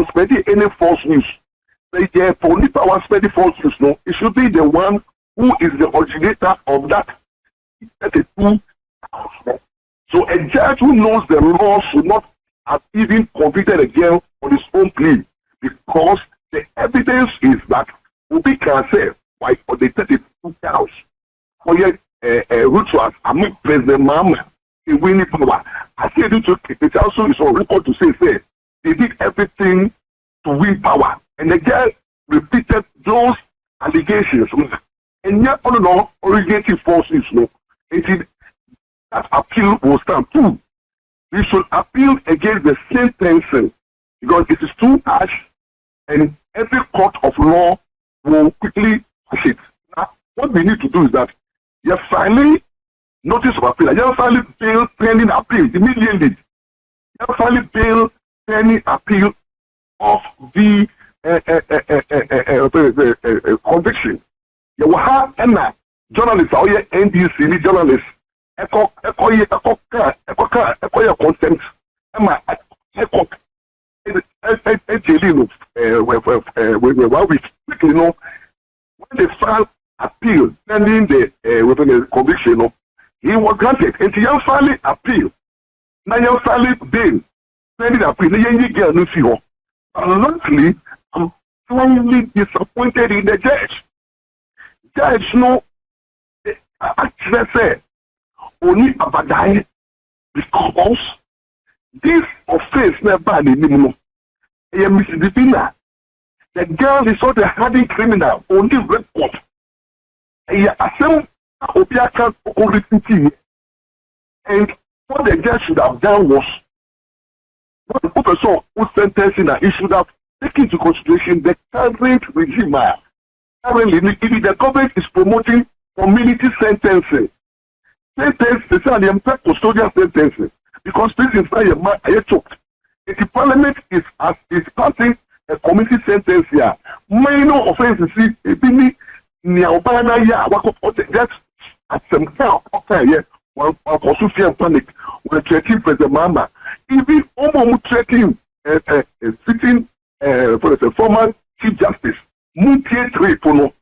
S14: spreading any false news. The police power spreading false news, no, it should be the one who is the originator of that. So a judge who knows the law should not have even convicted a girl on his own plea because the evidence is that Obi can say why for the 32 cows for your rituals among President Mahama in winning power. I said it also is on record to say they did everything to win power and the girl repeated those allegations and yet all in all originating false news no. that appeal will stand. 2, we should appeal against the sentencing because it is too harsh and every court of law will quickly push it. Now, what we need to do is that you're filing notice of appeal, you're filing bail pending appeal immediately. You're filing bail pending appeal of the conviction. You will have a journalist or NDC journalist. Echo consent. When they file appeal pending the conviction, he was granted. And he finally appeal. Now you finally bail pending appeal. Luckily, I'm finally disappointed in the judge. Judge, actually said, only Abadai, because this offense never anymore. The girl is not a hardened criminal, only record. And what the judge should have done was, what the person who sentencing he should have taken into consideration the current regime. Currently, the government is promoting community sentencing. Sentencing, the custodial sentencing. Because this is not a choked. If the parliament is passing a community sentence here, minor offenses, that's at some kind of time, one also fear and panic when threatening President Mahama. Even almost threatening sitting for the former Chief Justice, Muntie Trepono,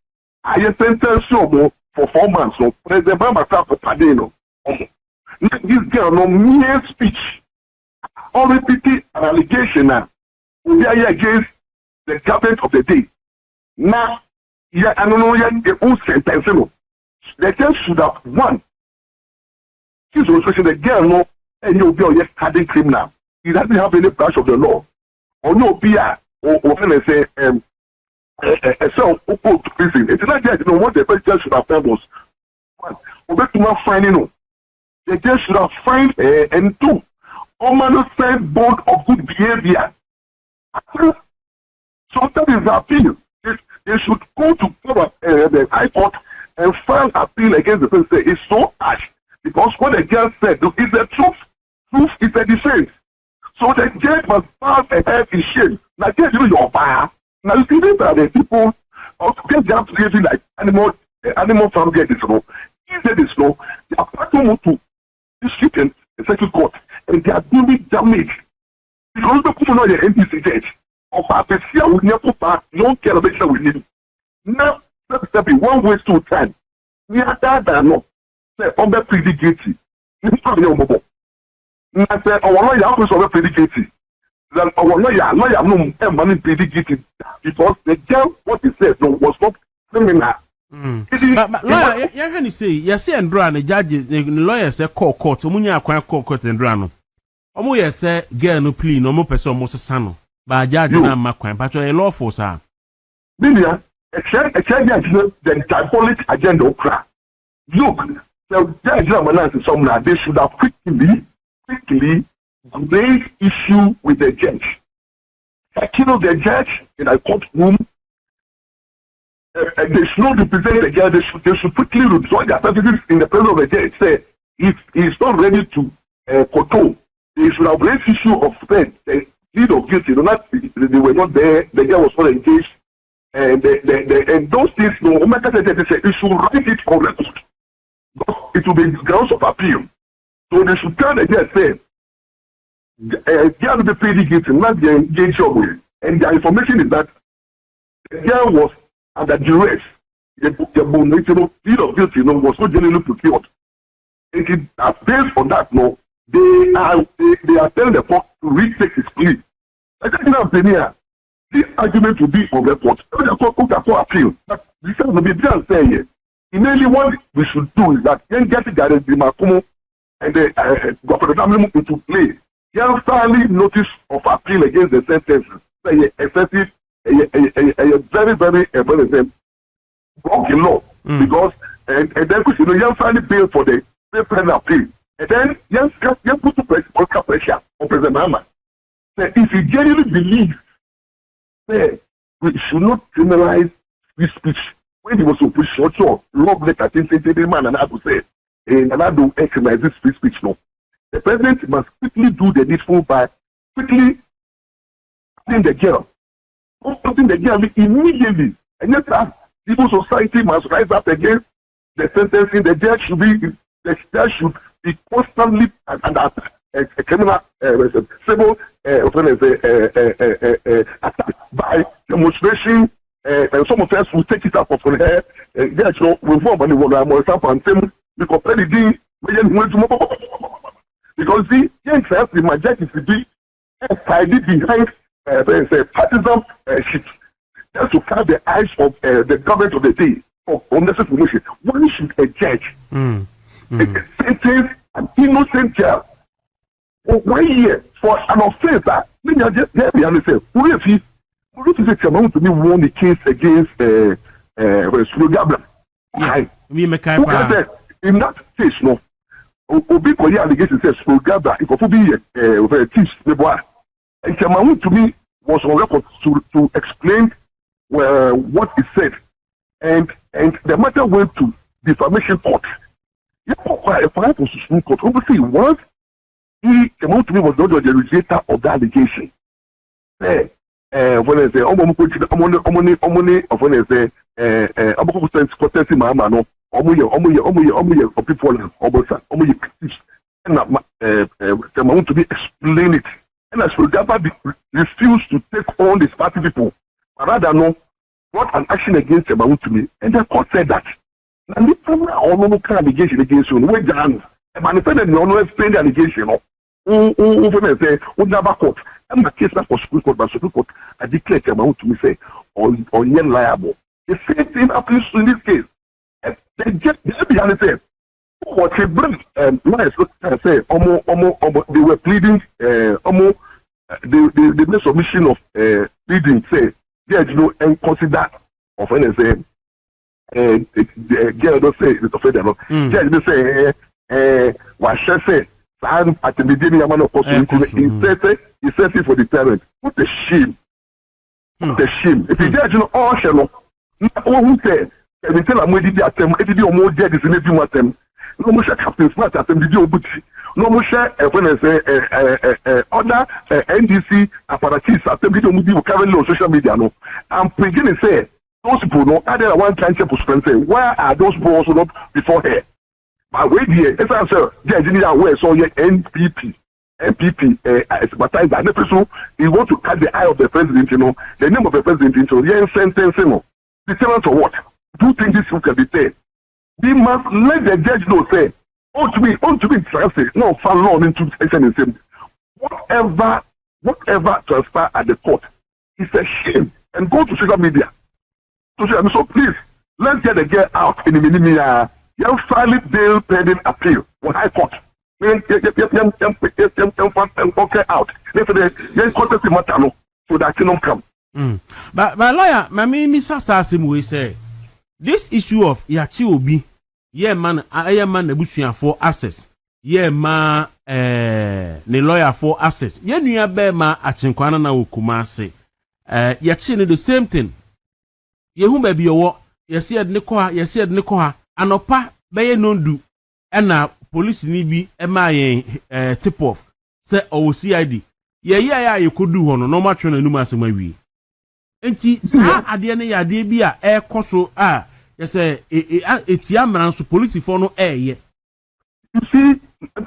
S14: I sentence for 4 months. So President Mahama for Padeno. This girl no mere speech. All repeating an allegation now will be against the government of the day. Now, I don't know yet the old sentence. The judge should have won. She's also saying the girl no and you'll be a hardened criminal. He doesn't have any branch of the law. Or no PR or when I say a cell to prison. It's not that what the judge should have done was one. Over to not finding the judge should have fined and 2. Omano send board of good behavior. So that is the appeal. They should go to the High Court and file appeal against the person. It's so harsh because what the judge said is the truth. Truth is a defense. So the judge must pass ahead in shame. Now, judge, your power. Now, you see that the people get jobs living like animal farm get this law. If they this law, they are part to district and central court, and they are doing damage. Because the people know the NDC judge. Of our Pessia will never pass, no care of it with him. Now, let's be 1 way 2 times. We are that no. Say, on the pretty guilty. You have no mobile. I said, our lawyer also pretty guilty. Then our lawyer no money pretty guilty because the girl what he said no was not criminal.
S13: But lawyer, you can say, yes, and Dran, the judges, the lawyer said, call court, Munya acquire court and Drano. Omo yes, say, girl no plea, no more person, most sano. But judge na makwan but a lawful sir.
S14: Bilia, a check the diabolic agenda okra. Look, the judge na some they should have quickly raised issue with the judge. Kill the judge in a courtroom. They should not represent the judge. They should quickly withdraw their services in the presence of the judge. Say if he's not ready to control, they should have raised issue of the plead of guilty. They were not there. The guy was not engaged, and and those things. No matter they say you should write it on record. It will be grounds of appeal. So they should tell the judge say they are the pleading guilty, not the engaged with. And the information is that the guy was under duress. The plead of guilty was not generally procured. And based on that, no. They are telling the court to retake his plea. I think now, this argument will be on record. The court can appeal. But this is the big saying. Immediately, what we should do is that then get the Makumo and the government into play. Then finally notice of appeal against the sentence. Say excessive, a very broken law because and then you finally bail for the appeal. And then, yes, put to pressure on President Mahama. If he genuinely believes that we should not criminalize free speech, when he was opposition, also, love letter, man, and I would say, and I don't criminalize this free speech, no. The president must quickly do the needful by quickly putting the jail. Putting the jail immediately. And yet, civil society must rise up against the sentencing. The jail should be constantly under a criminal civil attack by demonstration. And some of us will take it up for her. Yes, no, we form and we will have and same because because the young self, the majority to be sided behind partisan shit. Just to cover the eyes of the government of the day for unnecessary information. Why should a judge sentence an innocent child for 1 year for an offense that many are just there behind themselves? Who if he to me won the case against Gabra? In that case, no. Obi Koyi allegation says Gabra, if a be teach the boy. And Chamawu to me was on record to explain what he said. And the matter went to defamation court. For Supreme Court, obviously, once he came out to me was not the originator of the allegation. When I say, Mahama, no, people, and to be explain it. And as Gabba refused to take on these party people, rather no, brought an action against him to me, and the court said that. And the primary or no allegation against you, we done, and manifested no explain the allegation, who say, would never court. And the case for Supreme Court, but Supreme Court, I declared him to me, say, or yet liable. The same thing happens in this case. And they get behind the same. What he brings, lawyers say, they were pleading, the submission of pleading, say, there is no and consider of anything. The girl don't say it's offended. Judge say, what shall say? At the beginning, I'm not possible. He says it for the parent. What a shame! What a shame! If the judge know all shall know, who say, and tell them where did they attempt, if you more judges in every one attempt. No more Captain Smart at the video, but no more when I say other NDC apparatus at the video movie currently on social media. No, I'm beginning to say those people know other one time to say where are those people also not before her? But wait here, as I said, the engineer where so your NPP advertised that the person he want to cut the eye of the president, you know, the name of the president into the sentence, you know, the tenant of what? Do you think this can be said? We must let the judge know, say, ought to be translated, no, fan law into section and say, whatever transfer at the court is a shame. And go to social media. So please, let's get the girl out in the minimum. You have filed bail pending appeal for High Court. Okay, out. Let's say the court matter so that can come.
S13: But lawyer, my name is Assassin. We say this issue of Yachi Obi. Yeah, man, I am man nebusian for access. Yeah, ma, ne lawyer for access. Yeah, you be ma achinkwana na ukumase. Yachi the same thing. Ye who baby your ye said Nikoha, anopa beye nondu. Ena police ni bi ema tip off. Say o CID. Yeah, you could do one no much on a numas my we. Enti sa ade ne yade bi a koso a yes, it's Yamran, so police for no air yet.
S14: You see,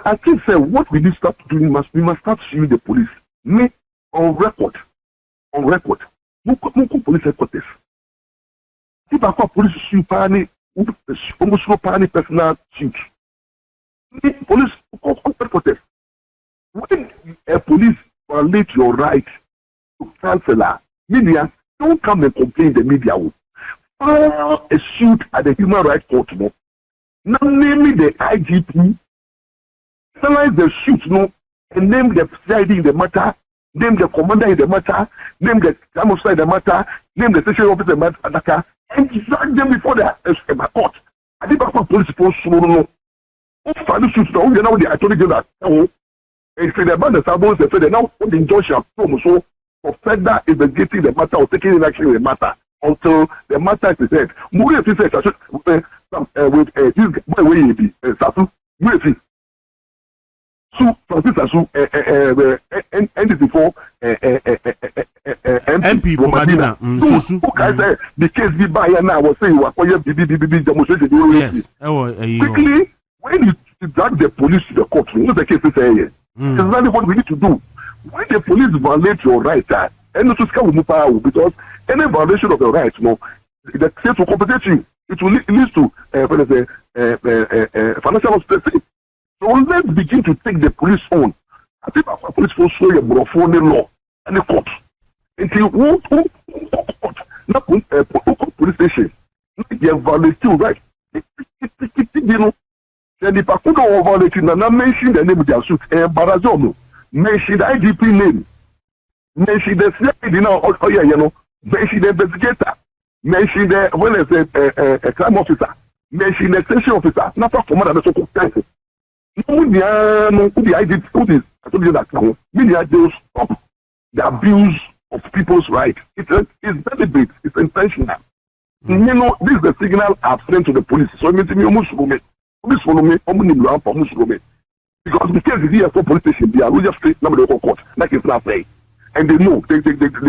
S14: I think what we need to start doing we must start suing the police. Me on record. Muko police headquarters. If I call police sue pani, almost no pani personal suit. Me police headquarters. When a police violate your right to cancel media, don't come and complain the media will. File a suit at the Human Rights Court, no. Now name the IGP, finalize the suit, no, and name the CID in the matter, name the commander in the matter, name the crime officer in the matter, name the station officer in the matter, and drag them before the court. I think that's what police supposed to know. Find suit now. You know, I told you that. If the man is able to say now, the injunction so for further investigating the matter or taking action in the matter until the matter is said. Muri if said with this boy wey be Sasu Muri so Francis Sasu NDC for
S13: MP for Madina.
S14: So say the case be by now was saying was BB demonstration.
S13: Yes.
S14: Quickly when you drag the police to the court, you know the case is here. Exactly what we need to do. When the police violate your rights, and not to scale with power because any violation of your rights, the state will compensate you. It will lead to financial stability. So let's begin to take the police on. I think our police will show you a law and the court. Until court, not police station, they violate your rights. You know. Then if I could violate and I mention the name of their suit, Barazono, mention the IDP name, mention the CID now, mention the investigator, mention the when a crime officer, mention the station officer, not for more than a so-called time. No, the IDP, I told you that now, media will stop the abuse of people's rights. It's deliberate, it's intentional. You know, this is the signal I've sent to the police. So it means almost because the case is here for police station, they are really straight number of court, like it's not saying. And they know, they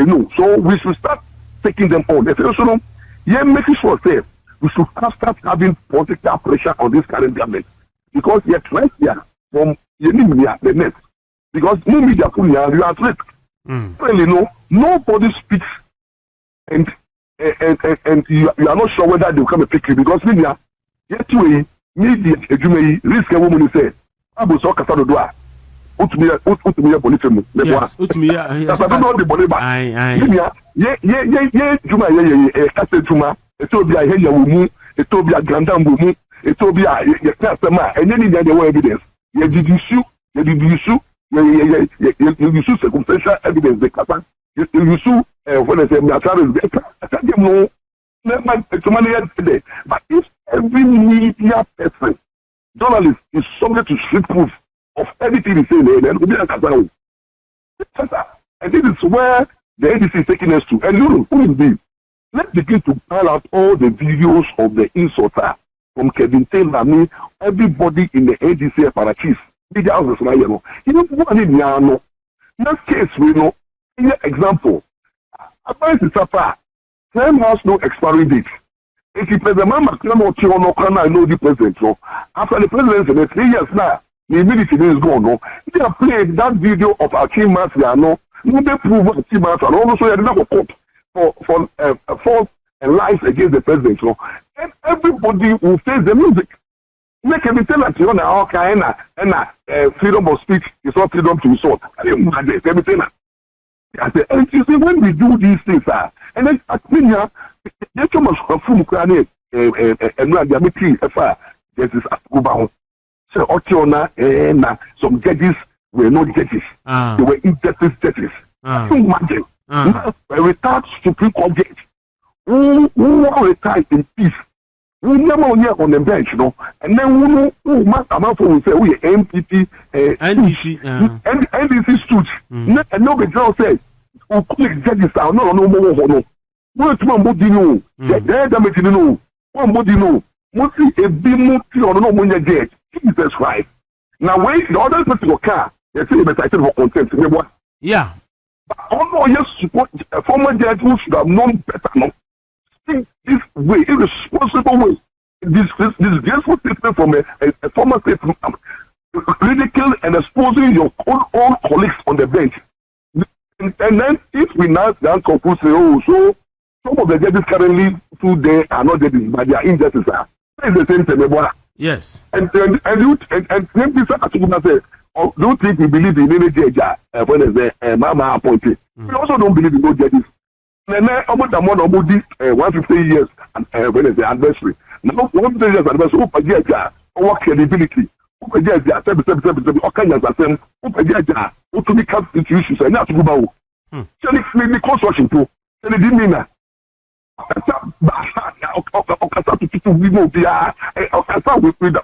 S14: know. So we should start taking them on. They say, so yeah, making sure safe. We should start having political pressure on this current government. Because they are trying here from the next. Because no media put you are at risk. Really, no, nobody speaks and you are not sure whether they will come and pick you because media, yet way. Media risk a woman say abu so kasa do a utumi police
S13: yes utumi
S14: yes I don't know the body ba media ye juma ye kasa juma etobia he ya wo mu etobia grandam bo mu etobia ye kasa ma enye ni dey evidence ye did issue ye circumstantial evidence the kasa you issue when I say me atare no but if every media person, journalist is subject to strict proof of everything he's saying, then we'll be like and this is where the NDC is taking us to. And who is this? Let's begin to pile out all the videos of the insulter from Kevin Taylor, everybody in the NDC apparatus. Media houses, you know what I mean? That case, we know. Example, advice is a time has no expiry date. If you president Mahama I know the president. So after the presidency, the 3 years now, the immediately is gone. No, they have played that video of Akim Mafia. No, they prove Akim Mafia. And also, they did not court for false and lies against the president. So and everybody will face the music. Make every tell that you know and freedom of speech is not freedom to insult. Everything. And you see, when we do these things, and then at Minya, they come as from Ukraine, and the meeting, this is Akuba. So, Otiona, some judges were not judges. They were injustice judges. Imagine, a retired Supreme Court judge who are retired in peace. We never on the bench, and then who must amount for say we MPP,
S13: NDC,
S14: NDC stooge. And nobody says, who click judges are no more. What one body no, the damage no, one body no. Mostly a bimoti or no money judge. Jesus Christ. Now wait, the other person will car. They say they cited for contempt.
S13: Yeah.
S14: But although yes, support a former judge who should have known better, no. Think this way, irresponsible way. This disgraceful statement from a former state ridicule and exposing your own colleagues on the bench. And then if we now conclude say, oh, so some of the judges currently today are not judges, but they are injustices. That is the same thing,
S13: yes.
S14: And same thing say, oh, don't think we believe in any judge when there's a Mahama appointed. We also don't believe in no judges. And then about the one about this 150 years and when it's the anniversary. Now 150 years anniversary, who project our credibility, who project their 7, all kinds of them, who project who to become institutions and not to go back. So the construction too. So they didn't mean that.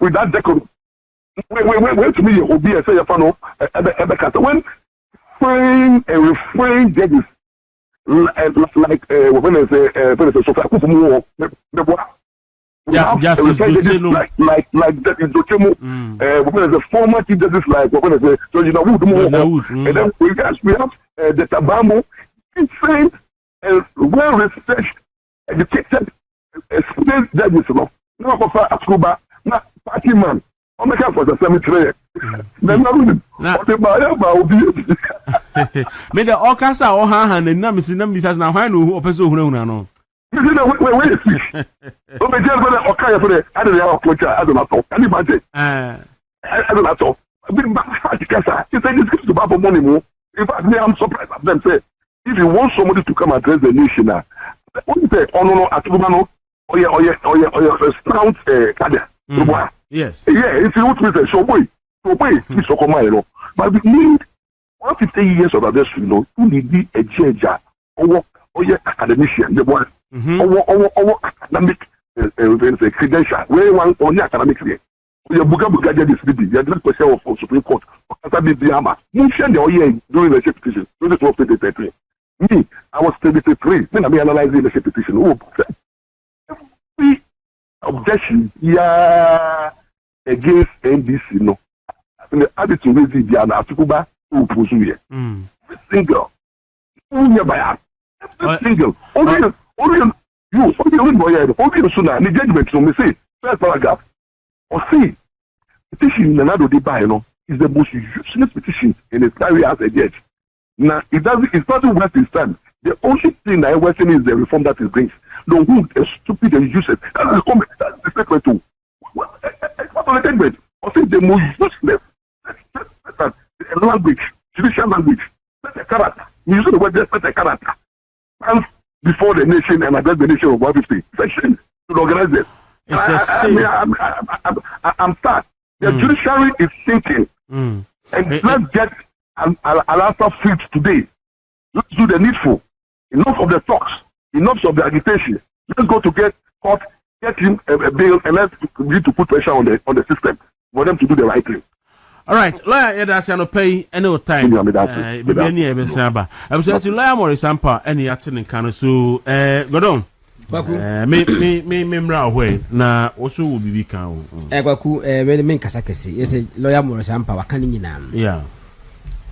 S14: With that decorum. wait to me, Obi, I say, when fine and refrain judges like when I say,
S13: Justice Dutenu,
S14: like that is Dutenu, when the former chief justice like when I say, so you know who and then we have the Tabamo, insane and well researched, educated, experienced judges, you know, no for Akuba, not party man. I'm making for the cemetery.
S13: Me the okasa o han na misas na hwan no opeso hunahuna no.
S14: You know wait. O me just for okaya for the I don't know coach I don't know. Can you imagine? I don't know. Been back to Kasa. You say this gives to Baba money more. In fact, me I'm surprised at them say if you want somebody to come address the nation now, what you say? Oh no, Atubano, stout Kada.
S13: Yes.
S14: Yeah, if you want to say so boy, it's so common, but we need 150 years of address, you know, who need a judge or academician, the one, or academic credential, where one only academically. Your Buga judges, the direct question of Supreme Court, Mahama, mentioned the year during the petition, 2023. Me, I was 33, then I'm analyzing the petition. Oh, every objection, against NDC, no. And the attitude is the Atukuba who pursue here. Single. Only by single. Only you, sooner, the judgment, so me say, first paragraph. Or see, petition in another debate, is the most useless petition in its area as a judge. Now, it's not worth its time. The only thing I was saying is the reform that it brings. No, who is stupid and useless. That's the secret too. Or say the most useless language, judicial language, that's a character. You use the word just a character. And before the nation and address the nation of 150 section to organize this.
S13: It's a shame.
S14: I'm sad. The judiciary is sinking. And let's get an answer fit today. Let's do the needful. Enough of the talks. Enough of the agitation. Let's go to get court, get him a bail, and let's need to put pressure on the system for them to do the right thing.
S13: All right, lawyer, that's an pay any time. Maybe any ever samba. I was saying to lawyer Morris Ampa any acting in Kano. So, Godon. Me away na also will be can.
S15: Kwaku very men kasakesi. Yes, lawyer Morris Ampa wakani nyina.
S13: Yeah.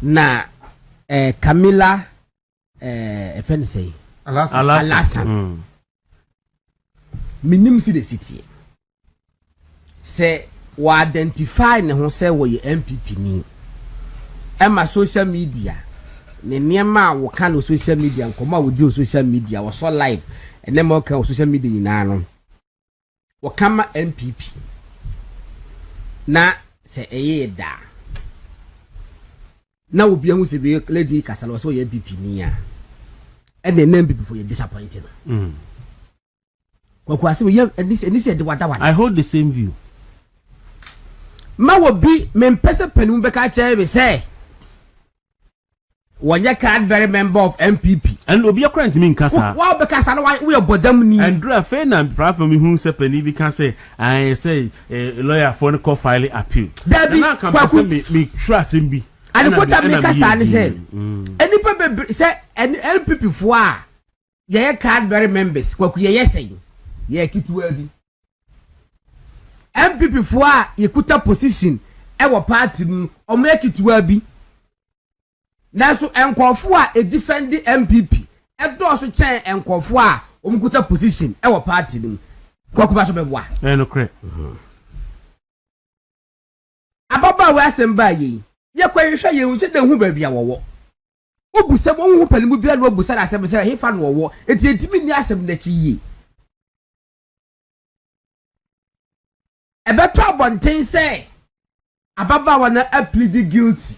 S15: Na Camilla friend say Alasan. Minim si the city. Say we identify ne ho say we MPP ni. Emma social media. Ne niema wo kan no social media nkoma wo di social media wo so live ene mo kan social media nyina no. Wo kama MPP. Na se eye da. Na obi ahu se be lady kasalo so ye MPP ni a. And the name people for you disappointing. I
S13: hold the same view.
S15: Ma will be men pesa penumbe be say. When you can't very member of MPP.
S13: And will be a current mean Casa.
S15: Well, because I know why we are bodam.
S13: And draw a fan and proud for me who say penny we can say I say a lawyer for call filing appeal. That be me trust him be.
S15: And what I make a sign say, any people say, and LPP for ye can't very members. What we are saying, ye keep to early. MPP for ye put a position, our party or make it to be. Now, so and for a defend the MPP, and also chair and for put a position, our party. Cockbash
S13: no correct.
S15: Ababa was and by ye. Ya kwa hwehwe ye unse de hu ba bia wo obusem won hu panimu bia no obusa na asem se he fa no wo etientimi ni asem na chi yi ebeto abonten se ababa wana plead guilty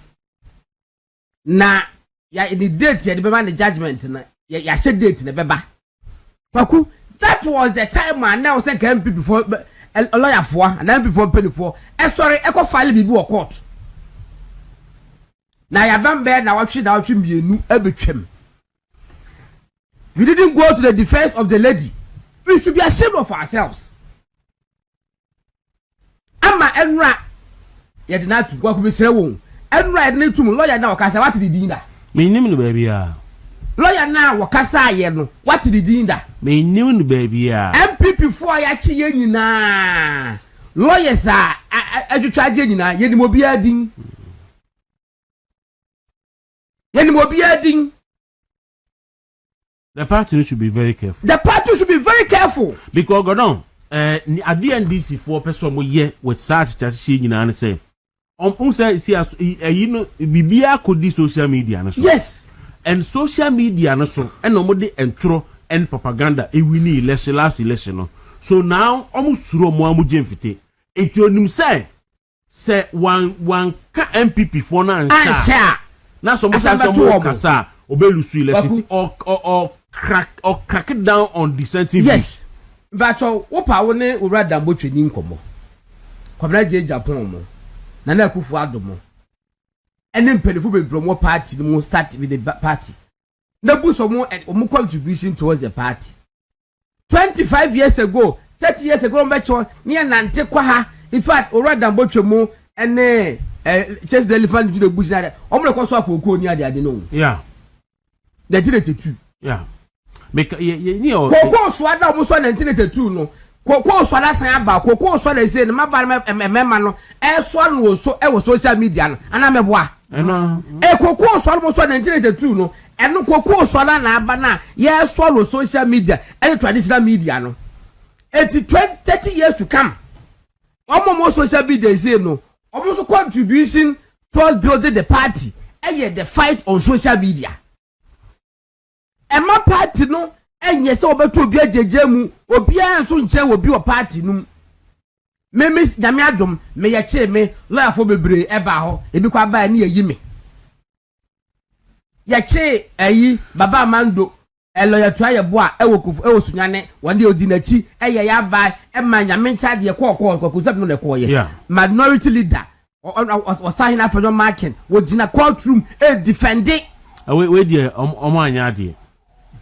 S15: na ya in the date ya de beba the judgment na ya set date na beba kwaku that was the time man now say can before a lawyer for and then before penny for sorry e ko file bi wo court. Na ya bambe na watwi mienu ebetwem. We didn't go to the defense of the lady. We should be ashamed of ourselves. Ama enra ye de na tu kwa ku besere won enra de na tum lawyer na okasa what the din da
S13: me nim no baby a
S15: lawyer na wakasa ye no what the din da
S13: me nim no baby a
S15: MPP for ya chi ye nyina lawyers a atwatwa je nyina ye ni mo bia din
S13: the party should be very careful.
S15: Because
S13: Godon, at the NDC for person mo ye with such that she nyina say. Say you know bibia could do social media so.
S15: Yes.
S13: And social media no so and no de entro and propaganda e wini election last election no. So now almost suro mo amuje mfite. Enti onim say one ka MPP for na ansha. Na so mo say so kasa obelusu election or crack it down on dissenting.
S15: Yes. But wo pa wo ne ura dambo twani nkomo. Kwabra je Japan mo. Na na kufu adomo. Ene mpelefo bebromo party mo start with the party. Na buso mo contribution towards the party. 25 years ago, 30 years ago mbecho ni na nte kwa ha. In fact, ura dambo twemo ene chase the elephant to the bush na. Omo ko so akoko ni ade no.
S13: Yeah.
S15: The 1982.
S13: Yeah. Make ye
S15: koko so ada omo so 1982 no. Koko so ada san aba koko so da say no maba mema no so no so e wo social media no ana meboa koko so no so 1982 no eno koko so ada na aba na ye so no social media and traditional media no 30 years to come omo social media say no omo so contribution towards building the party the fight on social media Emma party no enye se obeto obi ajeje mu obi anso nche obi o party no me nyame adom me ye kire me lawyer for bebre eba ho ebi kwa ba ni ayi me ye kire ayi baba amando lawyer to aye bo a ewo sunyane wande odi na chi eye ya ba ema nyame ncha de ko no le ko ye minority leader o sign up for your marking wo gina courtroom defending
S13: we dey omo anya de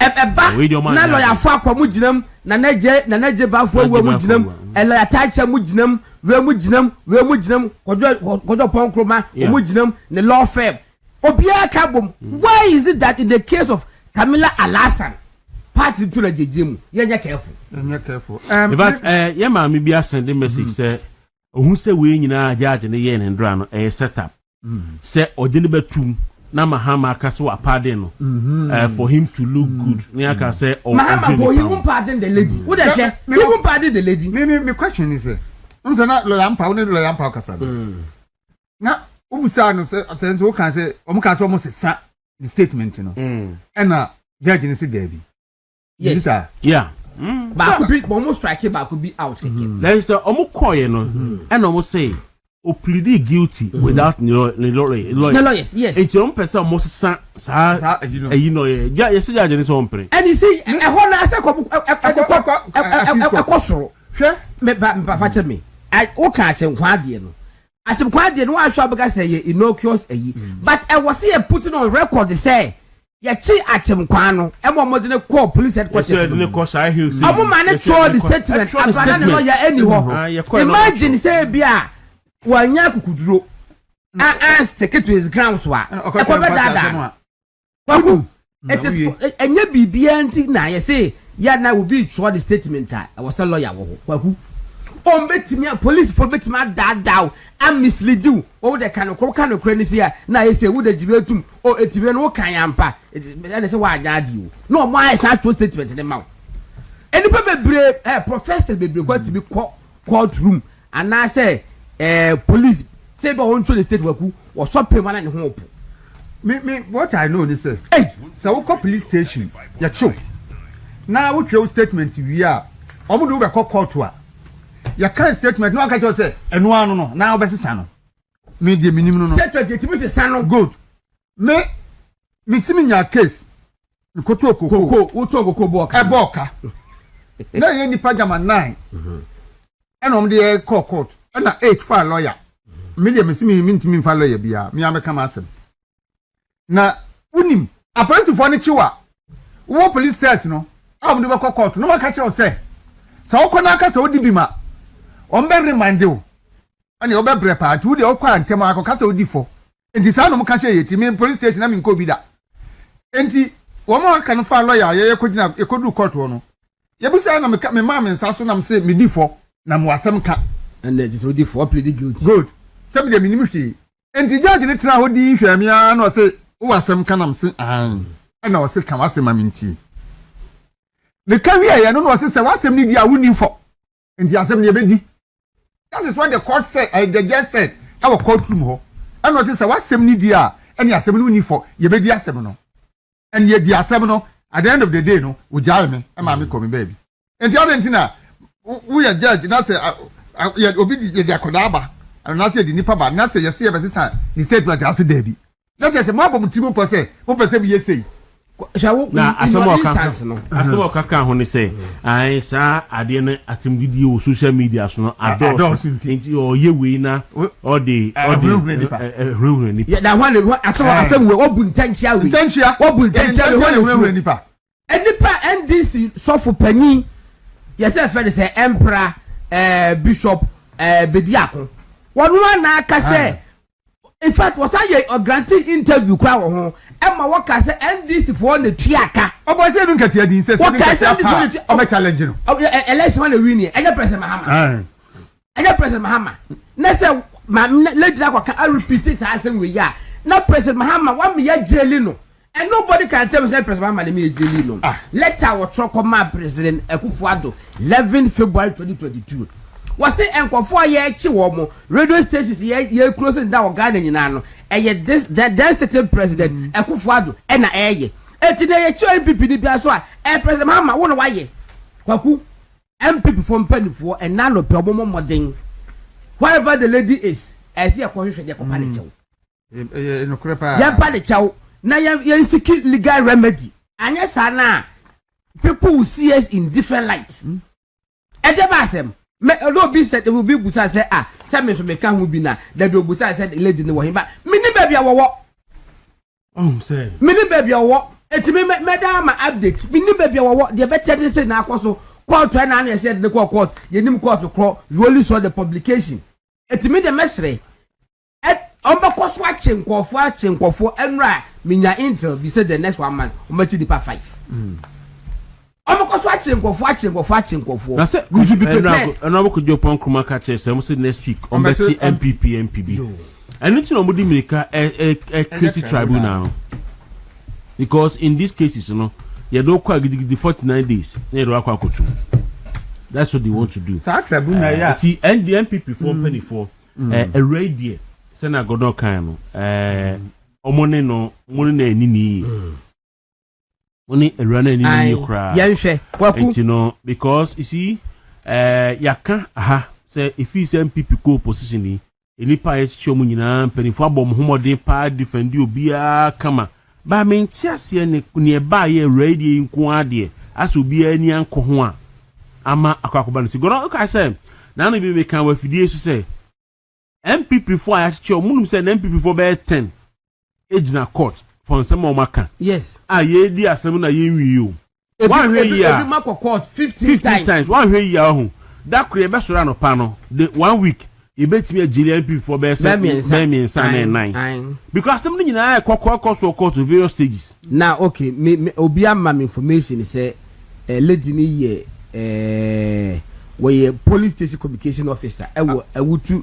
S15: eba na lawyer fa kwa mu ginam na naje ba fo we mu ginam lawyer tacha mu ginam we mu ginam kojo ponkroma mu ginam ne law firm obia ka bom. Why is it that in the case of Camilla Alasan party to na jejemu yenya careful
S13: in fact ye ma me bia send the message say ohun say we nyina judge ne ye ne ndra no set up say odini betum na Mahama akase wa pardon no for him to look good. Niaka say
S15: Mahama boy he won't pardon the lady. Who the say he won't pardon the lady.
S7: Me question is I'm say na lawyer ampa we lawyer ampa kasa. Na obusa no say so kan say omo kan say omo say the statement no. And na judge ni say Gabi.
S15: Yes sir.
S13: Yeah.
S15: Ba could be almost strike ba could be out keke.
S13: There is omo koye no and omo say o plead guilty without lawyers.
S15: Yes.
S13: It's your own person most sa you know yes judge ni so mpre.
S15: And you see e ho na say akosoro. Hwe me ba fa che me. O ka che nkwa de no. Ache nkwa de no wa hwa bega say innocuous ayi. But I was here putting on record say ya chi ache nkwa no e mo de call police headquarters. Omo man throw the statement abana no ya any ho. Imagine say bia wanya kukuduro stick it to his grounds wa dada kwaku it is enye bibia nti na ye say ya na will be through the statement I was a lawyer wo kwaku on betimi police for betimi dada am mislead you o de kan okro ni say na ye say wo de jibetum o etibe no kan yampa na say wa anya adi o no mo ai sa through statement ne ma enipa bebre professor bebre kwatimi courtroom and I say police say be on to the state waku or so pay man ne ho
S7: me what I know is say so we call police station ya cho na we tell statement we are omo do be call court a ya kan statement no aka tell say eno anu no na obesesa no me de minim no
S15: statement yetibu se sano
S7: good me timi nya case nkoto okoko
S15: wo to okoko
S7: boka na ye ni pajama 9 and on the court and 8 for lawyer media me ntimi fa lawyer bia me ameka masem na unim a police for ni chiwa wo police says no am do be court no maka che o say so ko na aka say odi bi ma on be remind you ani obebre pa tu de okwa ntem akọ kasa odi fo enti sa no mo ka hye yeti me police station na me nko bi da enti wo mo aka no fa lawyer ye kogina ekodu court wo no ye busa na me ma me nsa so na me se me di fo na mo asem ka
S15: and the just odi fo plead guilty
S7: good se me de minim hwe enti judge ne tra ho di hwamia na o se wo asem ka na me se na o se ka wasem ma minti ne ka wi aye no o se wasem ni di a woni fo enti asem ne ye be di. That is what the court said. The judge said. Our courtroom ho. And was say what sem ni dia. Any asem no ni for. Ye be di asem no. And ye di asem no. At the end of the day no. We jai me. E ma me come baby. And the other thing na. We are judge. Na say. Ye obi di di akoda ba. And na say di nipa ba. Na say ye say be say ni statement ase debi. Na say mo abom timo po say. Mo pe say me ye say.
S13: Na asemo kaka ho ne say ai sa ade ne atimdidi o social media so no ados nti o ye we na o de huru nipa
S15: ya da one asemo we obu ntanchia we obu ntanchia we huru nipa enipa NDC sofo panyin yese fe say emperor bishop bediako wonu na aka say in fact was I granting interview kwa wo ho Emma waka say NDC for na tuaka
S7: obo say no nkatia din say o me challenge no
S15: election na win e nya president Mahama enya president Mahama na say lady akwa I repeat this asem we ya na president Mahama wa me ya jeli no and nobody can tell me say president Mahama me ya jeli no letter wo tro come president Akufo-Addo 11 February 2022 was say enkofo ye chi wo mo radio stations ye closing down Ghana nyina no this that certain president Akufo-Addo na eti na ye chi MPP ni bia so a president Mahama wo no wa ye kwaku MPP for mpanifo and na no pe omo modern whoever the lady is see akohwehwe de kopa ne chew
S7: no krepa
S15: ya pa de chew na ye seek legal remedy anya sana people will see us in different light basem me no be said they will be busa say say me so me kan hu bi na da be busa say the lady ni wo him ba me ni baby awowo
S13: say
S15: me ni baby awowo etimi me da ma update me ni baby awowo de better say na akoso court na na say the court ye nim court kro you only saw the publication etimi de mesre omba koso ache nkofo enra minya intel be say the next one man o machi dipa 5 Omokoso ache nkofo
S13: na say we should be prepared and we could pon kruma ka che say say next week on beti MPP and it no mudi mirika create tribunal because in these cases you know you don't kwa gidi 49 days na do akwa kotu that's what they want to do
S7: sa tribunal ya
S13: ti and the MPP for penny for a radio say na godon kan no omone no money na anini Only a runner in the crowd. You know, because you see, yaka say if he's MPP co position, any pie show me penny for bomb homo de pa defend you be a kama. But I mean, Tiasi nearby a radio in Quadia, as will be any uncle one. Ama a cockaban. Go on, I say, now maybe we can with you to say MPP for I show Moon said MPP for bed 10 age na court. For some more makan.
S15: Yes.
S13: Ye di asem na ye nwi yo. One way ya.
S15: Every mark court 50 times.
S13: One way ya ho. That create be so no pa no. The 1 week you bet me a GLP for be say me and 9. Because some nyina so court to various stages.
S15: Now okay, me obi am information say lady ni ye we police station communication officer awutu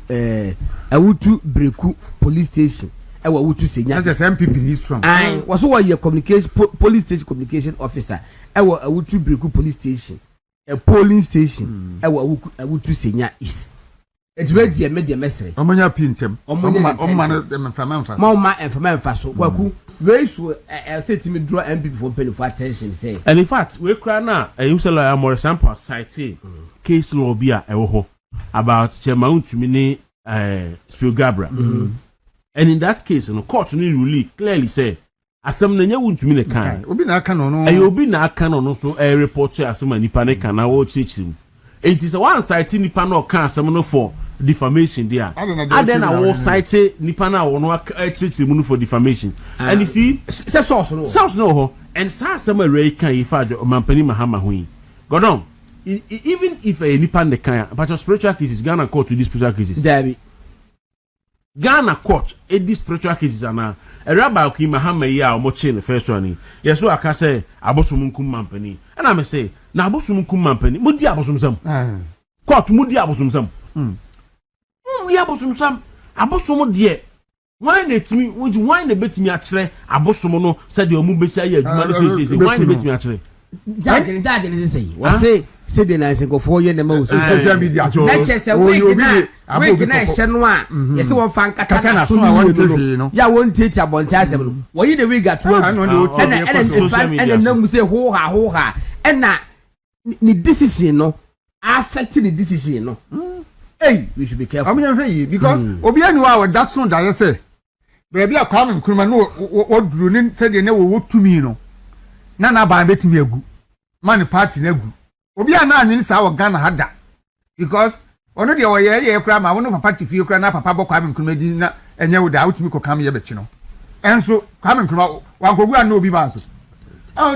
S15: breku police station wutu senya
S7: that's MPP ni strong
S15: was so your communication police station communication officer wutu breku police station a polling station wutu senya east it ready media message
S7: omonya pintem
S15: omma enfama so kwaku we so say to me draw MPP for penny for attention say
S13: and in fact we cry na himself am sample cite case law bia ho about chairman ntumi ni Spill Gabra. And in that case, the court really clearly say, asem na nya wuntumi ne kan.
S7: Obi na aka no no.
S13: Obi na aka no so report to asem nipa ne kan na wo chichim. It is one site nipa na kan asem no for defamation there. And then I will cite nipa na wo no chichim no for defamation. And you see,
S15: say source
S13: no ho. And sa asem re kan ifa mampani Mahama hu. Go down. Even if a nipa ne kan, but your spiritual cases Ghana court to these spiritual cases.
S15: Dabi.
S13: Ghana court edi spiritual cases ana Eraba ki Mahama ya o mo che ne first one yeso aka say abosum nkum mampani na me say na abosum nkum mampani mo di abosum sam court mo di abosum sam di abosum sam abosum de why na timi why na betimi a kire abosum no say de o mu besi aye adwuma no say why na betimi a kire
S15: judge ne say say de na say go for ye na ma social media na che say we na ehye no a ye say won fan kata na so no ya won tete abonta asem no we the we got to and na mu say ho ha and na ni decision no affect the decision no hey we should be careful
S7: because obi anu a that soon that say baby akwa me nkruma no wo duru ni say de na wo tumi no na ba betimi agu man party na agu obi a na anyin sa wo Ghana hada because ono de wo ye kra ma wono papa tifie kra na papa bokwa me nkruma di na enye wo da utumi kokam ye bechi no enso kwa me nkruma wa gogu an obi ba so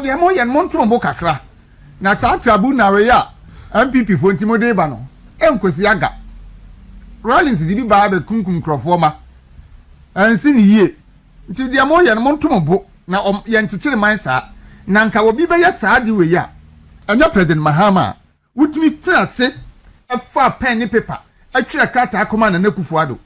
S7: de mo ye mo ntrombo kakra na tatrabu na we ya MPP fo ntimo de ba no enkosi aga Rollins di bi ba be kunkum krofo ma ensi ni ye nti de mo ye mo ntrombo na ye ntetere man sa na nka obi be ya saa di we ya anya President Mahama wutumi trase afa pen ni paper atwa kata akoma na nakufuado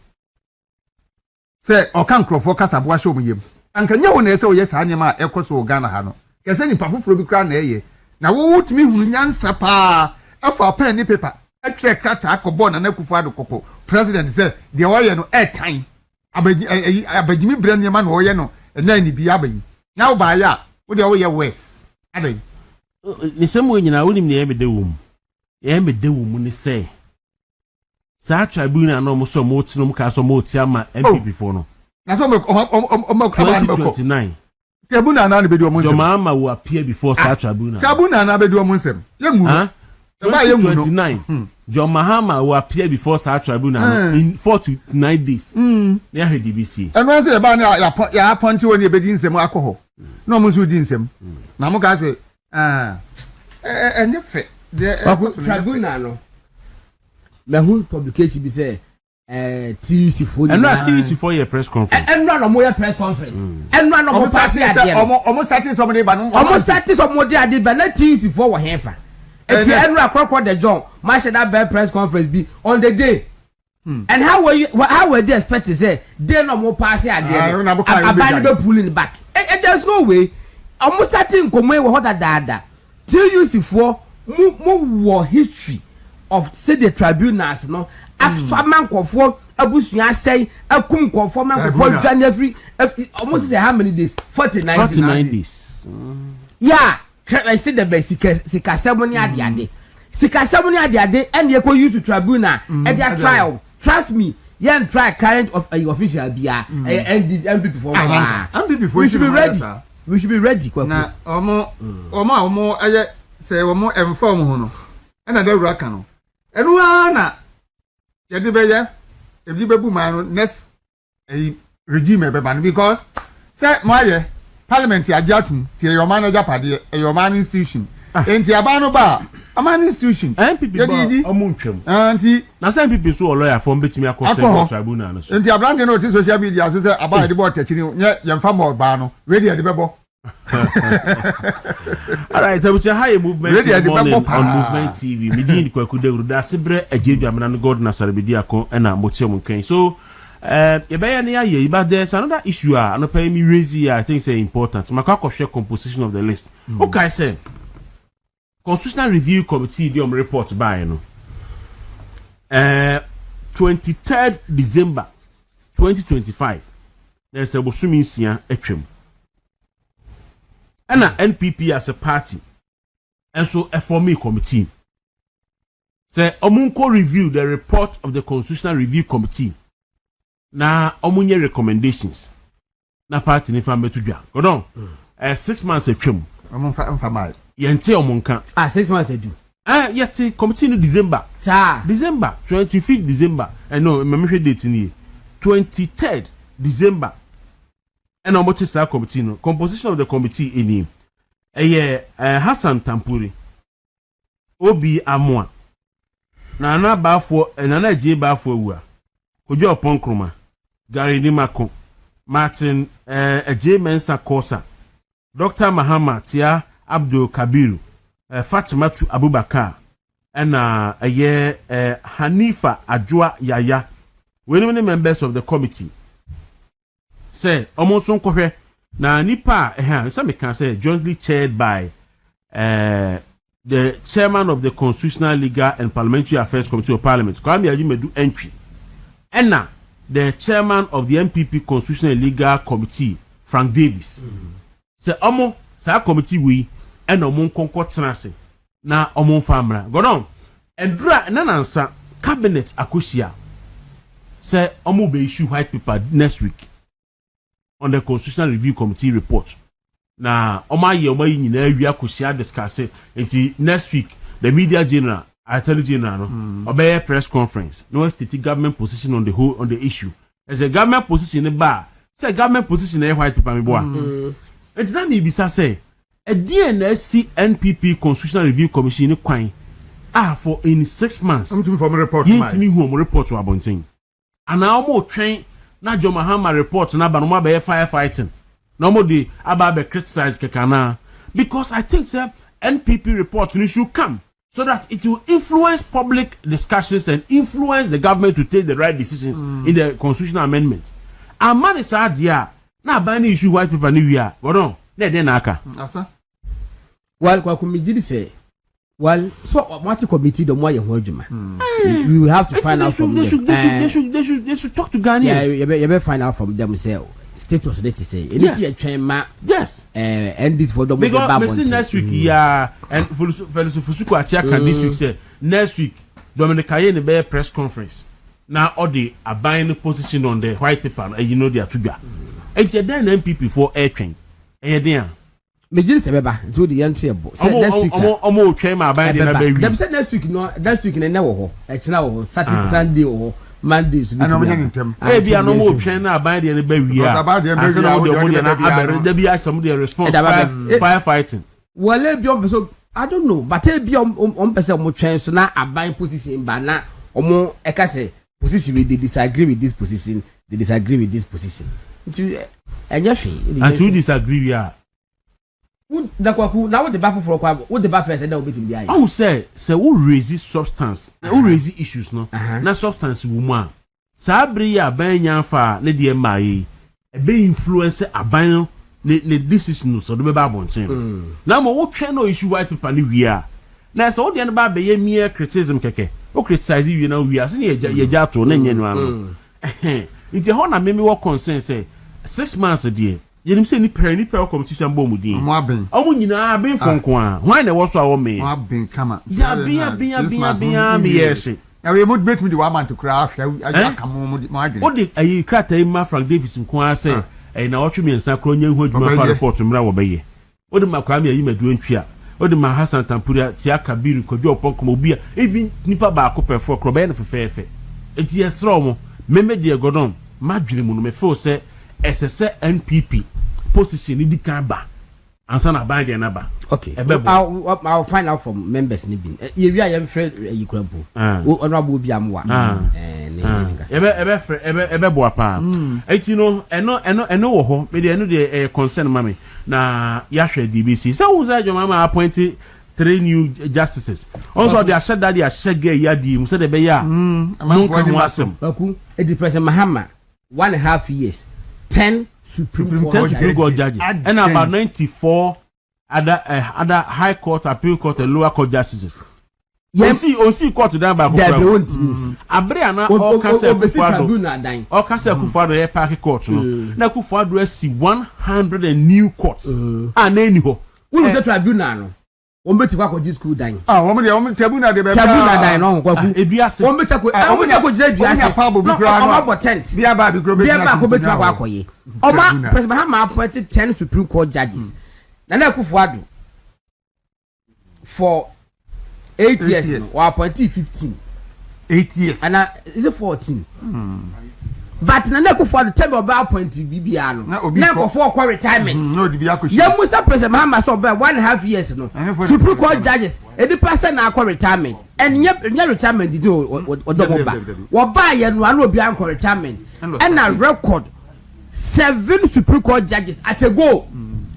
S7: se okan krofo kasa bo ahye omyem anka nya wona ese oye saa nyema ekoso Ghana ha no kese ni pafoforo bi kra na eye na wo wutumi hunu nyansa pa afa pen ni paper atwa kata akobo na nakufuado koko president say de oye no airtime abagimi brand nyema na oye no na ni bi abayi na wo ba ya wo de oye west adai
S13: ni semu nyina woni ne yemede wom yemede wom ni say sa tribunal no mo so mo tinum ka so mo ti ama MPP for no
S7: na so mo
S13: 2029
S7: tribunal na be di omo nsem
S13: Mahama will appear before sa tribunal
S7: na be di omo nsem yemu
S13: ha 2029 John Mahama will appear before sa tribunal in 4 to 9 days na he DBC
S7: and when say ba na ya appoint woni be di nsem akoho no mo so di nsem na mo ka say enye fe the
S15: tribunal no the whole publication be say TUC for
S13: and not TUC for your press conference
S15: and not more press conference and not more pass
S7: almost starting somebody ba no
S15: almost starting somebody ade ba na TUC for wa hefa eti enu akokọ the John ma say that press conference be on the day and how were they expect to say they no more pass ade abani be pulling back and there's no way almost starting komo e wo hoda dada TUC for mo history of say the tribunals no afaman kofo abusua say akum kofo man kofo dwan every almost say how many days 49
S13: days
S15: yeah I see the basic sika ceremony ade sika ceremony ade and you go use to tribunal at their trial trust me yen try current of official bia and this MPP for we should be ready
S7: na omo aye say omo inform ho no na da wura ka no enu na ye de beye ebi bebu man no next regime be ban because say mo aye parliament ajatum tie your manager pade your man institution enti abano ba aman institution
S13: MPP ba omuntwem
S7: anti
S13: na say MPP so lawyer for betimi akose tribunal no so
S7: enti abrante no ti social media so say aba de bo techini nye yemfa mo ba no ready de bebo
S13: all right so we say high movement on movement TV midin kwaku de ruda sebre ajedu amana no god na sarebedi akon na motiom nkan so you be any year but there's another issue no pay me raise I think say important makwa share composition of the list okay say constitutional review committee the report by no 23rd December 2025 there's a bosumi sia atwam and NPP as a party and so a formal committee say omunko review the report of the constitutional review committee na omunye recommendations na party ni fa metudwa go don 6 months atwam
S7: omfa mai
S13: yente omunka
S15: 6 months adu
S13: yet committee no December 25th December no memhwe date ni 23rd December and omote sa committee no composition of the committee in Hassan Tampuri Obi Amwa na na bafo na na je bafo awua Kojo Ponkroma Gary Nimako, Martin J. Mensa Kosa, Dr. Mahama Tia Abdul Kabiru, Fatimatu Abubakar, and Hanifa Ajua Yaya, many members of the committee. Say, almost on Kohe, na nipa, some can say, jointly chaired by the chairman of the Constitutional, Legal and Parliamentary Affairs Committee of Parliament, Kwame Ajimedu entry, and now the chairman of the MPP Constitutional and Legal Committee, Frank Davis. Say, Omo, sa committee we, and Omon Concord Transi, na Omon Famra. Go on, and dra and answer cabinet Akushia. Say, Omo be issue white paper next week on the Constitutional Review Committee report. Na omayi nyina awia kosia discuss until next week the media general attorney general no obey press conference no state government position on the issue as a government position ba say government position e white paper me boa it na me bisa say a DNSC NPP Constitutional Review Commission ni kwan for in 6 months
S7: to form report
S13: yintimi hu report to abonten ana omo twen na John Mahama report na ba no ma be firefighting. Nobody about criticize Kekana because I think sir NPP report should come so that it will influence public discussions and influence the government to take the right decisions in the constitutional amendment. And man is hard here. Now banning issue white paper new year. But no, then aka.
S15: Well, kwa kumijidi say, well, so what committee the more you hold you we will have to find out from them.
S13: They should talk to Ghanaians.
S15: Yeah, you better find out from them. Say status they say.
S13: Yes.
S15: And this for the
S13: because next week and Fusuku Achiaka this week say next week Dominic Ayene be press conference. Now all the buying the position on the white paper and you know they are to be. And then MPP for air train. And then
S15: Major Sebeba to the entry next week.
S13: Omo train my buying
S15: them said next week no next week in never it's now Saturday Sunday or Mondays.
S13: Maybe I know more train now by the baby. There be some of the response firefighting.
S15: Well, so I don't know, but there be on person more train so now I buy position but now omo eka say position they disagree with this position, they disagree with this position. And
S13: to disagree we are.
S15: Now what the battle for what the battle said that will be in the eye.
S13: Oh say who raise substance, who raise issues no. Na substance woman. Sabri ya ban yanfa ne de mai e be influence aban ne decision so do be ba bonten. Na mo wo twen no issue white paper ni wia. Na so wo de ba be ye mere criticism keke. O criticize you na wia se ne ye ja to na nyenu ano. Nti ho na me wo concern say 6 months de yenim se ni competition bo mudin omo nyina ben fonko a hwan na wo so a wo me
S7: ben kama
S13: ya bia me yes
S7: ya we mo bet me the one man to crash aja kamo mo adwene
S13: o de ayi krata ma Frank Davis nko a say na wo tweme nsa kro nya hu adwuma fa report mra wo beye o de makwame ayi madu antwi a o de ma Hassan Tampura Tia Kabiru kodwo oponko obi a even nipa ba akopɛ for kro be na fefefe enti yesro mo meme de godon madwene mu no me feel say SSA NPP position ni di kan ba ansa na ban de na ba.
S15: Okay, I'll find out from members ni bin we are your friend Yikwampo honorable Biamwa
S13: ebe bo apa eti no eno wo ho me de eno de concern mame na ya hwe DBC say wo say mama appoint 3 new justices also they are said that they are shege ya di mu say de be ya no kan wasem
S15: aku edi President Mahama 1.5 years 10 Supreme
S13: Court judges and about 94 other high court, appeal court, and lower court justices. Yes, see court to that back. Abriana all Kasa Kufado Park Court. Now Kufado see 100 and new courts. And anyhow,
S15: who is a tribunal? One better go to school dying.
S7: Woman tribunal de
S15: tribunal dying on
S13: Ebiase.
S15: One better go about tent. Be about the President Mahama appointed 10 Supreme Court judges. Nana Akufo-Addo for 8 years or appointed 15.
S7: 8 years.
S15: And is it 14? but na for the table about point BBR no na for retirement
S7: no di bia ko
S15: ya musa president Mahama so be 1.5 years no Supreme Court judges any person na retirement and nya retirement di odomoba wo ba ye no ana obi an retirement and na record 7 Supreme Court judges at a go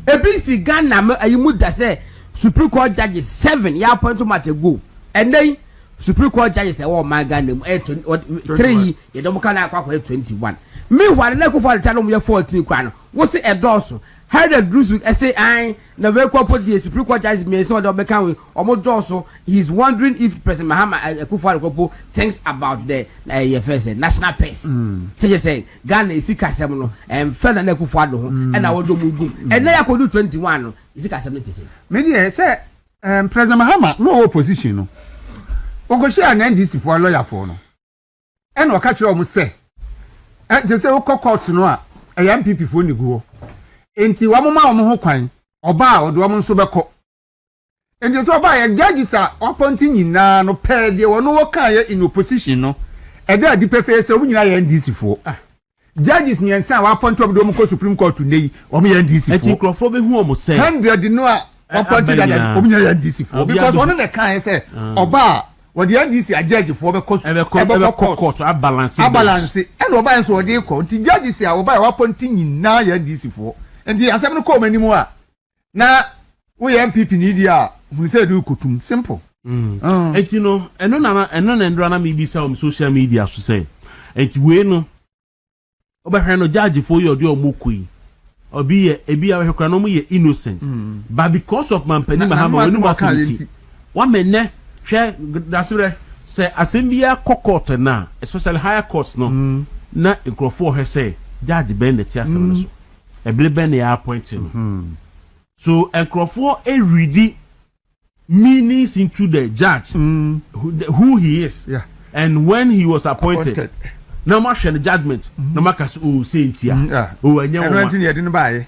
S15: ABC Ghana ayimu da say Supreme Court judges 7 ya appoint to at a go and then Supreme Court judges say oh my God 3 you don't can akwa 21 meanwhile na ko for the time we 14 kwa no wo say edoso heard the drugs say I na we ko put the Supreme Court judges me so do be kan we omodoso he's wondering if President Mahama Akufo-Addo thinks about the first national peace say Ghana is kasem no fella na Akufo-Addo ho and na wodo mugu and na yakodu 21 no is kasem no say
S7: me dey say President Mahama no opposition no ogoshi an NDC for lawyer for no and o ka kire o mo say say o court no a MPP for ni go enti wa mo ma mo ho kwan oba odo mo nso beko enti so oba ye judges a appointing nyina no pair de wono wo kan ye in opposition no e da di pefe se wo nyina ye NDC for judges ni ensa wa appoint obo mo ko Supreme Court nei o mo ye NDC for
S13: enti krofo be hu o mo say
S7: 100 no a appointing that o mo ye NDC for because one na kan say oba what the NDC a judge for be court
S13: balance
S7: and oba enso o dey ko nti judges a oba wa appointing nyina ye NDC for and asem no ko manimu a na we MPP ni dia hu say do kotum simple
S13: enti no eno na ndra na me bi sa on social media so say enti we no obehwe no judge for you odi omokui obi ye ebi a hwekra no mo ye innocent but because of Mampani Mahama wonu masinti wa menne hwe dasire say asembia court na especially higher courts no na nkrofo hwe say judge ben the tiasem no so ebeleben ya appointing so enkrofo ready meanings into the judge who he is and when he was appointed no ma hwe the judgment no ma ka so say ntia o anya
S7: wo enti ne de ba ye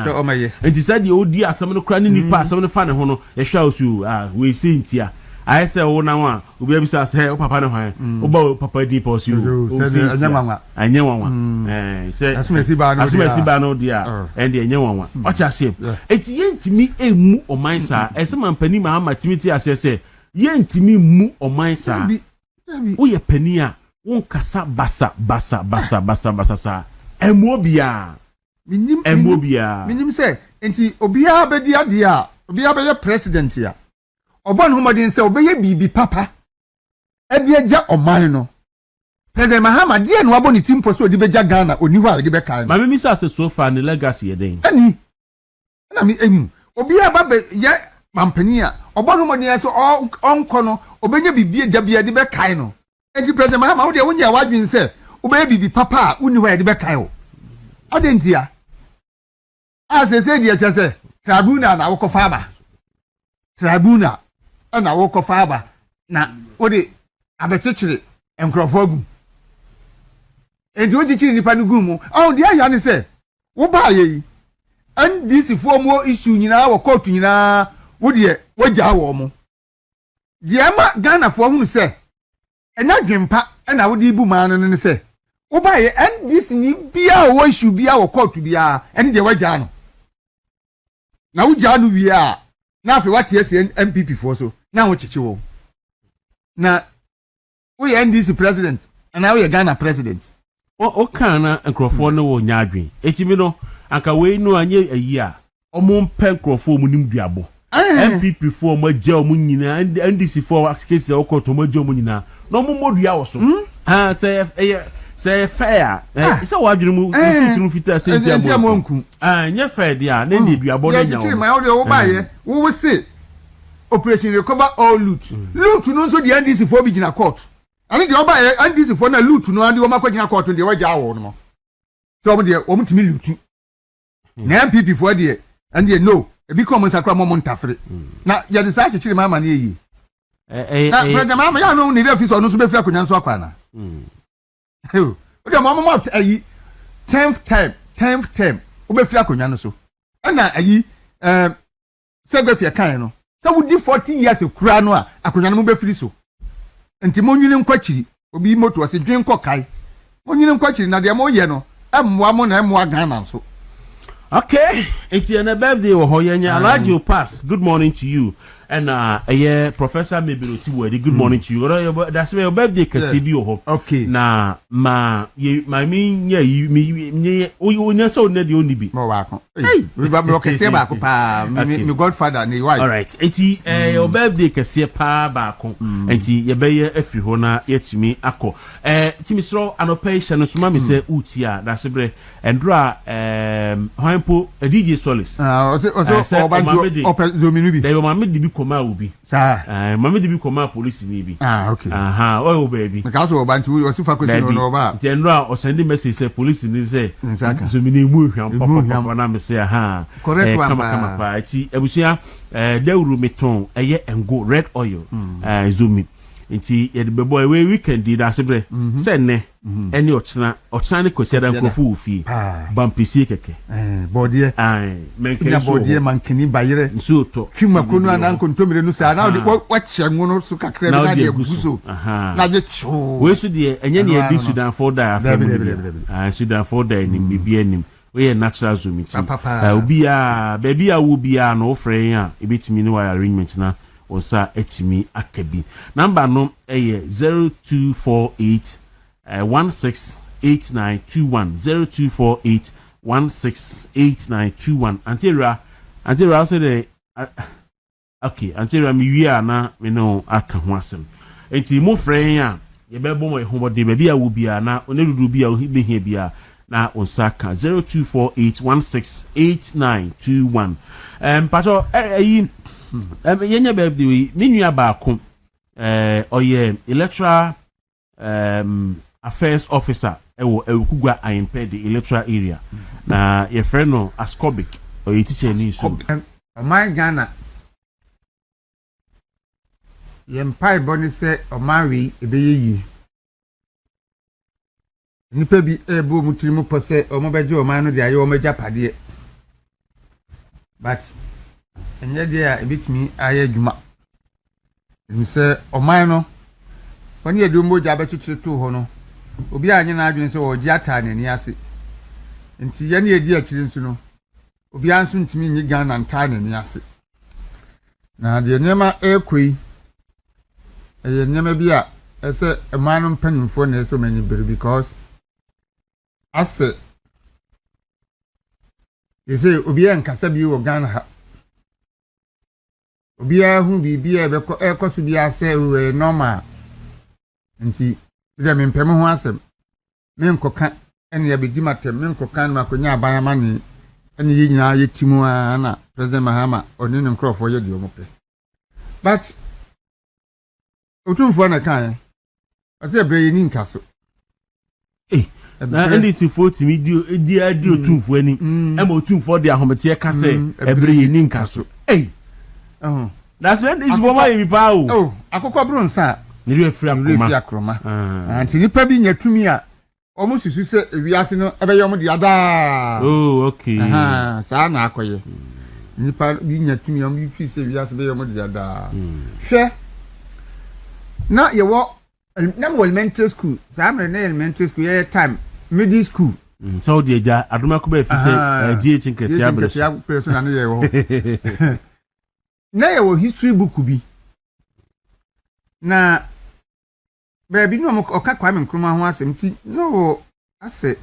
S7: so o ma ye
S13: enti said the odi asem no kra ni nipa asem no fa ne ho no ye hwa osu we say ntia I say wo na wa obi abisa say o papa ne hwan o ba papa di pa osu o say anya wanwa say
S7: asumesi
S13: ba no dia and the anya wanwa o cha say eti yentimi emu omansa ese Mampani Mahama timiti ase say yentimi mu omansa wo ye pani a won kasa basa sa emu obia
S7: minim say enti obia bedi ade a obia be president ya obon homodin se obeye bibi papa ade agya oman no President Mahama die no aboni timpo so odi beja Ghana oni hwa ade be kai
S13: ma me say so far ne legacy eden
S7: ani na mi emu obi aba be ye Mampani a obon homodin so onko no obenya bibi agya bia ade be kai no enti President Mahama wo de wonya wadwin se obeye bibi papa oni hwa ade be kai o ade ntia asese die chese tribunal na wo fa ba tribunal na wo ko faaba na wo de abetechire enkrofo gu enti wo chichiri nipa no gu mu de aya ne se wo ba ye NDC fo mo issue nyina wo court nyina wo de wo ja wo mo de ma Ghana fo hunu se enya dwempa na wo de bu man no ne se wo ba ye NDC ni bia wo issue bia wo court bia ene de wo ja no na wo ja no wi a na afi wati esi MPP for so na wo chichi wo na we NDC president and we Ghana president
S13: o kan na nkrofo no wo nyaadwen etimi no anka we no anye ayi a omo mpe nkrofo mu nim duabo MPP for mo agya omo nyina NDC for case o koto mo agya omo nyina no mo modua wo so say fair say wadwene mu fitinu fita say ntia mo nku nya fair dia na ne duabo no nya wo
S7: ma wo de wo ba ye wo se operation recover all loot no so the NDC for be gina court ani de oba ye NDC for na loot no ande wo makwa gina court de wagya wo no so wo de wo mutimi loot na MPP for de ande no e bi come sakra mo ntafre na ya de sa chechiri mama na eyi na President Mahama ya no ni de office no so be fira konya so akwa na o de mama ayi 10th term o be fira konya no so na ayi segafia kan no so we di 40 years kura no a akonya no be firi so enti monwini nkwachiri obi moto ase dwen kokai Onyine kwachiri na de mo ye no emmoa mo na emmoa Ghana so.
S13: Okay, it's your birthday or Hoyanya Alaji Pass. Good morning to you. And Professor Mebiroti Wedi, good morning to you. That's your birthday can see you.
S7: Okay.
S13: Na my mean you so need only be.
S7: Hey, we say back my godfather and his wife.
S13: All right. Eti your birthday can see pa back enti ye be ye afi ho na yetimi akọ. Timisro anopation so ma me say utia that's bre endra Hwanpo DJ Solis.
S7: Also Obantu Zominu bi.
S13: Dey mama di bi koma obi.
S7: Sir.
S13: Mama di bi koma police ni bi.
S7: Okay.
S13: Oh baby.
S7: Because Obantu you sifa question no ba.
S13: General or send message say police ni say Zominu mu hwan papa na me say
S7: correct one
S13: pa ati ebusia dawuru meton eye engo red oil zomi nti ye de bebo we weekend di da sebre say ne eni ochina ne kwesiada nkofu ofi bampisi keke
S7: bodie
S13: menke
S7: bodie mankini bayire
S13: nso to
S7: twima kunu ana nkontomire no sa na de wache ngono so kakra na de buso na je chu
S13: we so de enye ne edi Sudan for da family Sudan for da ni bibia nim we natural zomiti obia baby a wo bia no frɛ a ebetimi ni wire arrangement na osa etimi akabi number no 0248 168921 0248 168921 so the okay antira mi wi na me no aka ho asem enti mo frɛ a ye bɛbɔ mo ho bɔde baby a wo bia na onedudu bia o hia bia na Osaka 0248168921 pato yenya birthday ni nua baako oye electoral affairs officer ewo Ewukugwa Ayempe the electoral area na ye friend no Ascobic oye teacher ni so
S7: my Ghana yempai boni se omawi ebeyi nipa bi ebo mutirimu pose omobeje oman no de aye omeja pade but enye de a ebitimi aye adwuma nse oman no woni edu moja bechichiri to ho no obi anye na adwen se oji ata na ni ase nti ye na edi akiri nsu no obi anso ntimi nyi Ghana nta na ni ase na de nyema ekoi eye nyema bi a ese oman no mpanimfo na eso mani bere because ase yese obi enkasa bi wo Ghana ha obi ahu bibia ekoso bi ase we normal nti de me mpem ho asem me nkoka ene ya bedi matem me nkoka na makonya abayama ni ene yi nyina yetimu na President Mahama oni ne nkrofo ye de omope but otumfo na kan ase bre yi ni nkaso
S13: na NDC vote mi di otumfo ani ema otumfo de ahomete ka se ebre yi ni nkaso that's when is woman you pa
S7: oh akokọ bronsa
S13: ni re firi
S7: akroma anti nipa bi nyatumi a omo susu se wiase no ebe yom de ada
S13: oh okay
S7: sa na akoye nipa bi nyatumi omo bi fi se wiase be yom de ada hwe na ye wo na mo elementary school sa amre na elementary school ye time middle school
S13: so de ja adoma ko be fi se GH nkete abreso
S7: na ne ye wo na ye wo history book bi na baby no oka Kwame Nkrumah ho asem ti no ase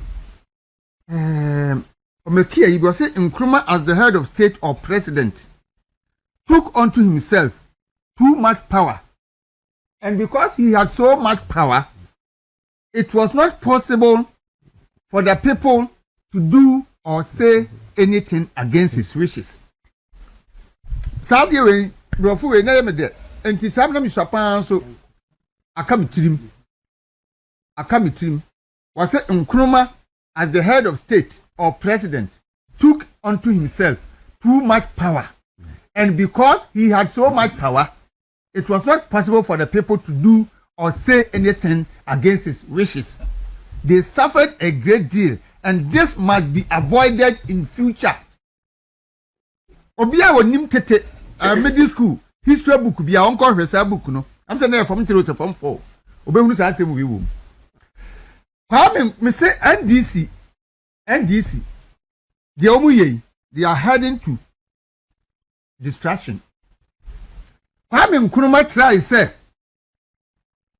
S7: omekia you go say Nkrumah as the head of state or president took unto himself too much power, and because he had so much power it was not possible for the people to do or say anything against his wishes. Saudi we rofu we na me de enti sam na mi swapan so akamitrim was say Nkrumah as the head of state or president took unto himself too much power, and because he had so much power it was not possible for the people to do or say anything against his wishes. They suffered a great deal, and this must be avoided in future. Obia wonim tete middle school history book bia onko hwesa book no am say na from 3 from 4 obehunu sa asem wi wo Kwame me say NDC the omu they are heading to distraction. Kwame Nkrumah try say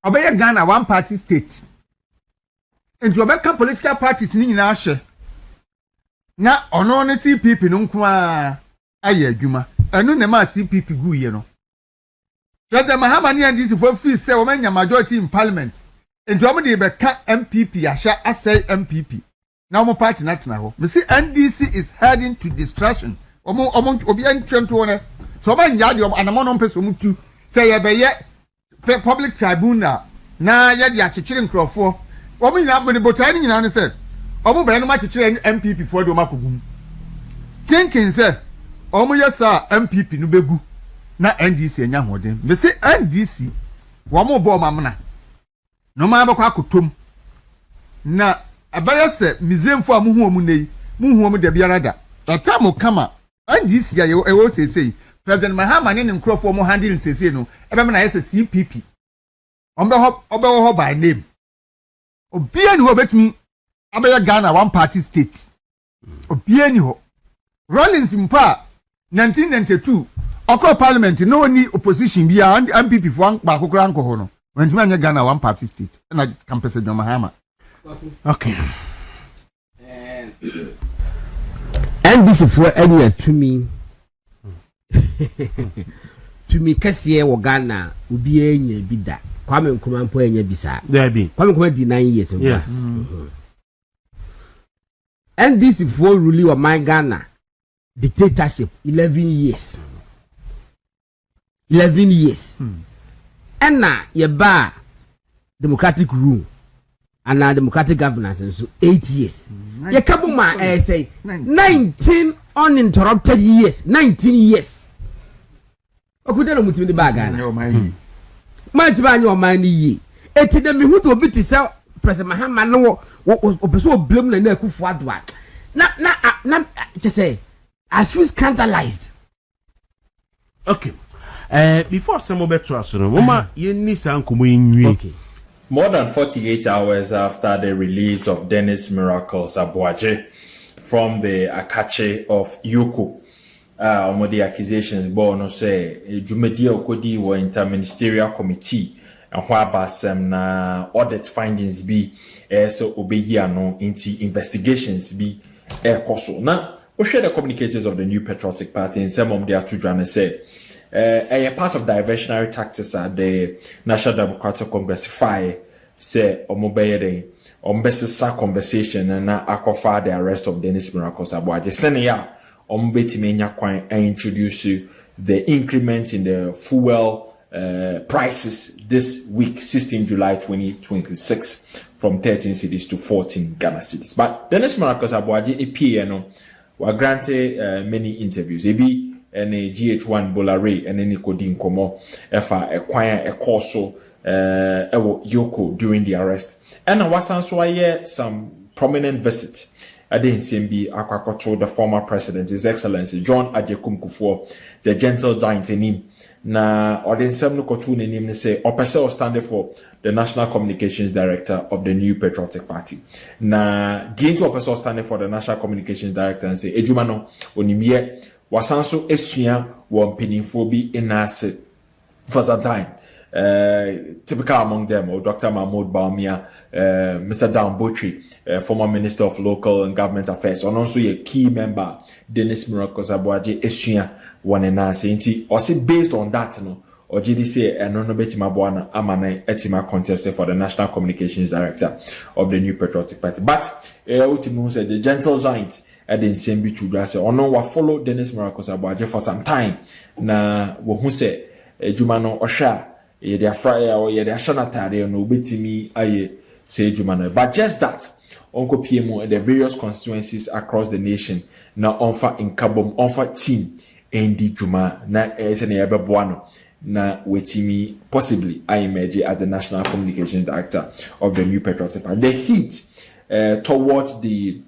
S7: obey Ghana one party state into obeka political parties ni nyina ahye na ono ne CPP no nko a aye adwuma enu ne ma CPP gu ye no President Mahama ni NDC for free say o manya majority in parliament into omo de beka MPP ahya asay MPP na omo party na tena ho me see NDC is heading to distraction omo obi antwento ne so manya de anamo no mpese omo tu say ye be ye public tribunal na ye de akyekyere nkrofo omo nyina me botai ni nyina ne say omo be no ma akyekyere MPP for de omo akogum thinking say omo yesa MPP no begu na NDC enya hoden me say NDC wo mo bo mamna no ma bakwa akotom na abaya se mizemfo amuhu omu nei muhu omu de biara da atamo kama NDC ya ewo sesei President Mahama ne nkrofo mo handle sesei no ebe me na yesa CPP obe ho by name obia ni ho betumi abaya Ghana one party state obia ni ho Rollins mpa 1992 okọ parliament no oni opposition bia MPP fo ba kokora anko ho no wentumi anya Ghana one party state na campus de Mahama.
S13: Okay.
S15: NDC for anywhere to me kasiye wo Ghana obi enya bida Kwame Nkrumah mpo enya bisa
S13: there be
S15: Kwame Nkrumah di 9 years
S13: yes
S15: NDC for rule of my Ghana dictatorship 11 years and na ye ba democratic rule and na democratic governance and so 8 years ye kabuma say 19 uninterrupted years 19 years okudelo mutimi de baga na man ti ba nyo man ni yi eti de mi hu to obi ti say President Mahama no opeso oblem na akufu adwa na just say I feel scandalized.
S13: Okay. Before some better no mama ye ni san komo yin
S16: okay. More than 48 hours after the release of Dennis Miracles Abuaje from the Akache of Yoko, the accusations born say Jumedi Okodi were interministerial committee and whereby some audit findings be so obey no into investigations be koso. Now, we share the communicators of the New Patriotic Party in some of their children say a part of diversionary tactics at the National Democratic Congress fire say omobeyede ombesisa conversation and akofa the arrest of Dennis Miracles Abuaje senia ombetimi nya kwan introduce the increment in the fuel prices this week 16 July 2026 from 13 cedis to 14 Ghana cedis. But Dennis Miracles Abuaje EPA were granted many interviews ebi and a GH1 Bolare and any Kodin Komo efa a course Yoko during the arrest. And I was also some prominent visit. I didn't see be Akwakoto, the former president, His Excellency John Ajekum Kufuor, the gentle giant in him. Na or then some Kotu in him say Opesa standing for the National Communications Director of the New Patriotic Party. Na Ginto Opesa standing for the National Communications Director and say Ejumano Onimie wasanso esua won pinifo bi inase for some time. Typical among them or Dr. Mahmoud Baumia, Mr. Dan Botry, former Minister of Local and Government Affairs, and also a key member, Dennis Miracles Abuaje Esua one inase. Inti or say based on that no or GDC and no betima buana amane etima contested for the National Communications Director of the New Patriotic Party. But ultimately said the gentle giant at the same beach to say, or no, wa follow Dennis Miracles Abuaje for some time. Na who say, Jumano Osha, ye their fryer or ye their shanatari, no betimi, aye, say Jumano. But just that, Uncle PMO and the various constituencies across the nation, now offer in Kabom, offer team, Endi Juma, na Esene Buano, na wetimi, possibly, I imagine, as the National Communications Director of the New Patriotic Party. The heat toward the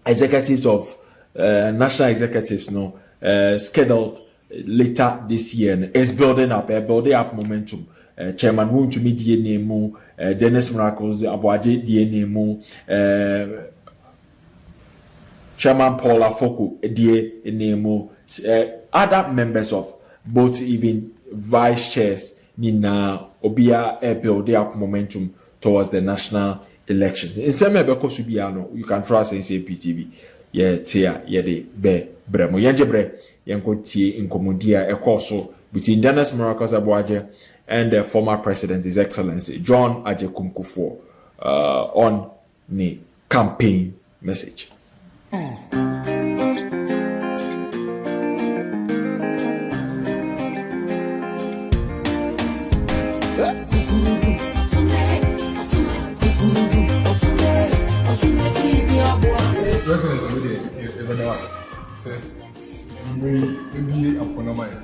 S16: executives of national executives scheduled later this year is building up momentum Chairman Wuntumi die name Dennis Miracles Aboagye die name Chairman Paul Afoko die name other members of both even vice chairs Nina Obia build up momentum towards the national elections. In some ebeko subiano, you can trust in PTV. Yeah, tia, yeah, the be bremo. Yanjebre, yanko tie in komodia ekoso between Dennis Miracles Aboagye and the former president, His Excellency John Agyekum Kufuor, on the campaign message.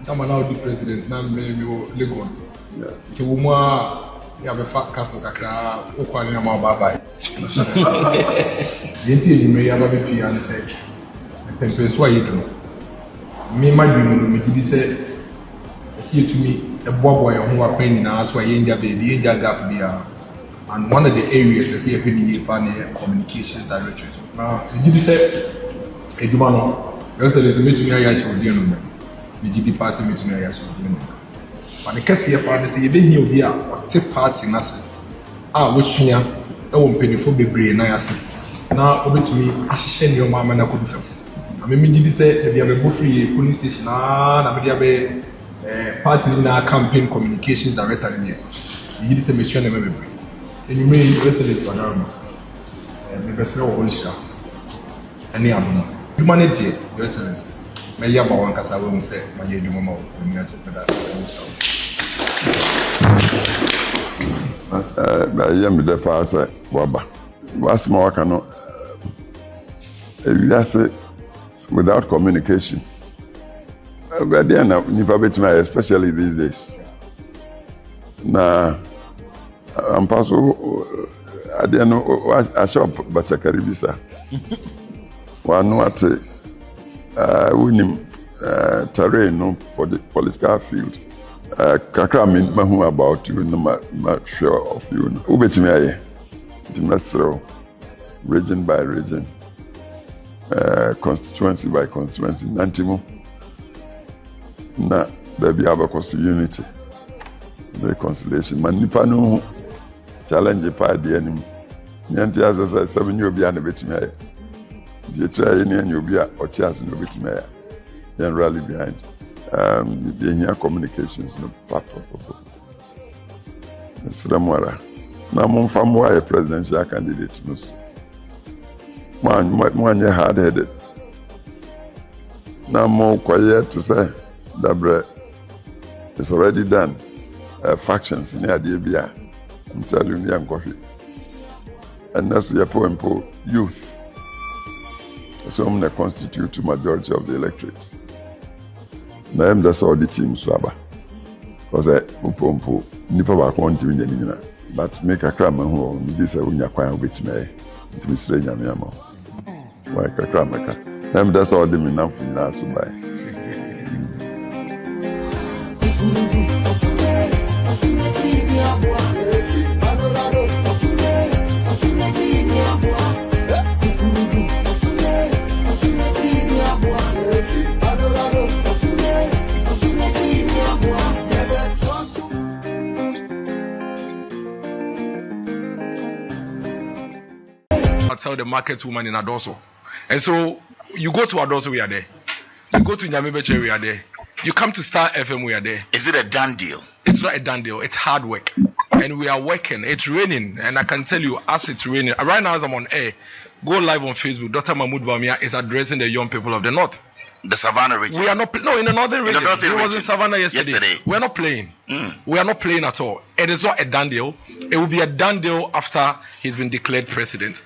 S17: I'm now the president. Now maybe Legon. To Uma, you have a fat castle. Kakra, Okwani na bye. Yenti you may have a BP and say, "Pempes, why you do?" Me, my dream, me did say, "See to me a boy who are paying in us why India baby, India gap here." And one of the areas I see a PDA communications directors. Now, you did say, "Edumano." Your Excellency, me to me, I should be on the GD passing me to me, I should be on. But the case here, I say, you been here, or take part in us. Which year, I won't pay for the brain. I say, now, over to me, I should send your mama and I could film. I mean, did say, if you have a book free police station, I mean, have a party in our campaign communications director in here. You did say, Monsieur, never be. And you may Excellency, maybe a small Holisha. And the you manage it, Your Excellency. May you have one cast away, say, my year, you mama, when you have to put us.
S18: I am the passer, Waba. What's more, cannot. Without communication. But then, especially these days. Now, I'm passing. I didn't know I shop, but I carry visa. One what winning terrain no for the political field. Kakra me mahu about you, no much sure of you. Ubet me aye. Dimestro, region by region, constituency by constituency. Nantimo. Na there be have a unity, reconciliation. Manipa no challenge pa the enemy. Nyanti as 7 years be an bit me. The try any you be or chance no bit me. Then rally behind. The here communications no pap. Sramwara. Na mon fam why presidential candidate no. Man hard headed. Na mo quiet to say that it's already done. Factions near the ABI. I'm telling you, young coffee. And that's your point for youth. So I'm going to constitute the majority of the electorate. Now I'm that's all the team swabber. Because nipa ba want to win. But make a cram who this when you acquire with me. It means strange and yama. Why a cram maker? I'm that's all the mean for now to buy.
S19: I tell the market woman in Adoso. And so you go to Adoso, we are there. You go to Nyamibeche, we are there. You come to Star FM, we are there.
S20: Is it a done deal?
S19: It's not a done deal. It's hard work. And we are working. It's raining. And I can tell you, as it's raining, right now as I'm on air, go live on Facebook. Dr. Mahmoud Bamia is addressing the young people of the North.
S20: The Savannah region?
S19: We are not, no, in the Northern region.
S20: It
S19: was in Savannah yesterday. We are not playing. We are not playing at all. It is not a done deal. It will be a done deal after he's been declared president.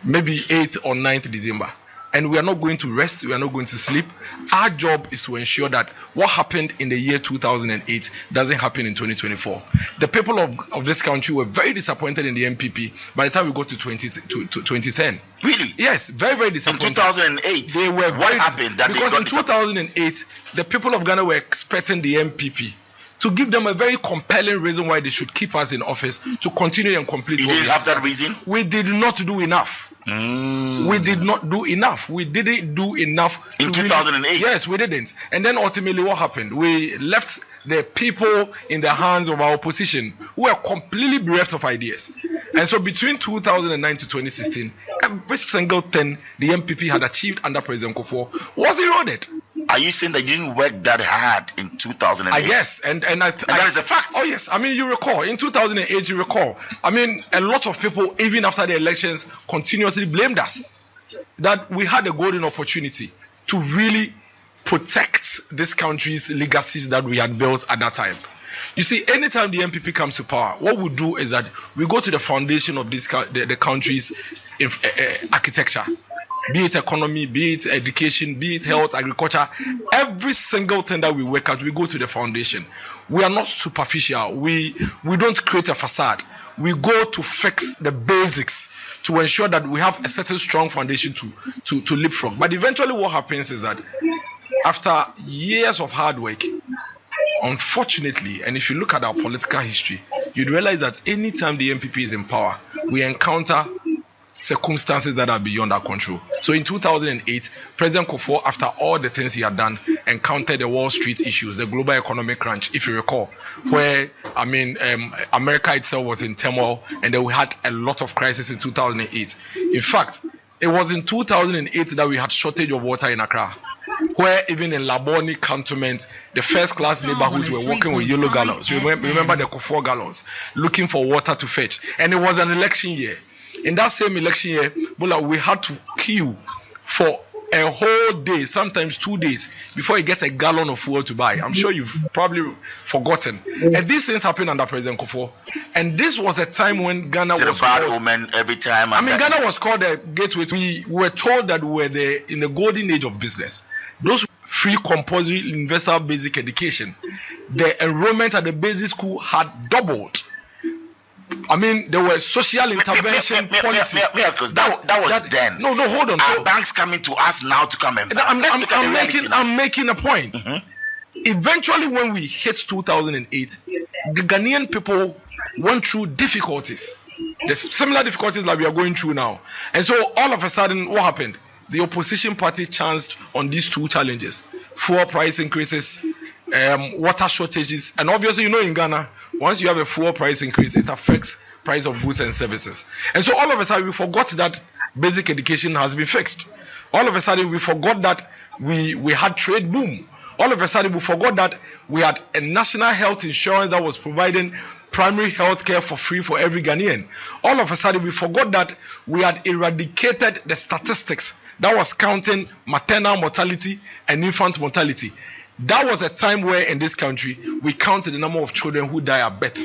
S19: Maybe 8th or 9th December. And we are not going to rest. We are not going to sleep. Our job is to ensure that what happened in the year 2008 doesn't happen in 2024. The people of this country were very disappointed in the MPP by the time we got to 2010.
S20: Really?
S19: Yes, very, very disappointed.
S20: In 2008?
S19: They were
S20: what happened? That
S19: because in 2008, the people of Ghana were expecting the MPP to give them a very compelling reason why they should keep us in office to continue and complete.
S20: You didn't have that reason?
S19: We did not do enough. We did not do enough. We didn't do enough.
S20: In 2008?
S19: Yes, we didn't. And then ultimately what happened? We left the people in the hands of our opposition who were completely bereft of ideas. And so between 2009 to 2016, every single thing the MPP had achieved under President Kufuor was eroded.
S20: Are you saying that you didn't work that hard in 2008?
S19: Yes, and
S20: that is a fact.
S19: Oh yes, I mean, you recall in 2008, you recall. I mean, a lot of people, even after the elections, continuously blamed us that we had a golden opportunity to really protect this country's legacies that we had built at that time. You see, anytime the MPP comes to power, what we do is that we go to the foundation of this the country's architecture, be it economy, be it education, be it health, agriculture. Every single thing that we work at, we go to the foundation. We are not superficial. We don't create a facade. We go to fix the basics to ensure that we have a certain strong foundation to leapfrog. But eventually what happens is that after years of hard work, unfortunately, and if you look at our political history, you'd realize that anytime the MPP is in power, we encounter circumstances that are beyond our control. So in 2008, President Kufuor, after all the things he had done, encountered the Wall Street issues, the global economic crunch, if you recall, where, I mean, America itself was in turmoil, and then we had a lot of crisis in 2008. In fact, it was in 2008 that we had shortage of water in Accra, where even in Laboni cantonment, the first-class neighborhoods were working with yellow gallons. Remember the Kufuor gallons, looking for water to fetch. And it was an election year. In that same election year, we had to queue for a whole day, sometimes 2 days, before you get a gallon of fuel to buy. I'm sure you've probably forgotten. And these things happened under President Kufuor. And this was a time when Ghana was
S20: a bad omen every time.
S19: I mean, Ghana was called the gateway. We were told that we were in the golden age of business. Those free compulsory universal basic education, the enrollment at the basic school had doubled. I mean, there were social intervention policies.
S20: That was then.
S19: No, hold on.
S20: Are banks coming to us now to come and
S19: I'm making a point. Eventually, when we hit 2008, the Ghanaian people went through difficulties. The similar difficulties that we are going through now. And so all of a sudden, what happened? The opposition party chanced on these two challenges: fuel price increases, water shortages, and obviously, in Ghana, once you have a fuel price increase, it affects price of goods and services. And so all of a sudden, we forgot that basic education has been fixed. All of a sudden, we forgot that we had trade boom. All of a sudden, we forgot that we had a national health insurance that was providing primary health care for free for every Ghanaian. All of a sudden, we forgot that we had eradicated the statistics that was counting maternal mortality and infant mortality. That was a time where in this country we counted the number of children who died at birth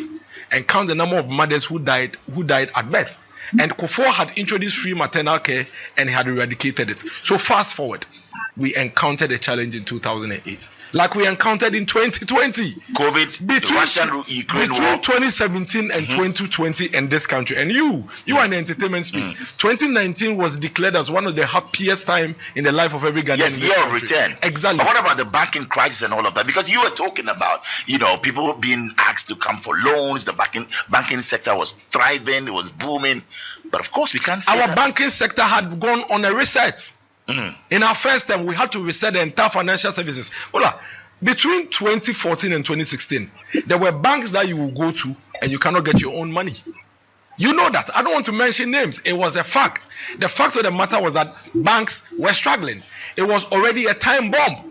S19: and count the number of mothers who died at birth. And Kufuor had introduced free maternal care and he had eradicated it. So fast forward, we encountered a challenge in 2008, like we encountered in 2020.
S20: COVID, Russia-Ukraine war.
S19: Between 2017 and 2020 in this country. And you are in the entertainment space. 2019 was declared as one of the happiest time in the life of every Ghanaian.
S20: Yes, year of return.
S19: Exactly.
S20: But what about the banking crisis and all of that? Because you were talking about, people being asked to come for loans. The banking sector was thriving. It was booming. But of course, we can't say
S19: our banking sector had gone on a reset. In our first term, we had to reset the entire financial services. Between 2014 and 2016, there were banks that you will go to and you cannot get your own money. You know that. I don't want to mention names. It was a fact. The fact of the matter was that banks were struggling. It was already a time bomb.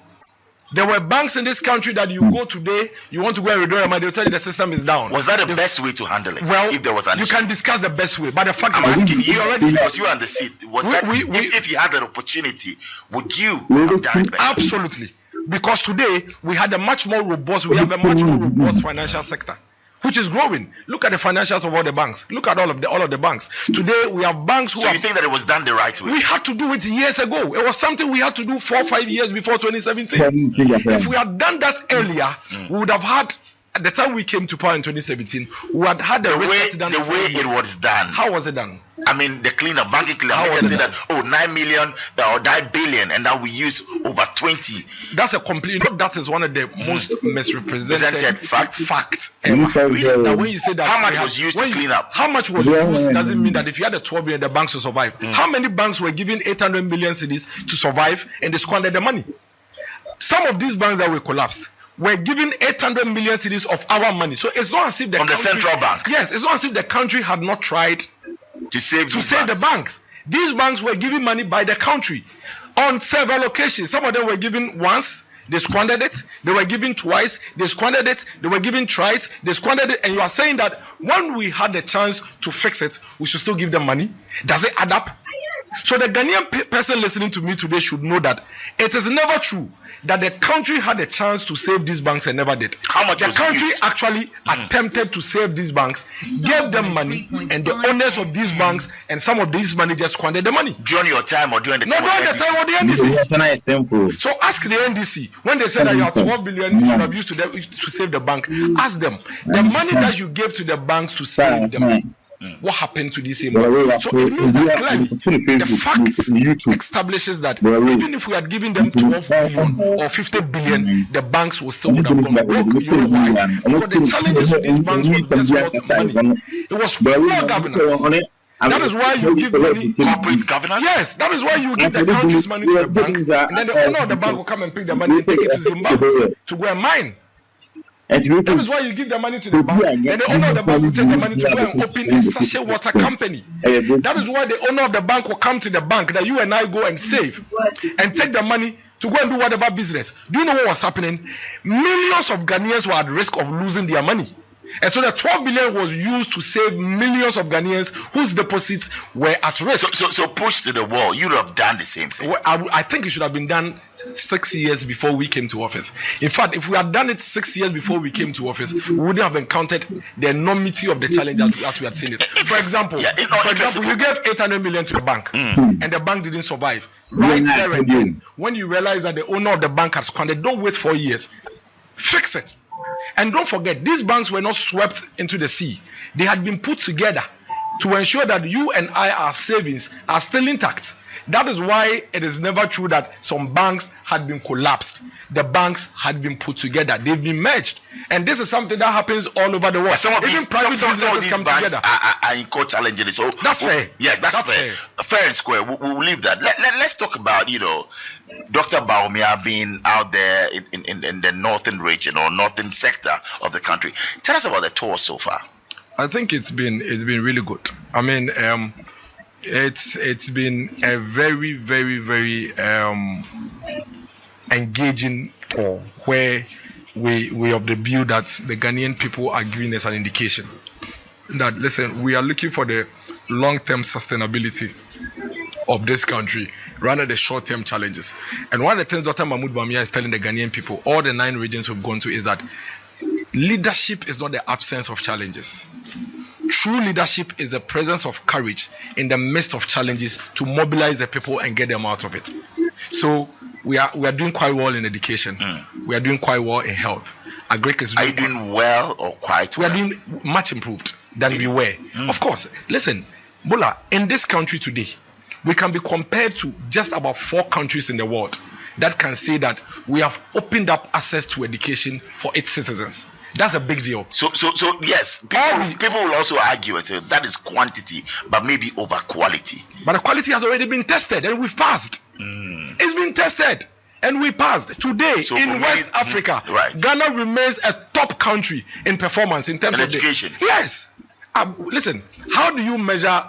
S19: There were banks in this country that you go today, you want to go and withdraw your money, they'll tell you the system is down.
S20: Was that the best way to handle it?
S19: Well,
S20: if there was an
S19: you can discuss the best way, but the fact
S20: I'm asking you already, because you are on the seat. If you had an opportunity, would you have done it better?
S19: Absolutely. Because today we have a much more robust financial sector, which is growing. Look at the financials of all the banks. Look at all of the banks. Today we have banks who.
S20: So you think that it was done the right way?
S19: We had to do it years ago. It was something we had to do 4 or 5 years before 2017. If we had done that earlier, we would have had at the time we came to power in 2017, we had the way
S20: it was done.
S19: How was it done?
S20: I mean, the cleanup, banking cleanup. How was it that 9 million or 9 billion, and now we use over 20.
S19: That's a complete. That is one of the most misrepresented facts ever. That when you say that,
S20: how much was used to clean up?
S19: How much was used doesn't mean that if you had a 12 billion, the banks will survive. How many banks were given 800 million cedis to survive and they squandered the money? Some of these banks that were collapsed were given 800 million cedis of our money. So it's not as if
S20: the central bank.
S19: Yes, it's not as if the country had not tried
S20: to save
S19: the banks. These banks were given money by the country on several occasions. Some of them were given once, they squandered it. They were given twice, they squandered it. They were given thrice, they squandered it. And you are saying that when we had the chance to fix it, we should still give them money? Does it add up? So the Ghanaian person listening to me today should know that it is never true that the country had a chance to save these banks and never did.
S20: How much
S19: the country actually attempted to save these banks, gave them money, and the owners of these banks and some of these managers squandered the money.
S20: During your time or during the time?
S19: No, during the time of the NDC. So ask the NDC, when they said that you have 12 billion you should have used to save the bank, ask them, the money that you gave to the banks to save them, what happened to these same banks? So it means that clearly the fact establishes that even if we had given them 12 billion or 50 billion, the banks would have gone broke. You know why? Because the challenges with these banks was just not money. It was poor governance. That is why you give money
S20: corporate governance.
S19: Yes, that is why you give the country's money to the bank, and then the owner of the bank will come and pick the money and take it to Zimbabwe to go and mine. That is why you give the money to the bank, and the owner of the bank will take the money to go and open a sachet water company. That is why the owner of the bank will come to the bank that you and I go and save and take the money to go and do whatever business. Do you know what was happening? Millions of Ghanaians were at risk of losing their money. And so the 12 billion was used to save millions of Ghanaians whose deposits were at risk.
S20: So pushed to the wall, you would have done the same thing.
S19: Well, I think it should have been done 6 years before we came to office. In fact, if we had done it 6 years before we came to office, we wouldn't have encountered the enormity of the challenge as we had seen it. For example, you gave 800 million to the bank, and the bank didn't survive. Right there and then, when you realize that the owner of the bank has squandered, don't wait 4 years. Fix it. And don't forget, these banks were not swept into the sea. They had been put together to ensure that you and our savings are still intact. That is why it is never true that some banks had been collapsed. The banks had been put together. They've been merged. And this is something that happens all over the world.
S20: Some of these banks are in court challenging it. So
S19: that's fair.
S20: Yes, that's fair. Fair and square. We'll leave that. Let's talk about, Dr. Bawumia being out there in the northern region or northern sector of the country. Tell us about the tour so far.
S19: I think it's been really good. I mean, it's been a very, very, very engaging tour where we of the view that the Ghanaian people are giving us an indication that, listen, we are looking for the long-term sustainability of this country rather than the short-term challenges. And one of the things Dr. Mahmoud Bawumia is telling the Ghanaian people, all the 9 regions we've gone to, is that leadership is not the absence of challenges. True leadership is the presence of courage in the midst of challenges to mobilize the people and get them out of it. So we are doing quite well in education. We are doing quite well in health. Are you
S20: doing well or quite well?
S19: We are doing much improved than we were. Of course, listen, Bola, in this country today, we can be compared to just about 4 countries in the world that can say that we have opened up access to education for its citizens. That's a big deal.
S20: So yes, people will also argue and say that is quantity, but maybe over quality.
S19: But the quality has already been tested and we've passed. It's been tested and we passed. Today in West Africa, Ghana remains a top country in performance in terms of
S20: education.
S19: Yes. Listen, how do you measure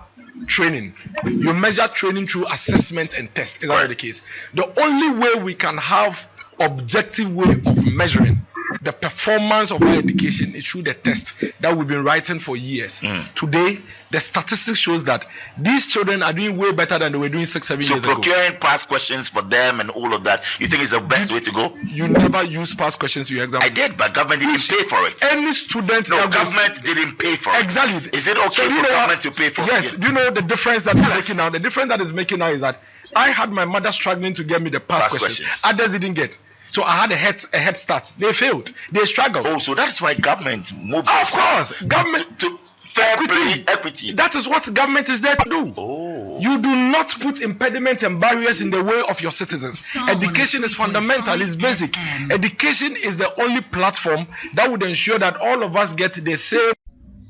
S19: training? You measure training through assessment and test. Is that the case? The only way we can have objective way of measuring the performance of our education is through the test that we've been writing for years. Today, the statistics shows that these children are doing way better than they were doing 6-7 years ago.
S20: So procuring past questions for them and all of that, you think is the best way to go?
S19: You never use past questions in your exams.
S20: I did, but government didn't pay for it.
S19: Any student...
S20: No, government didn't pay for it.
S19: Exactly.
S20: Is it okay for government to pay for it?
S19: Yes. Do you know the difference that is making now? The difference that is making now is that I had my mother struggling to get me the past questions. Others didn't get. So I had a head start. They failed. They struggled.
S20: Oh, so that's why government moved.
S19: Of course, government
S20: to fair play equity.
S19: That is what government is there to do.
S20: Oh.
S19: You do not put impediment and barriers in the way of your citizens. Education is fundamental, it's basic. Education is the only platform that would ensure that all of us get the same.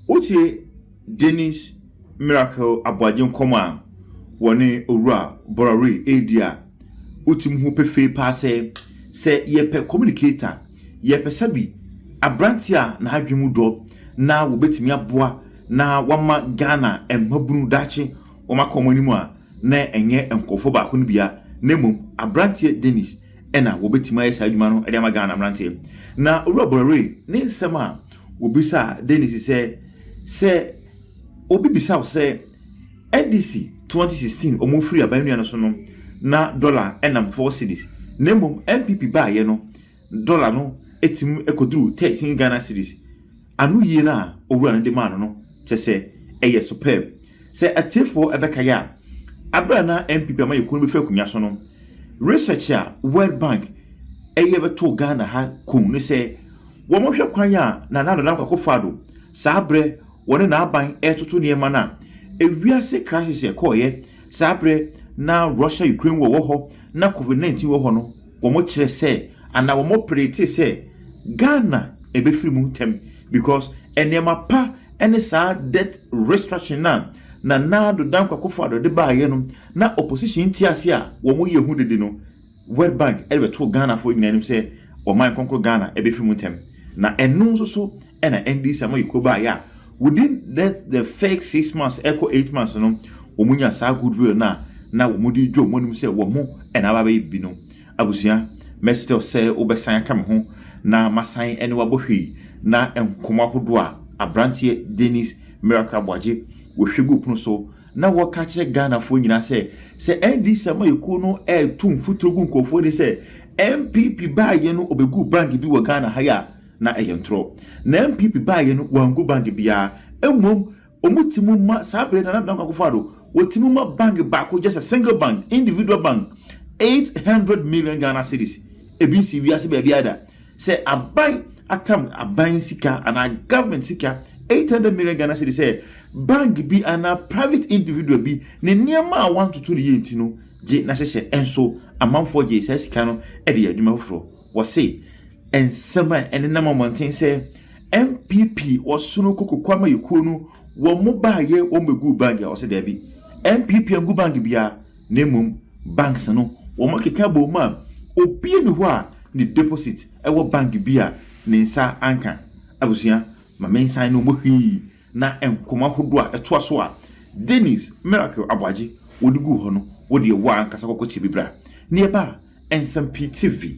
S21: Uche Dennis Miracle Abwajen Koma Wani Ura Borari Edia Utim Hupe Fe Passe Se Yepe Communicator Yepe Sabi Abrantia na Hadwimudo na wobetimi aboa na wama Ghana mabunu dachi wama komonimu a na enye enkofo ba ko bia nemum Abrantia Dennis ena wobetimi ayesa adwuma no ede ma Ghana Abrantia na Ura Borari ne nsema wobisa Dennis se obi bisa se NDC 2016 omo free abanu ya no so no na dollar enam 4 cedis nemum MPP ba ye no dollar no etim ekoduru 13 Ghana cedis anu yie na owura no de man no chese eye superb se atefo ebeka ya abra na MPP ama yekunu be fa kunya so no researcher World Bank eye beto Ghana ha kun ne se wo mo hwe kwan ya na dollar kwakọ fado sabre wone na aban etoto niema na ewiase crisis e koye sabre na Russia Ukraine wo ho na COVID-19 wo ho no wo mo kire se ana wo mo prete se Ghana ebe free mu tem because enema pa ene sa debt restriction na do dan kwakofo do de ba ye no na opposition tiase a wo mo ye hu dede no World Bank ebe to Ghana for nyanim se wo man konkro Ghana ebe free mu tem na enu nso so ena NDC ama yikoba ya within the fake 6 months echo 8 months no omunya sa goodwill na womudi dwo monim se wo mo ena ba bi no abusia mestel se obesan aka me ho na masan ene wabohwi na enkoma hodo a Abrantie Dennis Miracle Abwaje wo hwegu punu so na wo ka kire Ghana fo nyina se NDC ama yiku no tum futrogu nkofo ni se MPP ba ye no obegu bank bi wo Ghana haya na eyentro na MPP ba ye no wangu bank bia emom omutimu ma sabre na dan kwafado wotimu ma bank ba ko just a single bank individual bank 800 million Ghana cedis ebisi wiase ba biada say aban atam aban sika ana government sika 800 million Ghana cedis say bank bi ana private individual bi ne niema 1 to 2 year ntino je na hye enso amanfo je say sika no e de adwuma foforo wo say ensema ene na mountain say MPP osuno kokokwama yekunu wo mobaye wo megu bank ya ose dabi MPP ngu bank bia nemum banks no wo makeka bo ma opie ne ho a ni deposit ewo bank bia ne nsa anka abusia ma mensan no mohwi na enkoma hodo a eto aso a Dennis Miracle Abwaje wodigu ho no wodi wa kasa kokochi bibra ne eba ensam PTV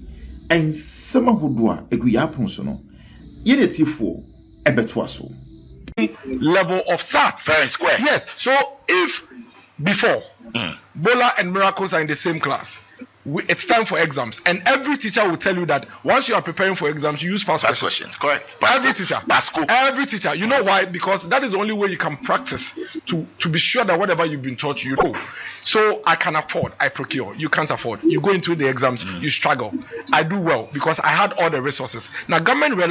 S21: ensama hodo a egu ya pon so no yenetifo ebeto aso
S19: level of start
S20: fair and square.
S19: Yes, so if before Bola and Miracles are in the same class, it's time for exams, and every teacher will tell you that once you are preparing for exams, you use past questions.
S20: Correct.
S19: Every teacher. You know why? Because that is the only way you can practice to be sure that whatever you've been taught, you know. So I can afford, I procure. You can't afford. You go into the exams, you struggle. I do well because I had all the resources. Now government